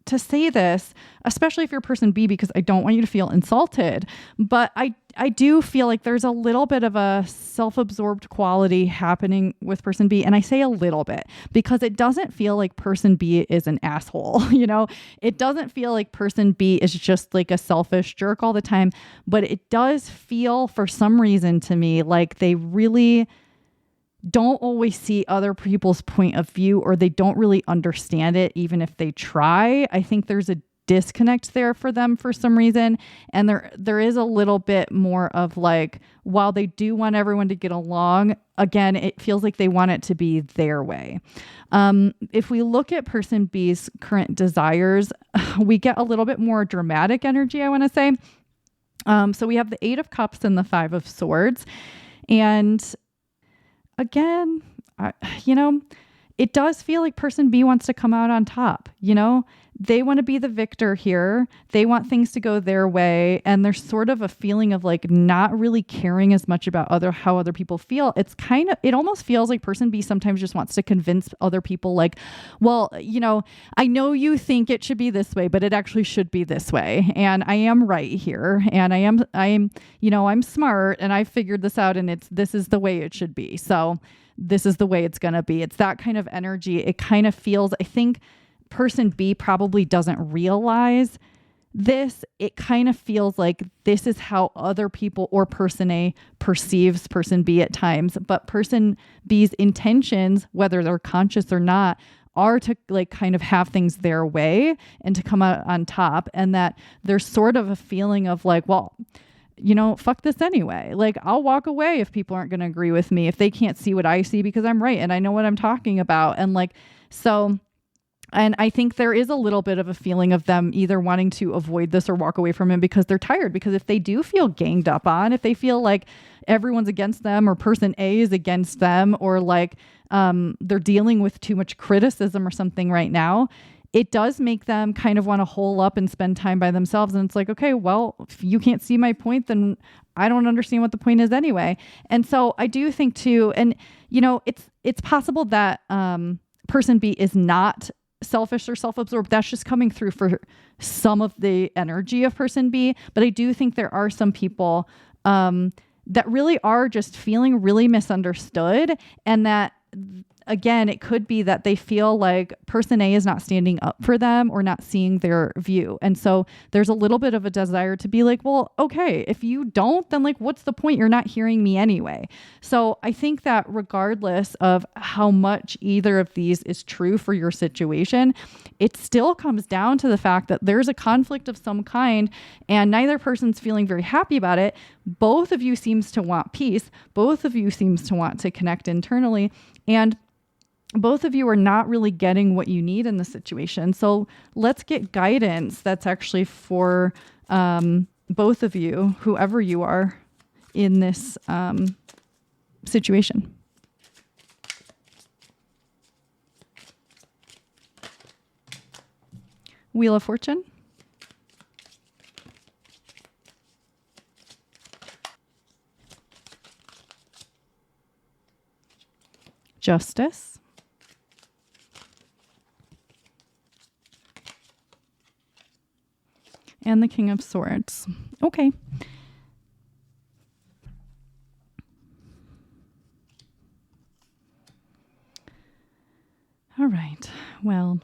to say this, especially if you're person B, because I don't want you to feel insulted. But I do feel like there's a little bit of a self-absorbed quality happening with person B. And I say a little bit because it doesn't feel like person B is an asshole. It doesn't feel like person B is just like a selfish jerk all the time. But it does feel for some reason to me like they really don't always see other people's point of view, or they don't really understand it even if they try. I think there's a disconnect there for them for some reason. And there is a little bit more of like, while they do want everyone to get along, again, it feels like they want it to be their way. If we look at person B's current desires, we get a little bit more dramatic energy, I want to say. So we have the 8 of Cups and the 5 of Swords. And again, it does feel like person B wants to come out on top. They want to be the victor here. They want things to go their way. And there's sort of a feeling of like not really caring as much about how other people feel. It almost feels like person B sometimes just wants to convince other people like, well, I know you think it should be this way, but it actually should be this way. And I am right here. And I'm smart and I figured this out and this is the way it should be. So this is the way it's going to be. It's that kind of energy. It kind of feels, I think, person B probably doesn't realize this. It kind of feels like this is how other people or person A perceives person B at times, but person B's intentions, whether they're conscious or not, are to like kind of have things their way and to come out on top. And that there's sort of a feeling of like, well, fuck this anyway. Like I'll walk away if people aren't going to agree with me, if they can't see what I see because I'm right and I know what I'm talking about. And like, so, and I think there is a little bit of a feeling of them either wanting to avoid this or walk away from it because they're tired. Because if they do feel ganged up on, if they feel like everyone's against them or person A is against them or like they're dealing with too much criticism or something right now, it does make them kind of want to hole up and spend time by themselves. And it's like, okay, well, if you can't see my point, then I don't understand what the point is anyway. And so I do think too, and it's possible that person B is not selfish or self-absorbed. That's just coming through for some of the energy of person B. But I do think there are some people that really are just feeling really misunderstood, and that again, it could be that they feel like person A is not standing up for them or not seeing their view. And so there's a little bit of a desire to be like, well, okay, if you don't, then like, what's the point? You're not hearing me anyway. So I think that regardless of how much either of these is true for your situation, it still comes down to the fact that there's a conflict of some kind and neither person's feeling very happy about it. Both of you seems to want peace. Both of you seems to want to connect internally. And both of you are not really getting what you need in the situation. So let's get guidance that's actually for both of you, whoever you are in this situation. Wheel of Fortune. Justice. And the King of Swords. Okay. All right. Well,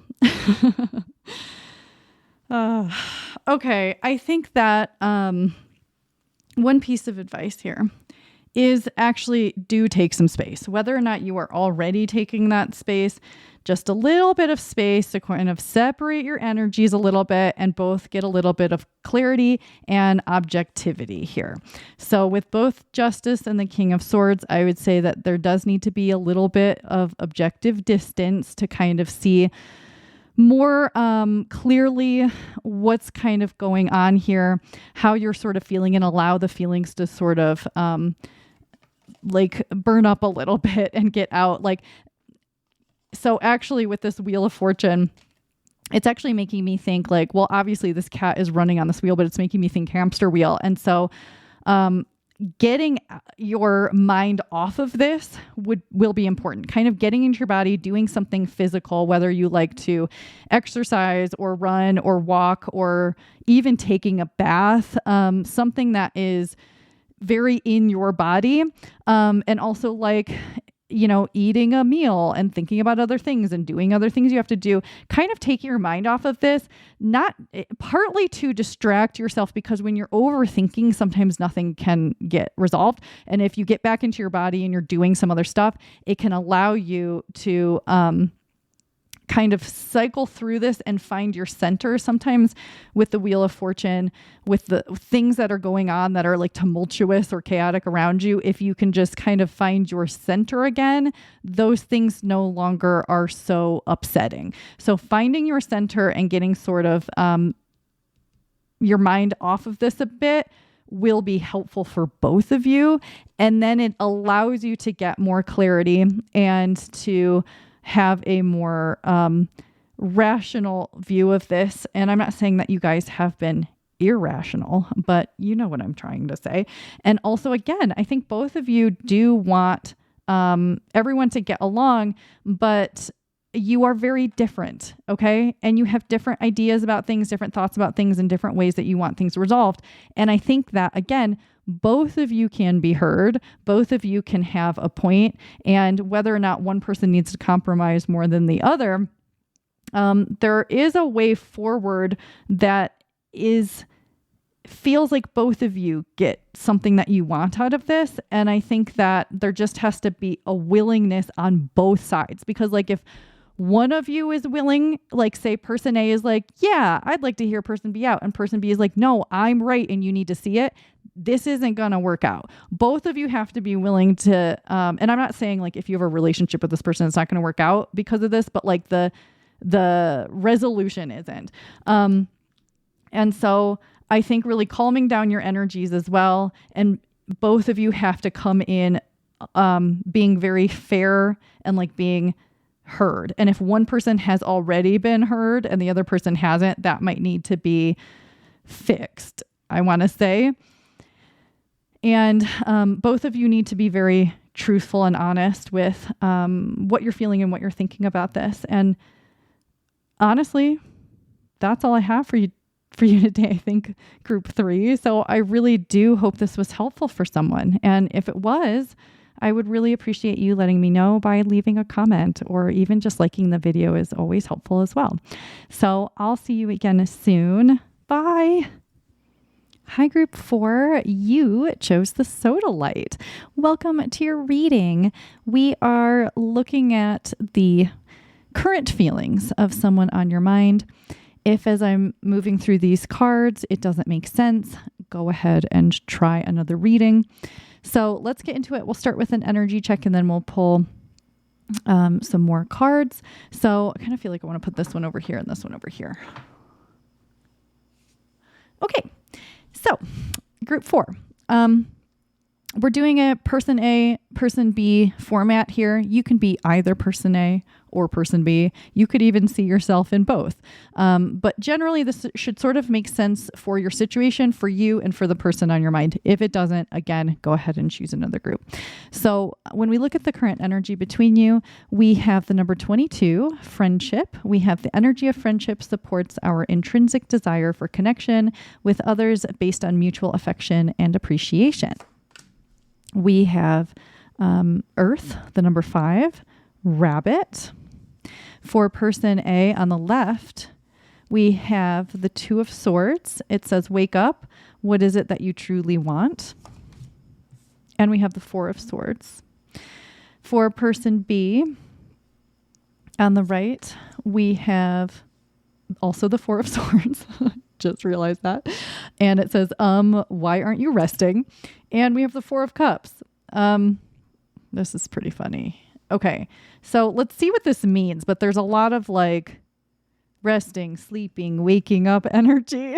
okay. I think that one piece of advice here is actually do take some space. Whether or not you are already taking that space, just a little bit of space to kind of separate your energies a little bit and both get a little bit of clarity and objectivity here. So with both Justice and the King of Swords, I would say that there does need to be a little bit of objective distance to kind of see more clearly what's kind of going on here, how you're sort of feeling, and allow the feelings to sort of like burn up a little bit and get out. Like, so actually with this Wheel of Fortune, it's actually making me think like, well, obviously this cat is running on this wheel, but it's making me think hamster wheel. And so getting your mind off of this will be important. Kind of getting into your body, doing something physical, whether you like to exercise or run or walk or even taking a bath, something that is very in your body. And also like, eating a meal and thinking about other things and doing other things you have to do, kind of taking your mind off of this, not partly to distract yourself, because when you're overthinking, sometimes nothing can get resolved. And if you get back into your body and you're doing some other stuff, it can allow you to, kind of cycle through this and find your center. Sometimes with the Wheel of Fortune, with the things that are going on that are like tumultuous or chaotic around you, if you can just kind of find your center again, those things no longer are so upsetting. So finding your center and getting sort of your mind off of this a bit will be helpful for both of you. And then it allows you to get more clarity and to have a more rational view of this. And I'm not saying that you guys have been irrational, but you know what I'm trying to say. And also, again, I think both of you do want everyone to get along, but you are very different, okay? And you have different ideas about things, different thoughts about things, and different ways that you want things resolved. And I think that, again, both of you can be heard. Both of you can have a point. And whether or not one person needs to compromise more than the other, there is a way forward that feels like both of you get something that you want out of this. And I think that there just has to be a willingness on both sides, because like if one of you is willing, like say person A is like, yeah, I'd like to hear person B out, and person B is like, no, I'm right and you need to see it, this isn't going to work out. Both of you have to be willing to, and I'm not saying like if you have a relationship with this person, it's not going to work out because of this, but like the resolution isn't. And so I think really calming down your energies as well. And both of you have to come in being very fair and like being heard. And if one person has already been heard and the other person hasn't, that might need to be fixed, I want to say. And both of you need to be very truthful and honest with what you're feeling and what you're thinking about this. And honestly, that's all I have for you today, I think, group 3. So I really do hope this was helpful for someone. And if it was, I would really appreciate you letting me know by leaving a comment, or even just liking the video is always helpful as well. So I'll see you again soon. Bye. Hi, group 4. You chose the Sodalite. Welcome to your reading. We are looking at the current feelings of someone on your mind. If as I'm moving through these cards, it doesn't make sense, go ahead and try another reading. So let's get into it. We'll start with an energy check and then we'll pull some more cards. So I kind of feel like I want to put this one over here and this one over here. Okay. So group 4, we're doing a person A, person B format here. You can be either person A or person B. You could even see yourself in both. But generally, this should sort of make sense for your situation, for you, and for the person on your mind. If it doesn't, again, go ahead and choose another group. So when we look at the current energy between you, we have the number 22, friendship. We have the energy of friendship supports our intrinsic desire for connection with others based on mutual affection and appreciation. We have Earth, the number 5, rabbit. For person A on the left, we have the 2 of Swords. It says, wake up. What is it that you truly want? And we have the 4 of Swords. For person B on the right, we have also the 4 of Swords. Just realized that. And it says, why aren't you resting? And we have the 4 of Cups. This is pretty funny. Okay. So let's see what this means. But there's a lot of like resting, sleeping, waking up energy.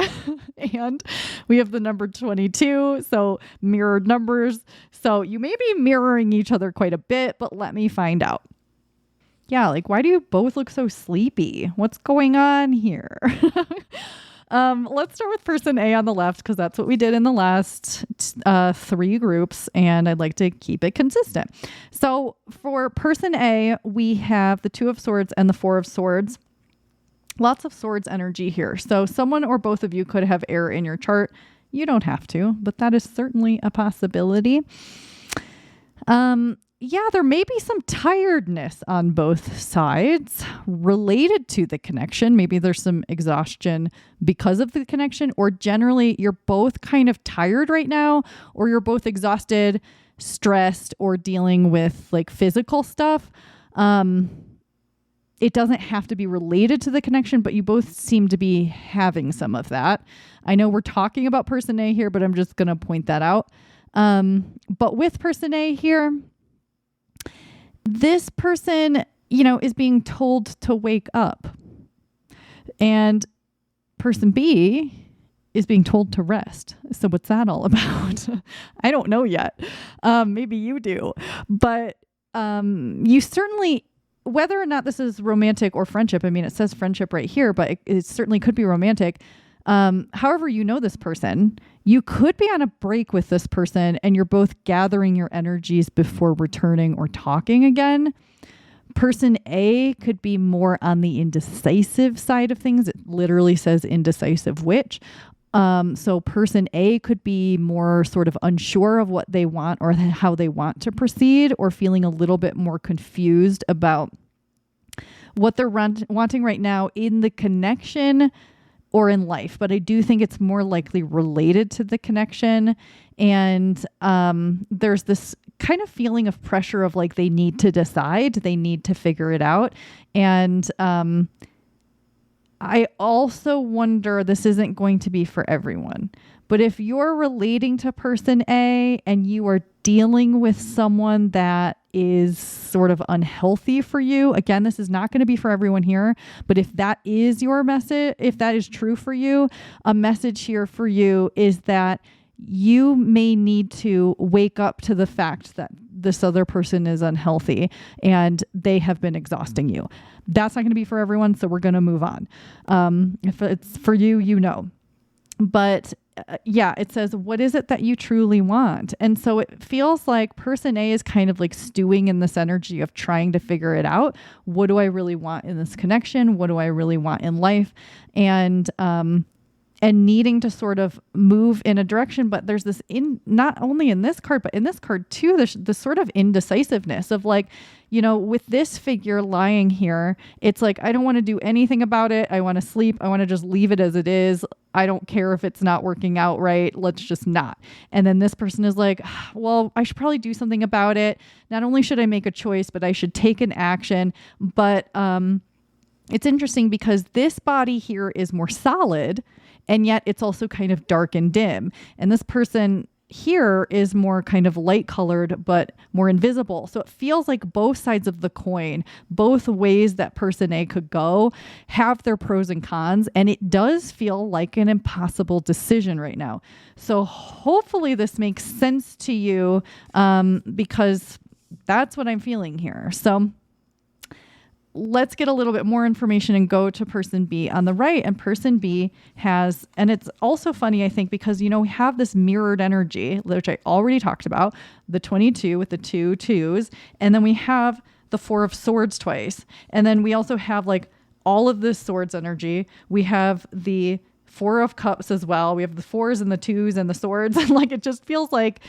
And we have the number 22. So mirrored numbers. So you may be mirroring each other quite a bit, but let me find out. Yeah. Like, why do you both look so sleepy? What's going on here? Let's start with person A on the left, because that's what we did in the last 3 groups, and I'd like to keep it consistent. So for person A, we have the 2 of Swords and the 4 of Swords. Lots of Swords energy here. So someone or both of you could have air in your chart. You don't have to, but that is certainly a possibility. Yeah, there may be some tiredness on both sides related to the connection. Maybe there's some exhaustion because of the connection, or generally you're both kind of tired right now, or you're both exhausted, stressed, or dealing with like physical stuff. It doesn't have to be related to the connection, but you both seem to be having some of that. I know we're talking about person A here, but I'm just going to point that out. But with person A here, this person, is being told to wake up. And person B is being told to rest. So what's that all about? I don't know yet. Maybe you do. But you certainly, whether or not this is romantic or friendship, I mean, it says friendship right here, but it certainly could be romantic. However, this person, you could be on a break with this person and you're both gathering your energies before returning or talking again. Person A could be more on the indecisive side of things. It literally says indecisive witch. So person A could be more sort of unsure of what they want or how they want to proceed, or feeling a little bit more confused about what they're wanting right now in the connection or in life. But I do think it's more likely related to the connection. And there's this kind of feeling of pressure of like they need to decide, they need to figure it out. And I also wonder, this isn't going to be for everyone, but if you're relating to person A and you are dealing with someone that is sort of unhealthy for you, again, this is not going to be for everyone here, but if that is your message, if that is true for you, a message here for you is that you may need to wake up to the fact that this other person is unhealthy and they have been exhausting you. That's not going to be for everyone, so we're going to move on. If it's for you, But it says, what is it that you truly want? And so it feels like person A is kind of like stewing in this energy of trying to figure it out. What do I really want in this connection? What do I really want in life? And needing to sort of move in a direction. But there's this not only in this card, but in this card too, this sort of indecisiveness of like, with this figure lying here, it's like, I don't want to do anything about it. I want to sleep. I want to just leave it as it is. I don't care if it's not working out right. Let's just not. And then this person is like, well, I should probably do something about it. Not only should I make a choice, but I should take an action. But it's interesting because this body here is more solid, and yet it's also kind of dark and dim. And this person here is more kind of light colored, but more invisible. So it feels like both sides of the coin, both ways that person A could go, have their pros and cons. And it does feel like an impossible decision right now. So hopefully this makes sense to you, because that's what I'm feeling here. So let's get a little bit more information and go to person B on the right. And person B has, and it's also funny, I think, because, we have this mirrored energy, which I already talked about, the 22 with the 2 2s. And then we have the 4 of swords twice. And then we also have like all of this swords energy. We have the 4 of cups as well. We have the 4s and the 2s and the swords. And like, it just feels like,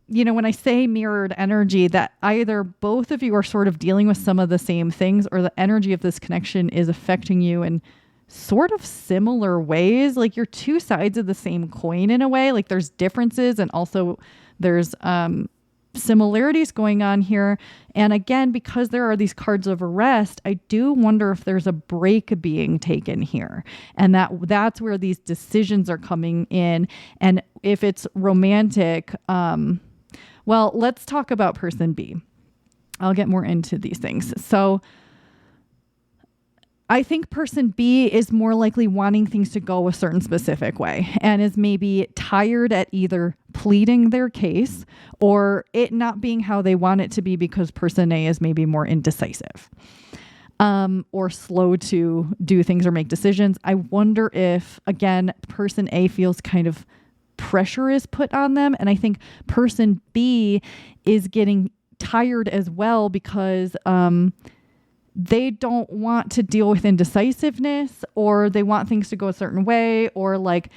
when I say mirrored energy, that either both of you are sort of dealing with some of the same things, or the energy of this connection is affecting you in sort of similar ways. Like you're two sides of the same coin in a way. Like there's differences and also there's similarities going on here. And again, because there are these cards of arrest, I do wonder if there's a break being taken here, and that's where these decisions are coming in. And if it's romantic, well, let's talk about person B. I'll get more into these things. So I think person B is more likely wanting things to go a certain specific way and is maybe tired at either pleading their case or it not being how they want it to be because person A is maybe more indecisive, or slow to do things or make decisions. I wonder if, again, person A feels kind of pressure is put on them. And I think person B is getting tired as well because they don't want to deal with indecisiveness, or they want things to go a certain way, or like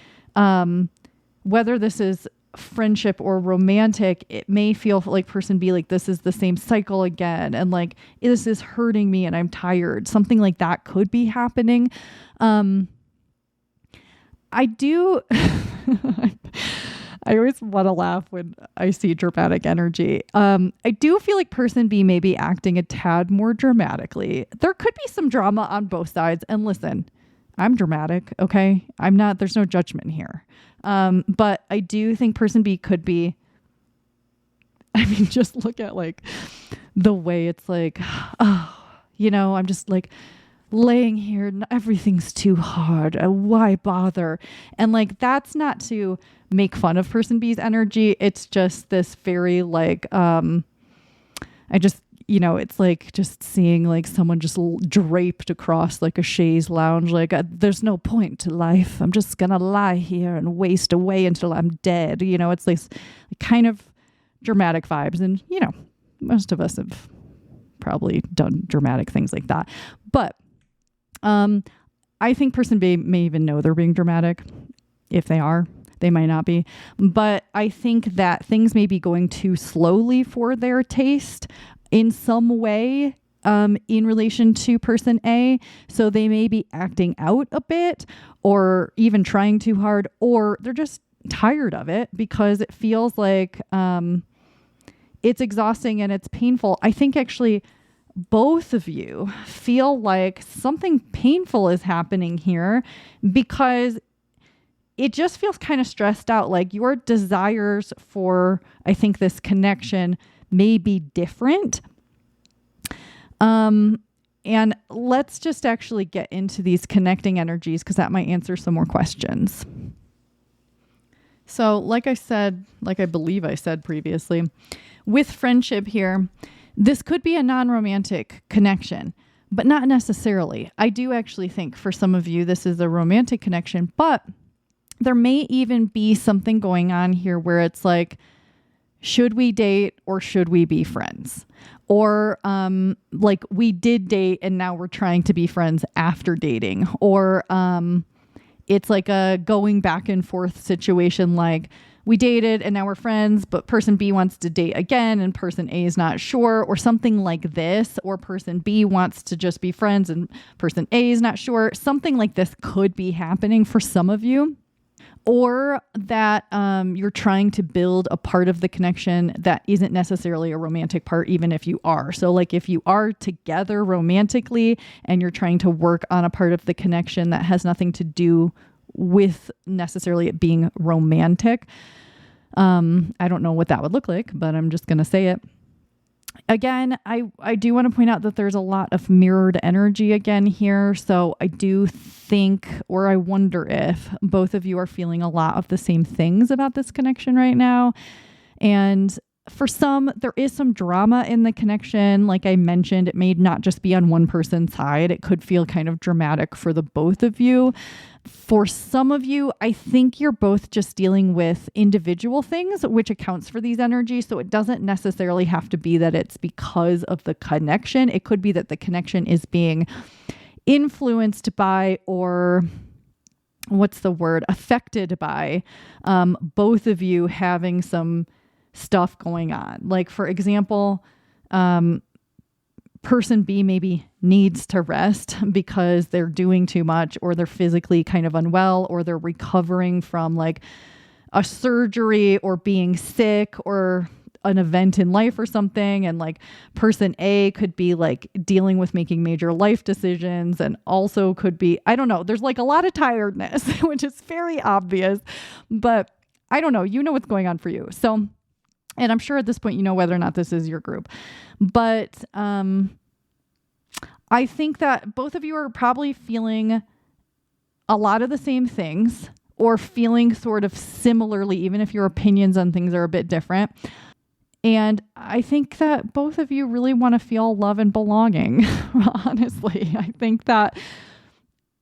whether this is friendship or romantic, it may feel like person B, like this is the same cycle again. And like, this is hurting me and I'm tired. Something like that could be happening. I do, I always want to laugh when I see dramatic energy. I do feel like person B may be acting a tad more dramatically. There could be some drama on both sides. And listen, I'm dramatic, okay? There's no judgment here. But I do think person B could be, just look at like the way it's like, I'm just like laying here and everything's too hard. Why bother? And like, that's not to make fun of person B's energy. It's just this very like, it's like just seeing like someone just draped across like a chaise lounge. Like there's no point to life. I'm just going to lie here and waste away until I'm dead. It's like kind of dramatic vibes. And, most of us have probably done dramatic things like that. But I think person B may even know they're being dramatic. If they are, they might not be. But I think that things may be going too slowly for their taste in some way in relation to person A. So they may be acting out a bit or even trying too hard, or they're just tired of it because it feels like it's exhausting and it's painful. I think actually both of you feel like something painful is happening here because it just feels kind of stressed out. Like your desires for, I think, this connection may be different. And let's just actually get into these connecting energies because that might answer some more questions. So like I believe I said previously, with friendship here, this could be a non-romantic connection, but not necessarily. I do actually think for some of you, this is a romantic connection, but there may even be something going on here where it's like, should we date or should we be friends? Or like we did date and now we're trying to be friends after dating. Or it's like a going back and forth situation, like we dated and now we're friends, but person B wants to date again and person A is not sure, or something like this. Or person B wants to just be friends and person A is not sure. Something like this could be happening for some of you. Or that you're trying to build a part of the connection that isn't necessarily a romantic part, even if you are. So like if you are together romantically and you're trying to work on a part of the connection that has nothing to do with necessarily it being romantic. I don't know what that would look like, but I'm just going to say it. Again, I do want to point out that there's a lot of mirrored energy again here. So I do think, or I wonder if both of you are feeling a lot of the same things about this connection right now. And for some, there is some drama in the connection. Like I mentioned, it may not just be on one person's side. It could feel kind of dramatic for the both of you. For some of you, I think you're both just dealing with individual things, which accounts for these energies. So it doesn't necessarily have to be that it's because of the connection. It could be that the connection is being influenced by, or affected by both of you having some stuff going on. Like, for example, person B maybe needs to rest because they're doing too much, or they're physically kind of unwell, or they're recovering from like a surgery or being sick or an event in life or something. And like person A could be like dealing with making major life decisions, and also could be, I don't know, there's like a lot of tiredness, which is very obvious, but I don't know, what's going on for you. So, and I'm sure at this point, you know whether or not this is your group. But I think that both of you are probably feeling a lot of the same things, or feeling sort of similarly, even if your opinions on things are a bit different. And I think that both of you really want to feel love and belonging, honestly.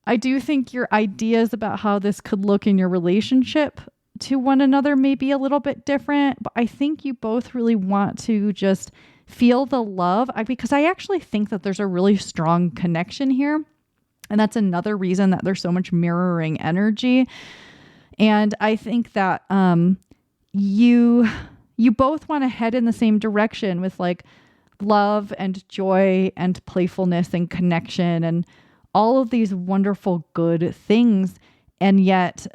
I do think your ideas about how this could look in your relationship to one another may be a little bit different, but I think you both really want to just feel the love, because I actually think that there's a really strong connection here. And that's another reason that there's so much mirroring energy. And I think that you both want to head in the same direction with like love and joy and playfulness and connection and all of these wonderful good things. And yet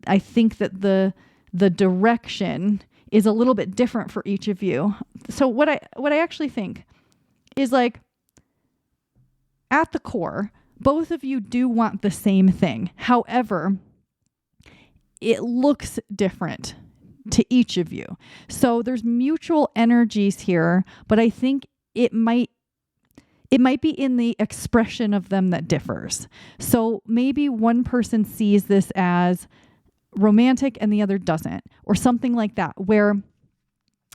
I think that the the direction is a little bit different for each of you. So what I actually think is like, at the core, both of you do want the same thing. However, it looks different to each of you. So there's mutual energies here, but I think it might be in the expression of them that differs. So maybe one person sees this as romantic and the other doesn't, or something like that, where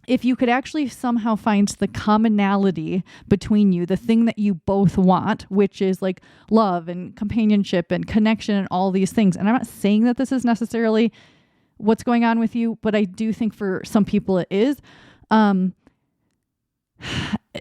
if you could actually somehow find the commonality between you, the thing that you both want, which is like love and companionship and connection and all these things. And I'm not saying that this is necessarily what's going on with you, but I do think for some people it is.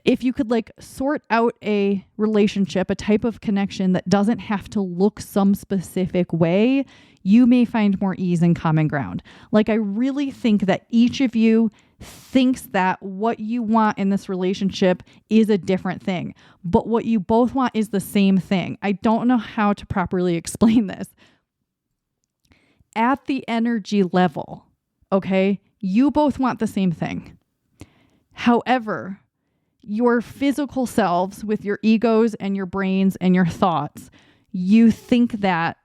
If you could like sort out a relationship, a type of connection that doesn't have to look some specific way, you may find more ease and common ground. Like, I really think that each of you thinks that what you want in this relationship is a different thing, but what you both want is the same thing. I don't know how to properly explain this. At the energy level, okay, you both want the same thing. However, your physical selves with your egos and your brains and your thoughts, you think that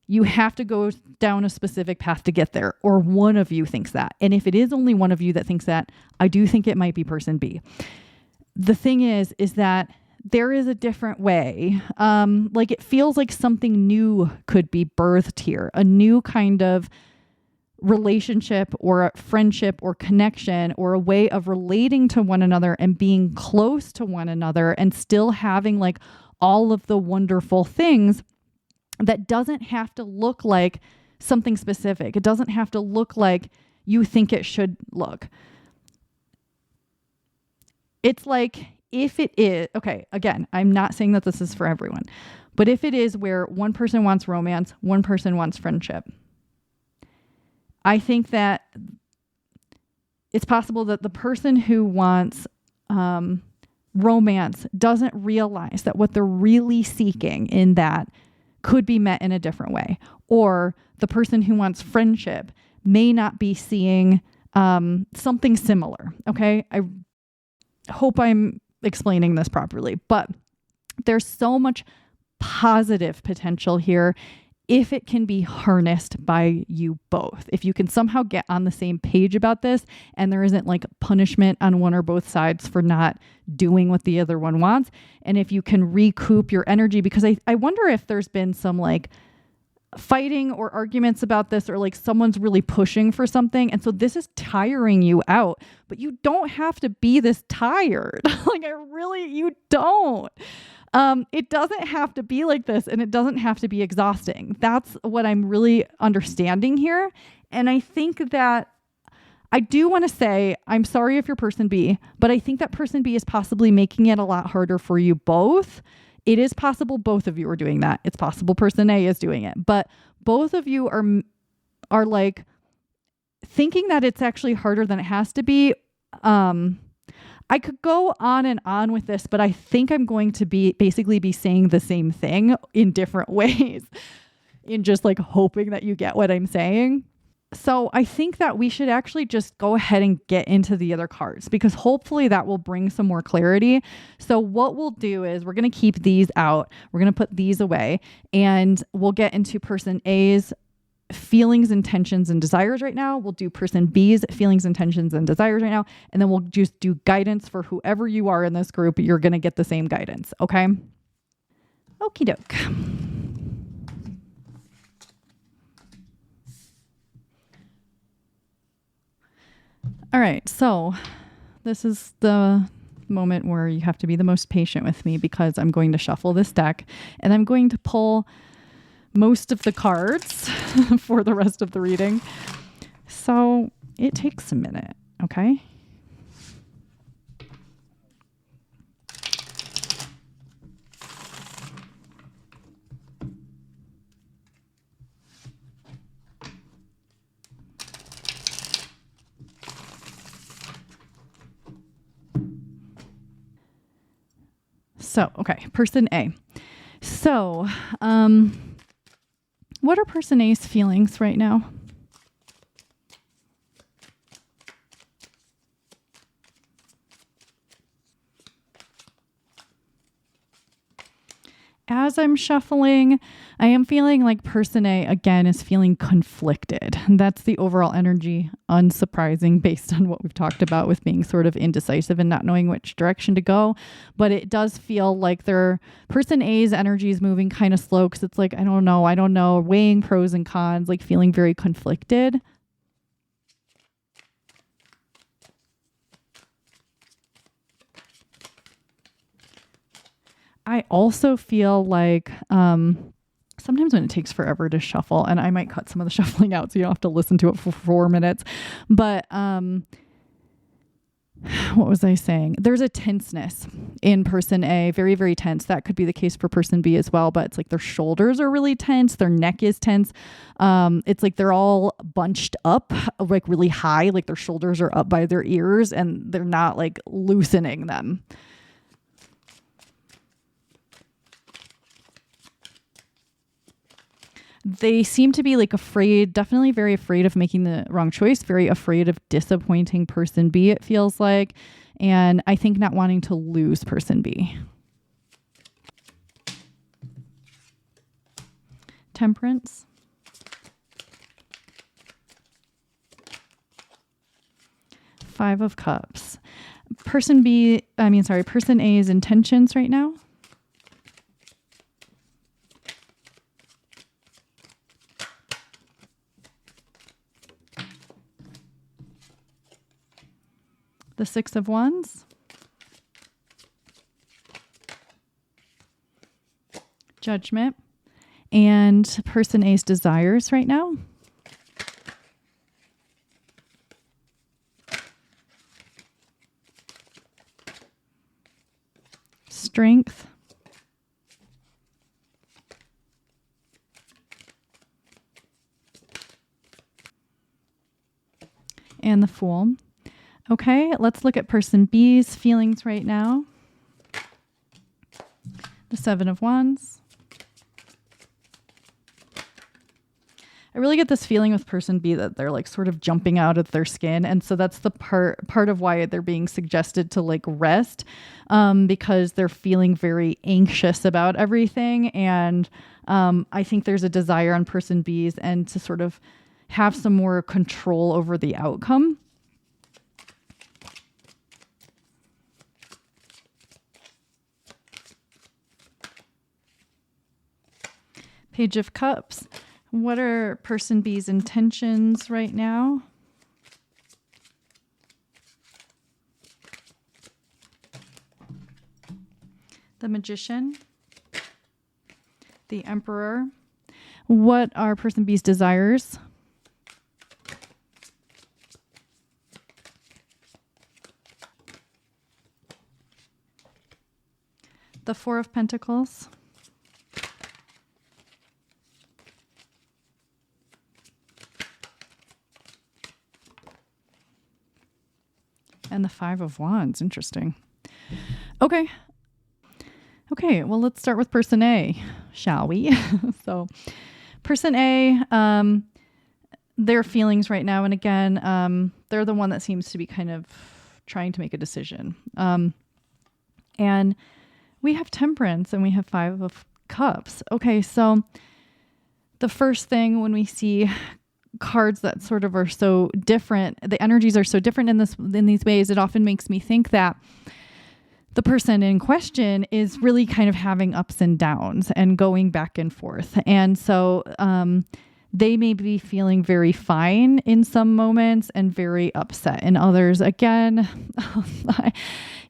you have to go down a specific path to get there, or one of you thinks that. And if it is only one of you that thinks that, I do think it might be person B. The thing is that there is a different way. Like, it feels like something new could be birthed here, a new kind of relationship or a friendship or connection or a way of relating to one another and being close to one another and still having like all of the wonderful things that doesn't have to look like something specific. It doesn't have to look like you think it should look. It's like, if it is, okay, again, I'm not saying that this is for everyone, but if it is where one person wants romance, one person wants friendship, I think that it's possible that the person who wants romance doesn't realize that what they're really seeking in that could be met in a different way. Or the person who wants friendship may not be seeing something similar. Okay. I hope I'm explaining this properly, but there's so much positive potential here if it can be harnessed by you both. If you can somehow get on the same page about this and there isn't like punishment on one or both sides for not doing what the other one wants. And if you can recoup your energy, because I wonder if there's been some like fighting or arguments about this, or like someone's really pushing for something. And so this is tiring you out, but you don't have to be this tired. Like, you don't. It doesn't have to be like this, and it doesn't have to be exhausting. That's what I'm really understanding here. And I think that I do want to say, I'm sorry if you're person B, but I think that person B is possibly making it a lot harder for you both. It is possible both of you are doing that. It's possible person A is doing it, but both of you are like thinking that it's actually harder than it has to be. I could go on and on with this, but I think I'm going to basically be saying the same thing in different ways, in just like hoping that you get what I'm saying. So I think that we should actually just go ahead and get into the other cards, because hopefully that will bring some more clarity. So what we'll do is we're going to keep these out. We're going to put these away, and we'll get into person A's feelings, intentions, and desires right now. We'll do person B's feelings, intentions, and desires right now. And then we'll just do guidance for whoever you are in this group. You're going to get the same guidance. Okay. Okie doke. All right. So this is the moment where you have to be the most patient with me, because I'm going to shuffle this deck and I'm going to pull most of the cards for the rest of the reading. So it takes a minute, okay? So, okay, person A. So, what are person A's feelings right now? as I'm shuffling, I am feeling like person A again is feeling conflicted. That's the overall energy, unsurprising based on what we've talked about with being sort of indecisive and not knowing which direction to go. But it does feel like person A's energy is moving kind of slow because it's like, I don't know, weighing pros and cons, like feeling very conflicted. I also feel like sometimes when it takes forever to shuffle, and I might cut some of the shuffling out so you don't have to listen to it for 4 minutes. But what was I saying? There's a tenseness in person A, very, very tense. That could be the case for person B as well, but it's like their shoulders are really tense. Their neck is tense. It's like they're all bunched up, like really high, like their shoulders are up by their ears and they're not like loosening them. They seem to be like afraid, definitely very afraid of making the wrong choice, very afraid of disappointing person B, it feels like. And I think not wanting to lose person B. Temperance. Five of Cups. Person A's intentions right now. The Six of Wands. Judgment. And person A's desires right now. Strength. And the Fool. Okay, let's look at person B's feelings right now. The Seven of Wands. I really get this feeling with person B that they're like sort of jumping out of their skin. And so that's the part of why they're being suggested to like rest, because they're feeling very anxious about everything. And I think there's a desire on person B's end to sort of have some more control over the outcome. Page of Cups. What are person B's intentions right now? The Magician. The Emperor. What are person B's desires? The Four of Pentacles. And the Five of Wands. Interesting. Okay, well, let's start with person A, shall we? So person A, their feelings right now, and again, they're the one that seems to be kind of trying to make a decision. And we have Temperance and we have Five of Cups. Okay, so the first thing when we see cards that sort of are so different, the energies are so different in these ways, it often makes me think that the person in question is really kind of having ups and downs and going back and forth. And so they may be feeling very fine in some moments and very upset in others. Again,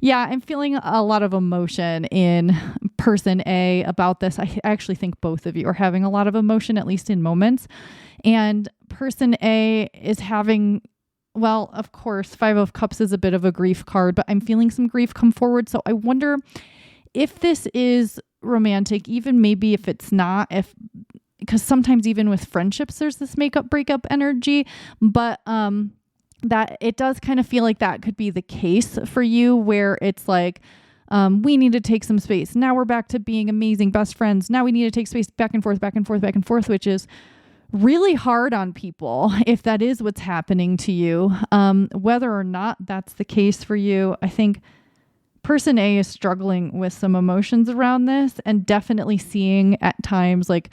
I'm feeling a lot of emotion in person A about this. I actually think both of you are having a lot of emotion, at least in moments. And person A is having, well, of course, Five of Cups is a bit of a grief card, but I'm feeling some grief come forward. So I wonder if this is romantic, even maybe if it's not, because sometimes even with friendships, there's this breakup energy, but that it does kind of feel like that could be the case for you, where it's like, we need to take some space. Now we're back to being amazing best friends. Now we need to take space back and forth, which is really hard on people if that is what's happening to you. Whether or not that's the case for you, I think person A is struggling with some emotions around this, and definitely seeing at times like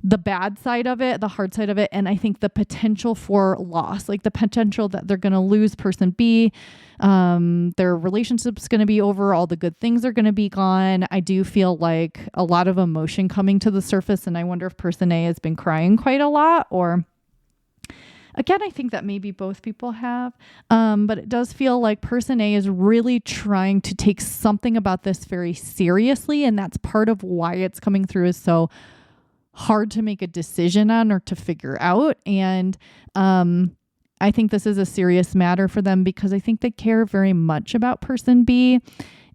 the bad side of it, the hard side of it. And I think the potential for loss, like the potential that they're going to lose person B, their relationship's going to be over, all the good things are going to be gone. I do feel like a lot of emotion coming to the surface. And I wonder if person A has been crying quite a lot, or again, I think that maybe both people have, but it does feel like person A is really trying to take something about this very seriously. And that's part of why it's coming through is so hard to make a decision on or to figure out. And I think this is a serious matter for them because I think they care very much about person B.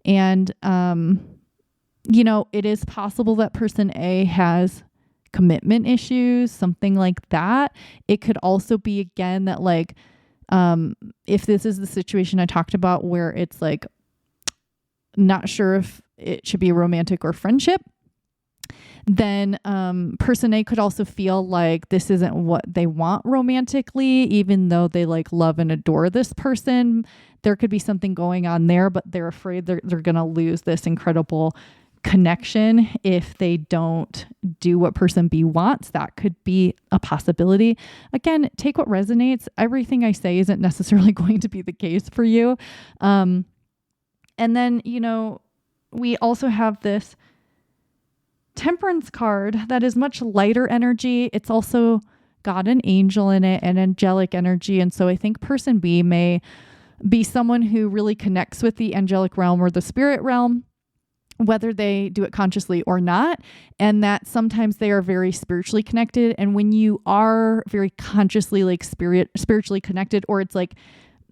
And, it is possible that person A has commitment issues, something like that. It could also be, again, that like, if this is the situation I talked about where it's like, not sure if it should be romantic or friendship, then person A could also feel like this isn't what they want romantically, even though they like love and adore this person. There could be something going on there, but they're afraid they're going to lose this incredible connection if they don't do what person B wants. That could be a possibility. Again, take what resonates. Everything I say isn't necessarily going to be the case for you. And then, we also have this Temperance card that is much lighter energy. It's also got an angel in it and angelic energy. And so I think person B may be someone who really connects with the angelic realm or the spirit realm, whether they do it consciously or not. And that sometimes they are very spiritually connected. And when you are very consciously like spiritually connected, or it's like,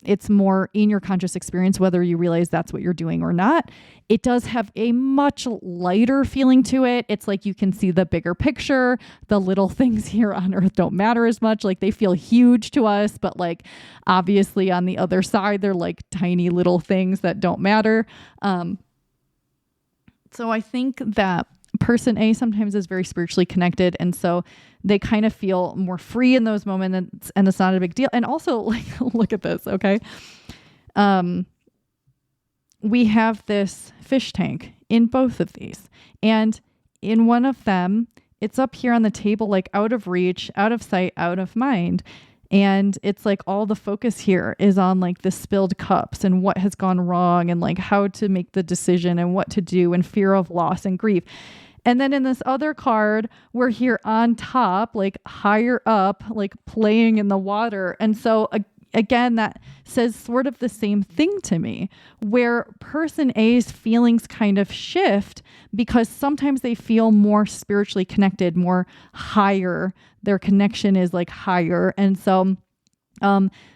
it's more in your conscious experience, whether you realize that's what you're doing or not, it does have a much lighter feeling to it. It's like you can see the bigger picture. The little things here on earth don't matter as much. Like they feel huge to us, but like obviously on the other side, they're like tiny little things that don't matter. So I think that person A sometimes is very spiritually connected. And so they kind of feel more free in those moments, and it's not a big deal. And also like, look at this. Okay. We have this fish tank in both of these, and in one of them, it's up here on the table, like out of reach, out of sight, out of mind. And it's like all the focus here is on like the spilled cups and what has gone wrong and like how to make the decision and what to do and fear of loss and grief. And then in this other card, we're here on top, like higher up, like playing in the water. And so again, that says sort of the same thing to me, where person A's feelings kind of shift because sometimes they feel more spiritually connected, more higher. Their connection is like higher. And so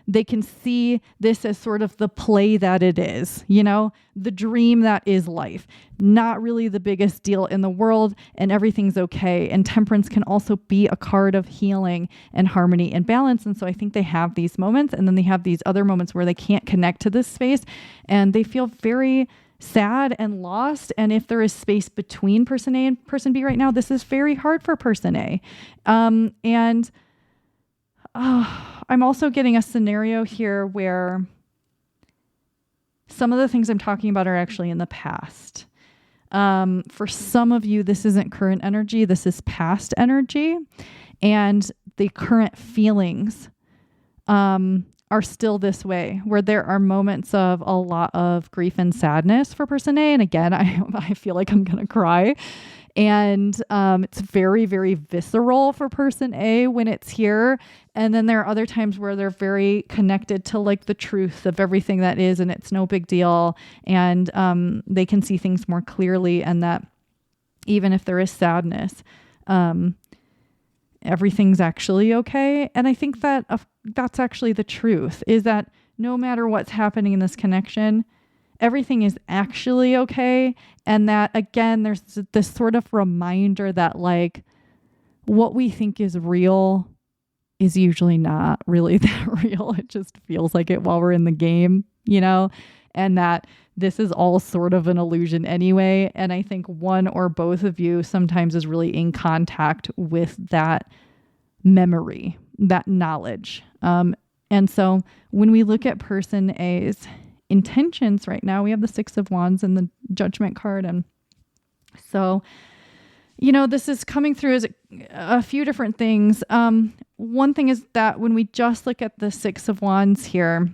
they can see this as sort of the play that it is, the dream that is life, not really the biggest deal in the world, and everything's okay. And temperance can also be a card of healing and harmony and balance. And so I think they have these moments, and then they have these other moments where they can't connect to this space and they feel very sad and lost. And if there is space between person A and person B right now, this is very hard for person A. I'm also getting a scenario here where some of the things I'm talking about are actually in the past. For some of you, this isn't current energy. This is past energy. And the current feelings are still this way, where there are moments of a lot of grief and sadness for person A. And again, I feel like I'm going to cry. And it's very, very visceral for person A when it's here. And then there are other times where they're very connected to like the truth of everything that is, and it's no big deal. And they can see things more clearly, and that even if there is sadness, everything's actually okay. And I think that that's actually the truth, is that no matter what's happening in this connection, everything is actually okay. And that, again, there's this sort of reminder that like what we think is real is usually not really that real. It just feels like it while we're in the game, and that this is all sort of an illusion anyway. And I think one or both of you sometimes is really in contact with that memory, that knowledge. And so when we look at person A's intentions right now. We have the Six of Wands and the Judgment card. And so, this is coming through as a few different things. One thing is that when we just look at the Six of Wands here,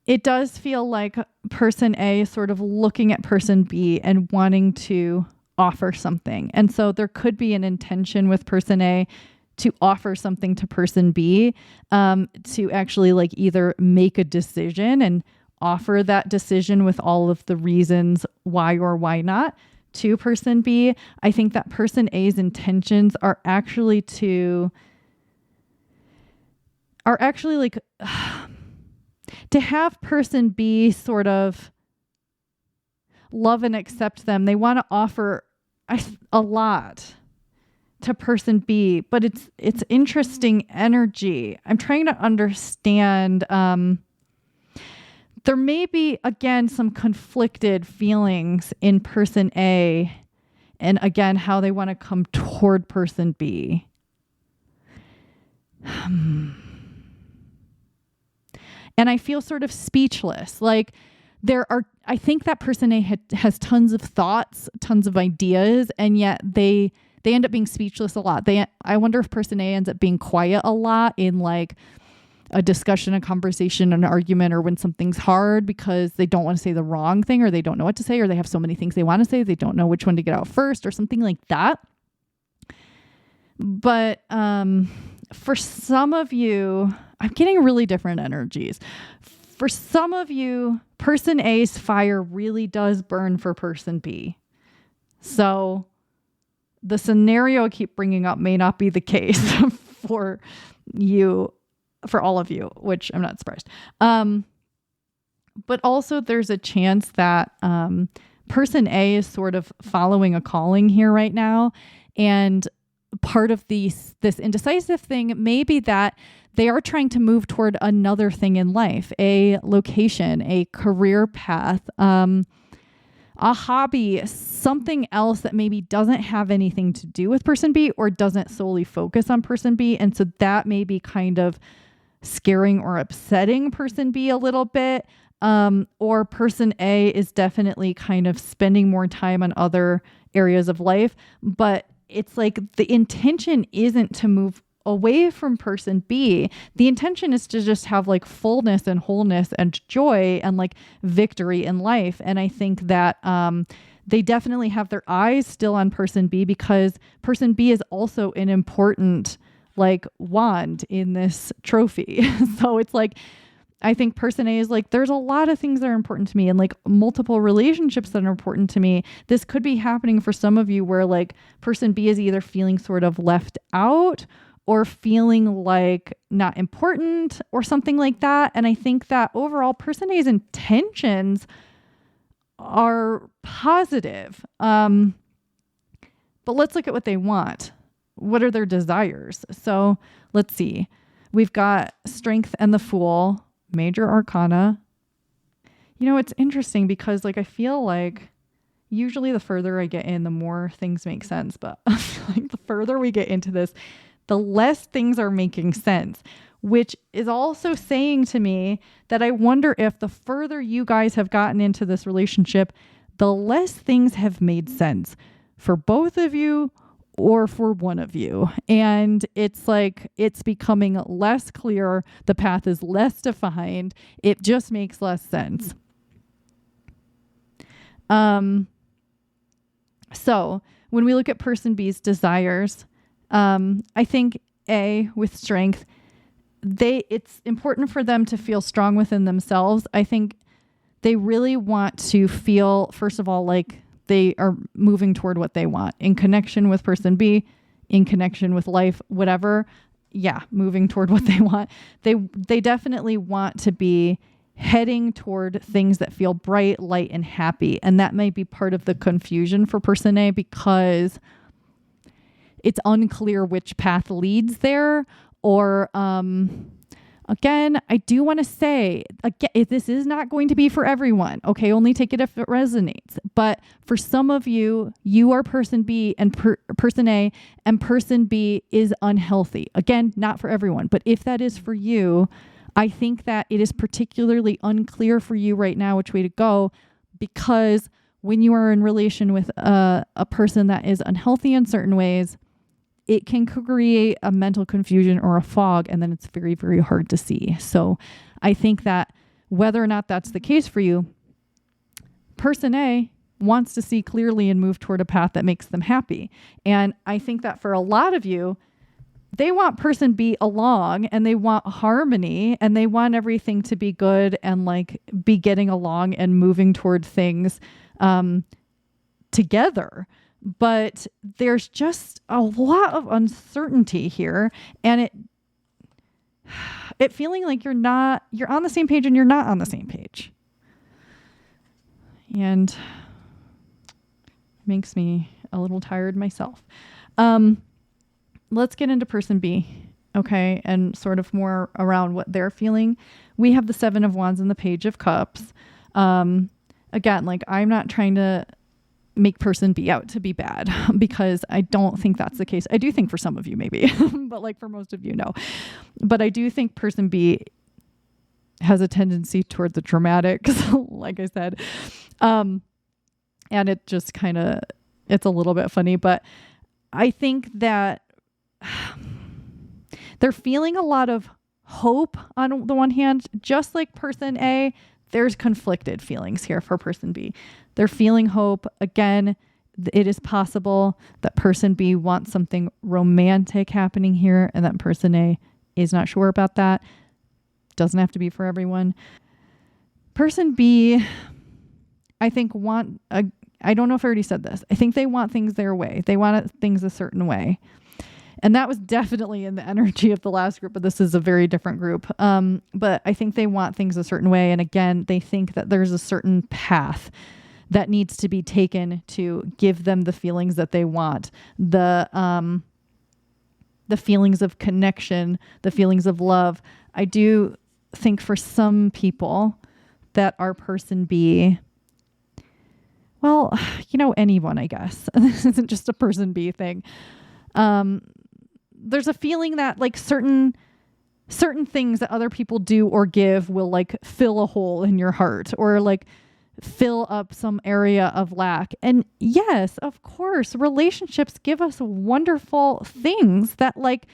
it does feel like person A is sort of looking at person B and wanting to offer something. And so there could be an intention with person A to offer something to person B, to actually like either make a decision and offer that decision with all of the reasons why or why not to person B. I think that person A's intentions are actually like to have person B sort of love and accept them. They want to offer a lot to person B, but it's interesting energy. I'm trying to understand. There may be, again, some conflicted feelings in person A, and again, how they want to come toward person B. And I feel sort of speechless. Like I think that person A has tons of thoughts, tons of ideas, and yet they end up being speechless a lot. I wonder if person A ends up being quiet a lot in like a discussion, a conversation, an argument, or when something's hard because they don't want to say the wrong thing, or they don't know what to say, or they have so many things they want to say, they don't know which one to get out first, or something like that. But for some of you, I'm getting really different energies. For some of you, person A's fire really does burn for person B. So the scenario I keep bringing up may not be the case for all of you, which I'm not surprised. But also there's a chance that person A is sort of following a calling here right now. And part of this indecisive thing may be that they are trying to move toward another thing in life, a location, a career path, a hobby, something else that maybe doesn't have anything to do with person B or doesn't solely focus on person B. And so that may be kind of scaring or upsetting person B a little bit. Or person A is definitely kind of spending more time on other areas of life, but it's like the intention isn't to move away from person B. The intention is to just have like fullness and wholeness and joy and like victory in life. And I think that they definitely have their eyes still on person B because person B is also an important like wand in this trophy. So it's like, I think person A is like, there's a lot of things that are important to me and like multiple relationships that are important to me. This could be happening for some of you where like person B is either feeling sort of left out or feeling like not important or something like that. And I think that overall person A's intentions are positive. But let's look at what they want. What are their desires? So let's see. We've got Strength and the Fool, Major Arcana. You know, it's interesting because like I feel like usually the further I get in, the more things make sense. But I feel like the further we get into this, the less things are making sense, which is also saying to me that I wonder if the further you guys have gotten into this relationship, the less things have made sense for both of you or for one of you. And it's like, it's becoming less clear. The path is less defined. It just makes less sense. So when we look at person B's desires, I think with Strength, it's important for them to feel strong within themselves. I think they really want to feel, first of all, like they are moving toward what they want in connection with person B, in connection with life, whatever. Yeah, moving toward what they want. They definitely want to be heading toward things that feel bright, light, and happy. And that might be part of the confusion for person A because it's unclear which path leads there. Or, again, I do want to say, again, this is not going to be for everyone. Okay, only take it if it resonates. But for some of you, you are person B and person A, and person B is unhealthy. Again, not for everyone. But if that is for you, I think that it is particularly unclear for you right now which way to go, because when you are in relation with a person that is unhealthy in certain ways, it can create a mental confusion or a fog, and then it's very, very hard to see. So I think that whether or not that's the case for you, person A wants to see clearly and move toward a path that makes them happy. And I think that for a lot of you, they want person B along, and they want harmony, and they want everything to be good and like be getting along and moving toward things together. But there's just a lot of uncertainty here, and it feeling like you're on the same page and you're not on the same page. And it makes me a little tired myself. Let's get into person B, okay, and sort of more around what they're feeling. We have the 7 of Wands and the Page of Cups. Again, like, I'm not trying to make person B out to be bad, because I don't think that's the case. I do think for some of you maybe, but like for most of you, no. But I do think person B has a tendency toward the dramatics, like I said. And it just kind of, it's a little bit funny, but I think that they're feeling a lot of hope on the one hand. Just like person A, there's conflicted feelings here for person B. They're feeling hope. Again, it is possible that person B wants something romantic happening here, and that person A is not sure about that. Doesn't have to be for everyone. Person B, I think I don't know if I already said this. I think they want things their way. They want things a certain way. And that was definitely in the energy of the last group, but this is a very different group. But I think they want things a certain way. And again, they think that there's a certain path that needs to be taken to give them the feelings that they want. The feelings of connection, the feelings of love. I do think for some people that are person B, well, anyone, I guess. This isn't just a person B thing. There's a feeling that like certain things that other people do or give will like fill a hole in your heart, or like fill up some area of lack. And yes, of course, relationships give us wonderful things that like,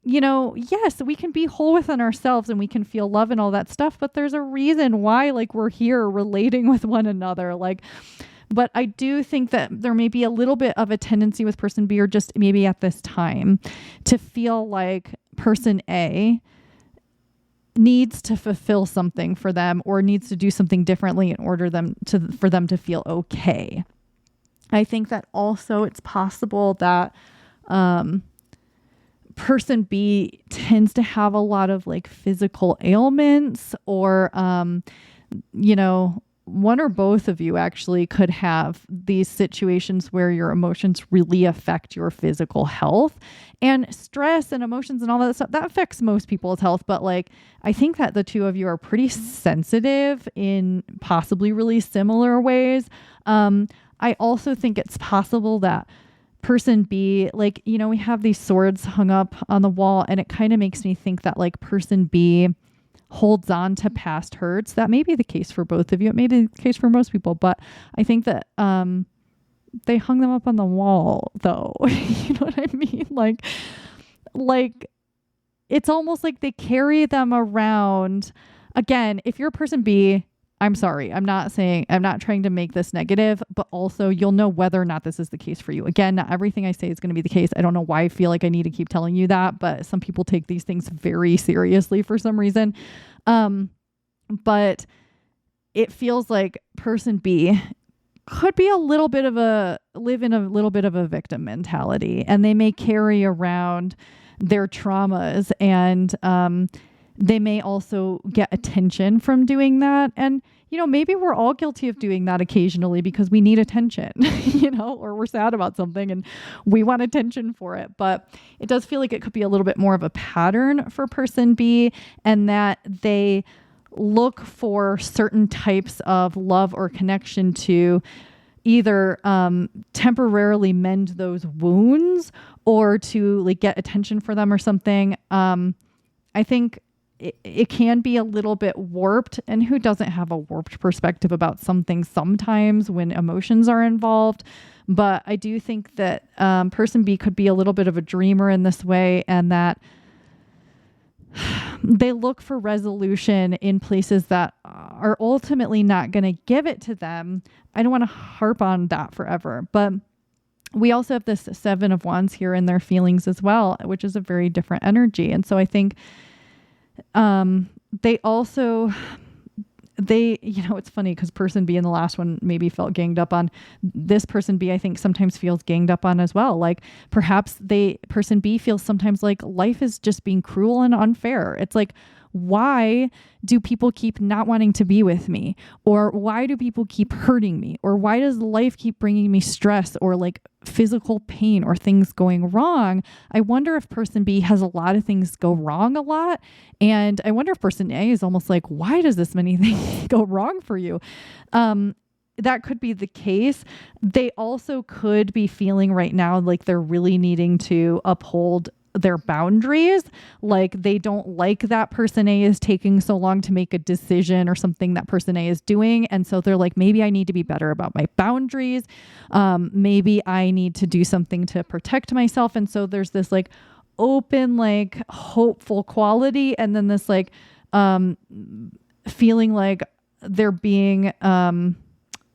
yes, we can be whole within ourselves and we can feel love and all that stuff, but there's a reason why like we're here relating with one another. But I do think that there may be a little bit of a tendency with person B, or just maybe at this time, to feel like person A needs to fulfill something for them, or needs to do something differently in order for them to feel okay. I think that also it's possible that person B tends to have a lot of like physical ailments, or one or both of you actually could have these situations where your emotions really affect your physical health, and stress and emotions and all that stuff that affects most people's health. But like, I think that the two of you are pretty sensitive in possibly really similar ways. I also think it's possible that person B, like, we have these swords hung up on the wall, and it kind of makes me think that like person B holds on to past hurts. That may be the case for both of you. It may be the case for most people, but I think that they hung them up on the wall though. You know what I mean? Like it's almost like they carry them around. Again, if you're person B, I'm sorry. I'm not trying to make this negative, but also you'll know whether or not this is the case for you. Again, not everything I say is going to be the case. I don't know why I feel like I need to keep telling you that, but some people take these things very seriously for some reason. But it feels like person B could be live in a little bit of a victim mentality, and they may carry around their traumas, and they may also get attention from doing that. And, maybe we're all guilty of doing that occasionally because we need attention, or we're sad about something and we want attention for it. But it does feel like it could be a little bit more of a pattern for person B, and that they look for certain types of love or connection to either temporarily mend those wounds, or to like get attention for them or something. I think it can be a little bit warped, and who doesn't have a warped perspective about something sometimes when emotions are involved. But I do think that person B could be a little bit of a dreamer in this way, and that they look for resolution in places that are ultimately not going to give it to them. I don't want to harp on that forever, but we also have this 7 of Wands here in their feelings as well, which is a very different energy. And so I think it's funny because person B in the last one maybe felt ganged up on. This person B, I think, sometimes feels ganged up on as well. Like perhaps person B feels sometimes like life is just being cruel and unfair. It's like, why do people keep not wanting to be with me? Or why do people keep hurting me? Or why does life keep bringing me stress or like physical pain or things going wrong? I wonder if person B has a lot of things go wrong a lot. And I wonder if person A is almost like, why does this many things go wrong for you? That could be the case. They also could be feeling right now like they're really needing to uphold their boundaries. Like they don't like that person A is taking so long to make a decision or something that person A is doing. And so they're like, maybe I need to be better about my boundaries. Maybe I need to do something to protect myself. And so there's this like open, like hopeful quality. And then this like feeling like they're being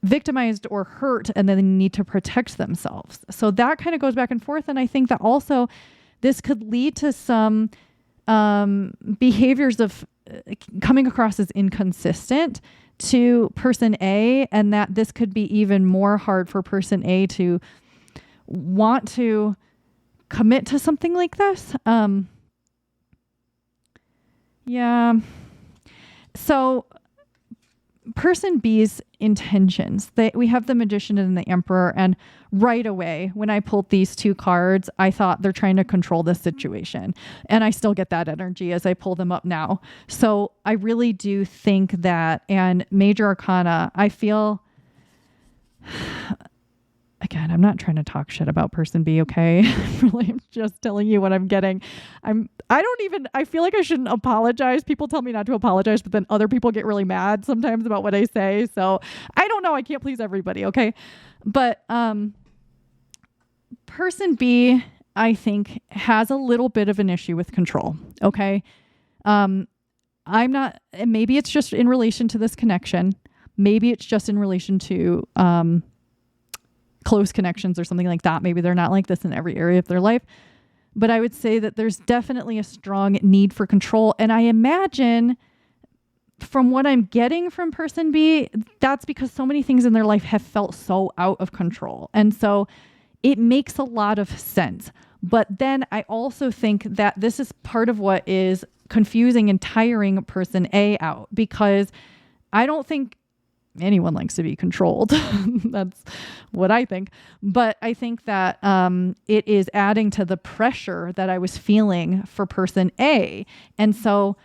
victimized or hurt, and then they need to protect themselves. So that kind of goes back and forth. And I think that also this could lead to some behaviors of coming across as inconsistent to person A, and that this could be even more hard for person A to want to commit to something like this. Yeah. So person B's intentions, we have the Magician and the Emperor, and right away when I pulled these 2 cards, I thought they're trying to control this situation, and I still get that energy as I pull them up now. So I really do think that, and Major Arcana, I feel, again, I'm not trying to talk shit about person B, okay? Really, I'm just telling you what I'm getting. I feel like I shouldn't apologize. People tell me not to apologize, but then other people get really mad sometimes about what I say. So I don't know. I can't please everybody, okay? But person B, I think, has a little bit of an issue with control, okay? Maybe it's just in relation to this connection. Maybe it's just in relation to close connections or something like that. Maybe they're not like this in every area of their life. But I would say that there's definitely a strong need for control. And I imagine from what I'm getting from person B, that's because so many things in their life have felt so out of control. And so it makes a lot of sense. But then I also think that this is part of what is confusing and tiring person A out, because I don't think anyone likes to be controlled. That's what I think. But I think that it is adding to the pressure that I was feeling for person A. And so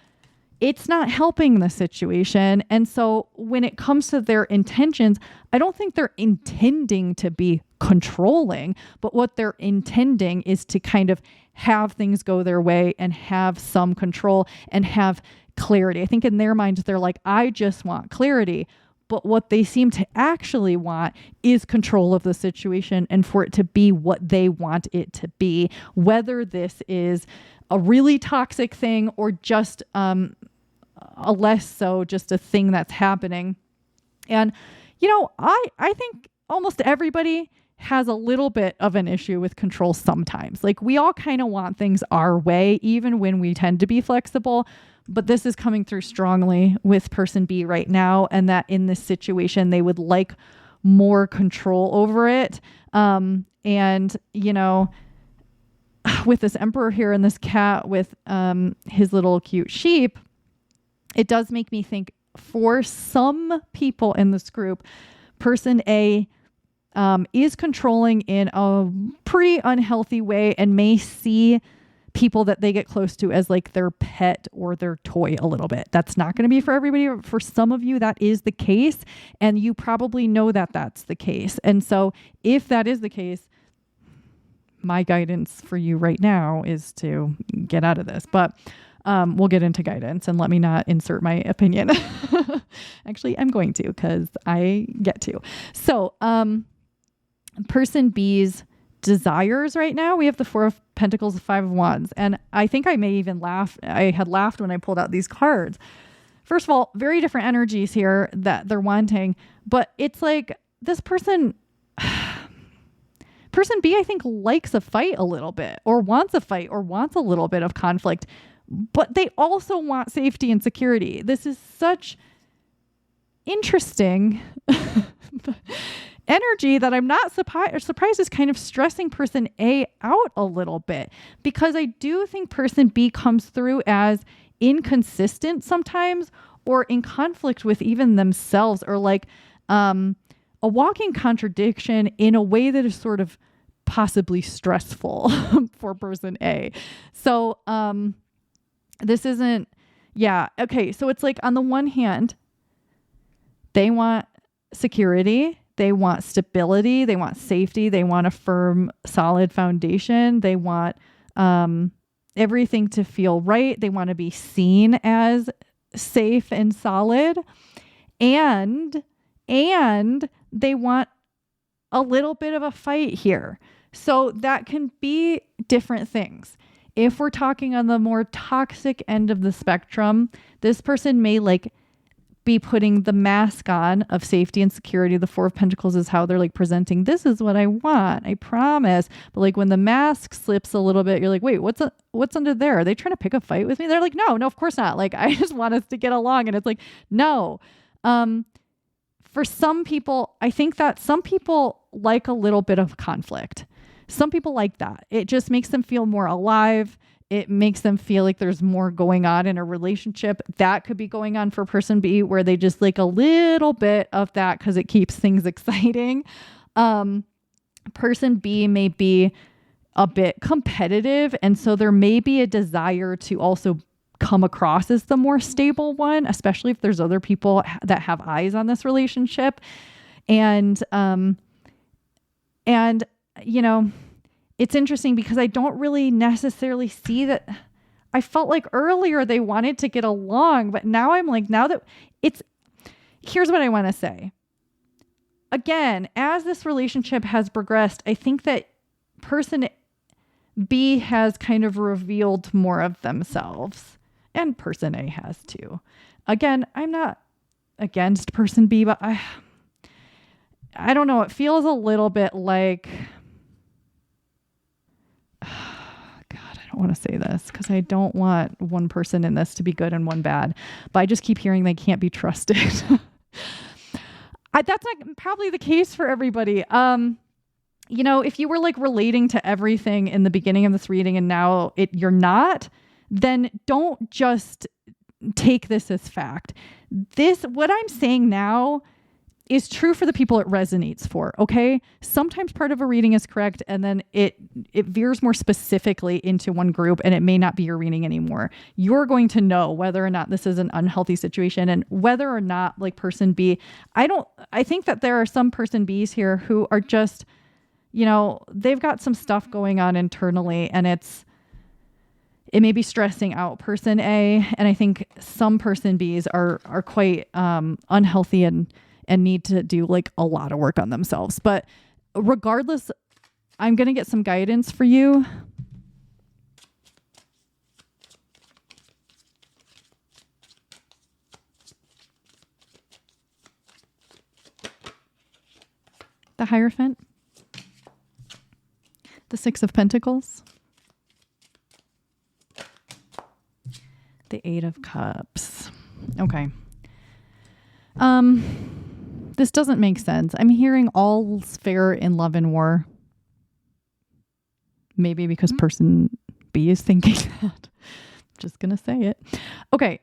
it's not helping the situation. And so when it comes to their intentions, I don't think they're intending to be controlling, but what they're intending is to kind of have things go their way and have some control and have clarity. I think in their minds, they're like, I just want clarity. But what they seem to actually want is control of the situation and for it to be what they want it to be, whether this is a really toxic thing or just a less so, just a thing that's happening. And, I think almost everybody has a little bit of an issue with control sometimes. Like we all kind of want things our way, even when we tend to be flexible. But this is coming through strongly with person B right now, and that in this situation, they would like more control over it. And, with this Emperor here and this cat with his little cute sheep, it does make me think for some people in this group, person A is controlling in a pretty unhealthy way and may see people that they get close to as like their pet or their toy a little bit. That's not going to be for everybody. For some of you, that is the case. And you probably know that that's the case. And so if that is the case, my guidance for you right now is to get out of this. But We'll get into guidance and let me not insert my opinion. Actually, I'm going to because I get to. So person B's desires right now, we have the Four of Pentacles, the Five of Wands. And I think I may even laugh. I had laughed when I pulled out these cards. First of all, very different energies here that they're wanting, but it's like this person B, I think, likes a fight a little bit or wants a fight or wants a little bit of conflict, but they also want safety and security. This is such interesting energy that I'm not surprised is kind of stressing person A out a little bit, because I do think person B comes through as inconsistent sometimes or in conflict with even themselves, or like a walking contradiction in a way that is sort of possibly stressful for person A. So this isn't, yeah. Okay. So it's like on the one hand, they want security, they want stability, they want safety, they want a firm, solid foundation. They want everything to feel right. They want to be seen as safe and solid. And they want a little bit of a fight here. So that can be different things. If we're talking on the more toxic end of the spectrum, this person may like be putting the mask on of safety and security. The Four of Pentacles is how they're like presenting, this is what I want, I promise. But like when the mask slips a little bit, you're like, wait, what's under there? Are they trying to pick a fight with me? They're like, no, of course not. Like, I just want us to get along. And it's like, no. For some people, I think that some people like a little bit of conflict. Some people like that. It just makes them feel more alive. It makes them feel like there's more going on in a relationship. That could be going on for person B, where they just like a little bit of that because it keeps things exciting. Person B may be a bit competitive. And so there may be a desire to also come across as the more stable one, especially if there's other people that have eyes on this relationship. And you know, it's interesting because I don't really necessarily see that. I felt like earlier they wanted to get along, but now I'm like, here's what I want to say. Again, as this relationship has progressed, I think that person B has kind of revealed more of themselves, and person A has too. Again, I'm not against person B, but I don't know. It feels a little bit like, I don't want to say this because I don't want one person in this to be good and one bad, but I just keep hearing they can't be trusted. That's not probably the case for everybody. You know, if you were like relating to everything in the beginning of this reading and now you're not, then don't just take this as fact. What I'm saying now is true for the people it resonates for. Okay. Sometimes part of a reading is correct, and then it veers more specifically into one group, and it may not be your reading anymore. You're going to know whether or not this is an unhealthy situation, and whether or not like person B, I think that there are some person Bs here who are just, you know, they've got some stuff going on internally, and it may be stressing out person A. And I think some person Bs are quite unhealthy and need to do like a lot of work on themselves. But regardless, I'm going to get some guidance for you. The Hierophant, the Six of Pentacles, the Eight of Cups. Okay. This doesn't make sense. I'm hearing all's fair in love and war. Maybe because person B is thinking that. Just gonna say it. Okay.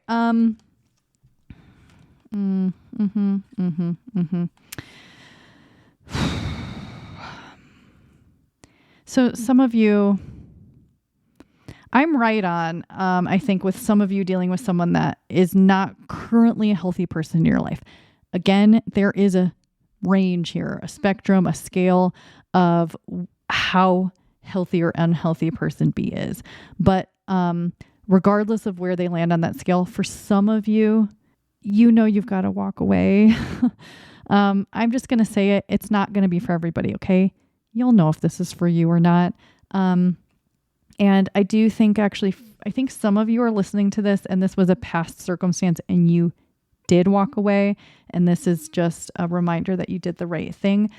So some of you, I'm right on, I think, with some of you dealing with someone that is not currently a healthy person in your life. Again, there is a range here, a spectrum, a scale of how healthy or unhealthy person B is. But regardless of where they land on that scale. For some of you, you've got to walk away. I'm just going to say it. It's not going to be for everybody. Okay. You'll know if this is for you or not. And I do think I think some of you are listening to this and this was a past circumstance and you did walk away. And this is just a reminder that you did the right thing.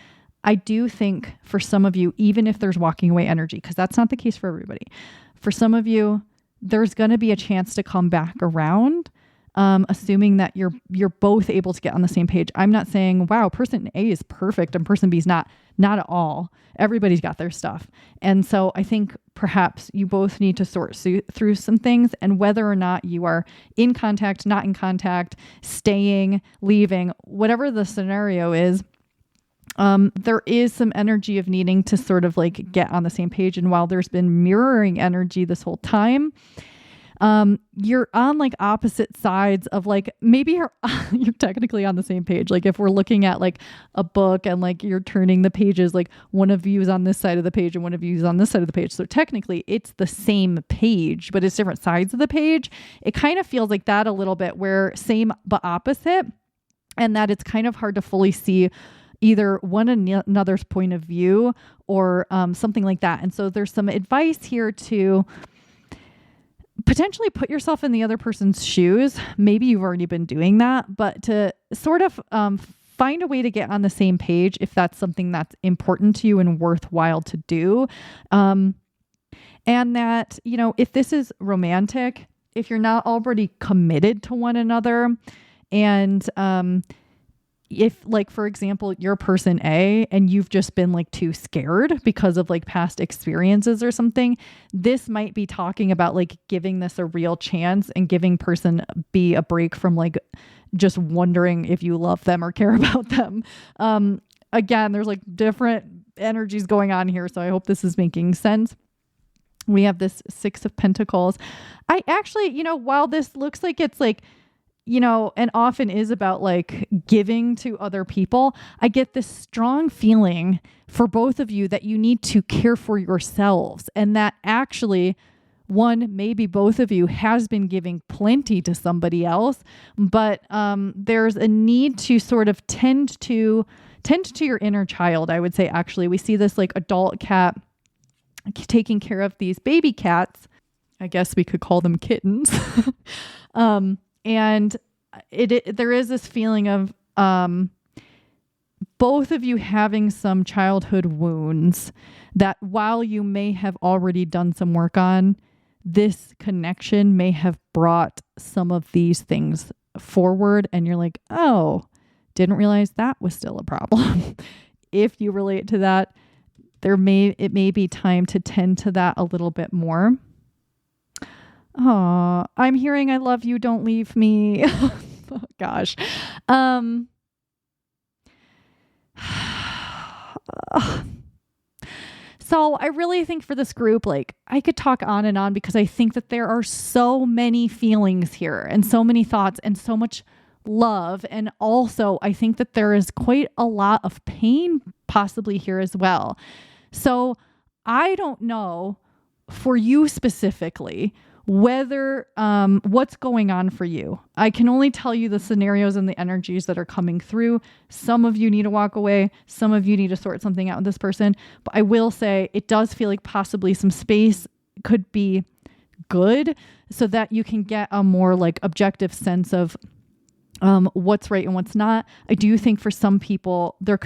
I do think for some of you, even if there's walking away energy, because that's not the case for everybody, for some of you, there's going to be a chance to come back around, assuming that you're both able to get on the same page. I'm not saying, wow, person A is perfect and person B is not at all. Everybody's got their stuff. And so I think perhaps you both need to sort through some things, and whether or not you are in contact, not in contact, staying, leaving, whatever the scenario is, there is some energy of needing to sort of like get on the same page. And while there's been mirroring energy this whole time, you're on like opposite sides of like, maybe you're technically on the same page. Like if we're looking at like a book and like you're turning the pages, like one of you is on this side of the page and one of you is on this side of the page. So technically it's the same page, but it's different sides of the page. It kind of feels like that a little bit, where same but opposite, and that it's kind of hard to fully see either one another's point of view or something like that. And so there's some advice here to potentially put yourself in the other person's shoes. Maybe you've already been doing that, but to sort of find a way to get on the same page if that's something that's important to you and worthwhile to do. And that, if this is romantic, if you're not already committed to one another, and if like, for example, you're person A and you've just been like too scared because of like past experiences or something, this might be talking about like giving this a real chance and giving person B a break from like just wondering if you love them or care about them. Again, there's like different energies going on here. So I hope this is making sense. We have this 6 of Pentacles. I actually, while this looks like it's like, and often is about like giving to other people, I get this strong feeling for both of you that you need to care for yourselves, and that actually maybe both of you has been giving plenty to somebody else, but there's a need to sort of tend to your inner child. I would say, actually, we see this like adult cat taking care of these baby cats. I guess we could call them kittens. And there is this feeling of both of you having some childhood wounds that, while you may have already done some work on, this connection may have brought some of these things forward. And you're like, oh, didn't realize that was still a problem. If you relate to that, it may be time to tend to that a little bit more. Oh, I'm hearing I love you, don't leave me. Oh, gosh. So I really think for this group, like I could talk on and on because I think that there are so many feelings here and so many thoughts and so much love. And also I think that there is quite a lot of pain possibly here as well. So I don't know for you specifically whether what's going on for you. I can only tell you the scenarios and the energies that are coming through. Some of you need to walk away. Some of you need to sort something out with this person. But I will say it does feel like possibly some space could be good so that you can get a more like objective sense of what's right and what's not. I do think for some people, there's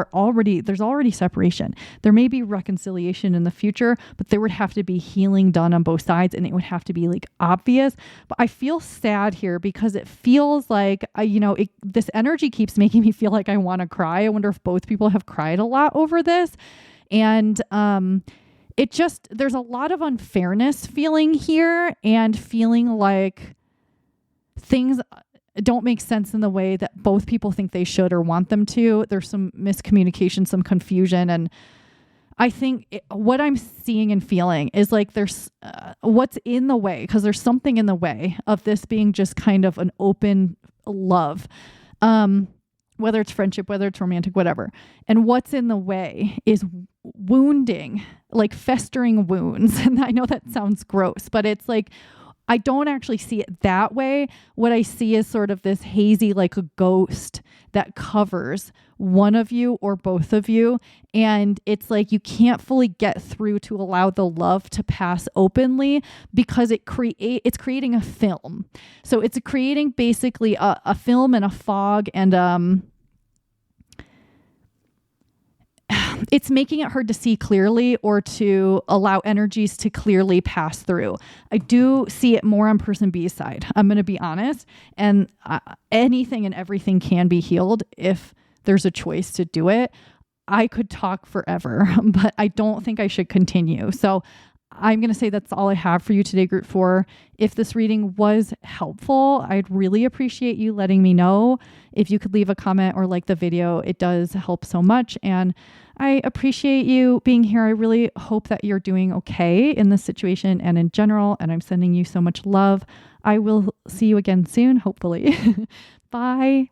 already separation. There may be reconciliation in the future, but there would have to be healing done on both sides and it would have to be like obvious. But I feel sad here because it feels like, this energy keeps making me feel like I want to cry. I wonder if both people have cried a lot over this. And, there's a lot of unfairness feeling here and feeling like things don't make sense in the way that both people think they should or want them to. There's some miscommunication, some confusion. And I think what I'm seeing and feeling is like there's what's in the way, because there's something in the way of this being just kind of an open love, whether it's friendship, whether it's romantic, whatever. And what's in the way is wounding, like festering wounds. And I know that sounds gross, but it's like, I don't actually see it that way. What I see is sort of this hazy, like a ghost that covers one of you or both of you. And it's like you can't fully get through to allow the love to pass openly because it's creating a film. So it's creating basically a film and a fog, and it's making it hard to see clearly or to allow energies to clearly pass through. I do see it more on person B's side. I'm going to be honest. And anything and everything can be healed if there's a choice to do it. I could talk forever, but I don't think I should continue. So I'm going to say that's all I have for you today, Group 4. If this reading was helpful, I'd really appreciate you letting me know. If you could leave a comment or like the video, it does help so much. And I appreciate you being here. I really hope that you're doing okay in this situation and in general. And I'm sending you so much love. I will see you again soon, hopefully. Bye.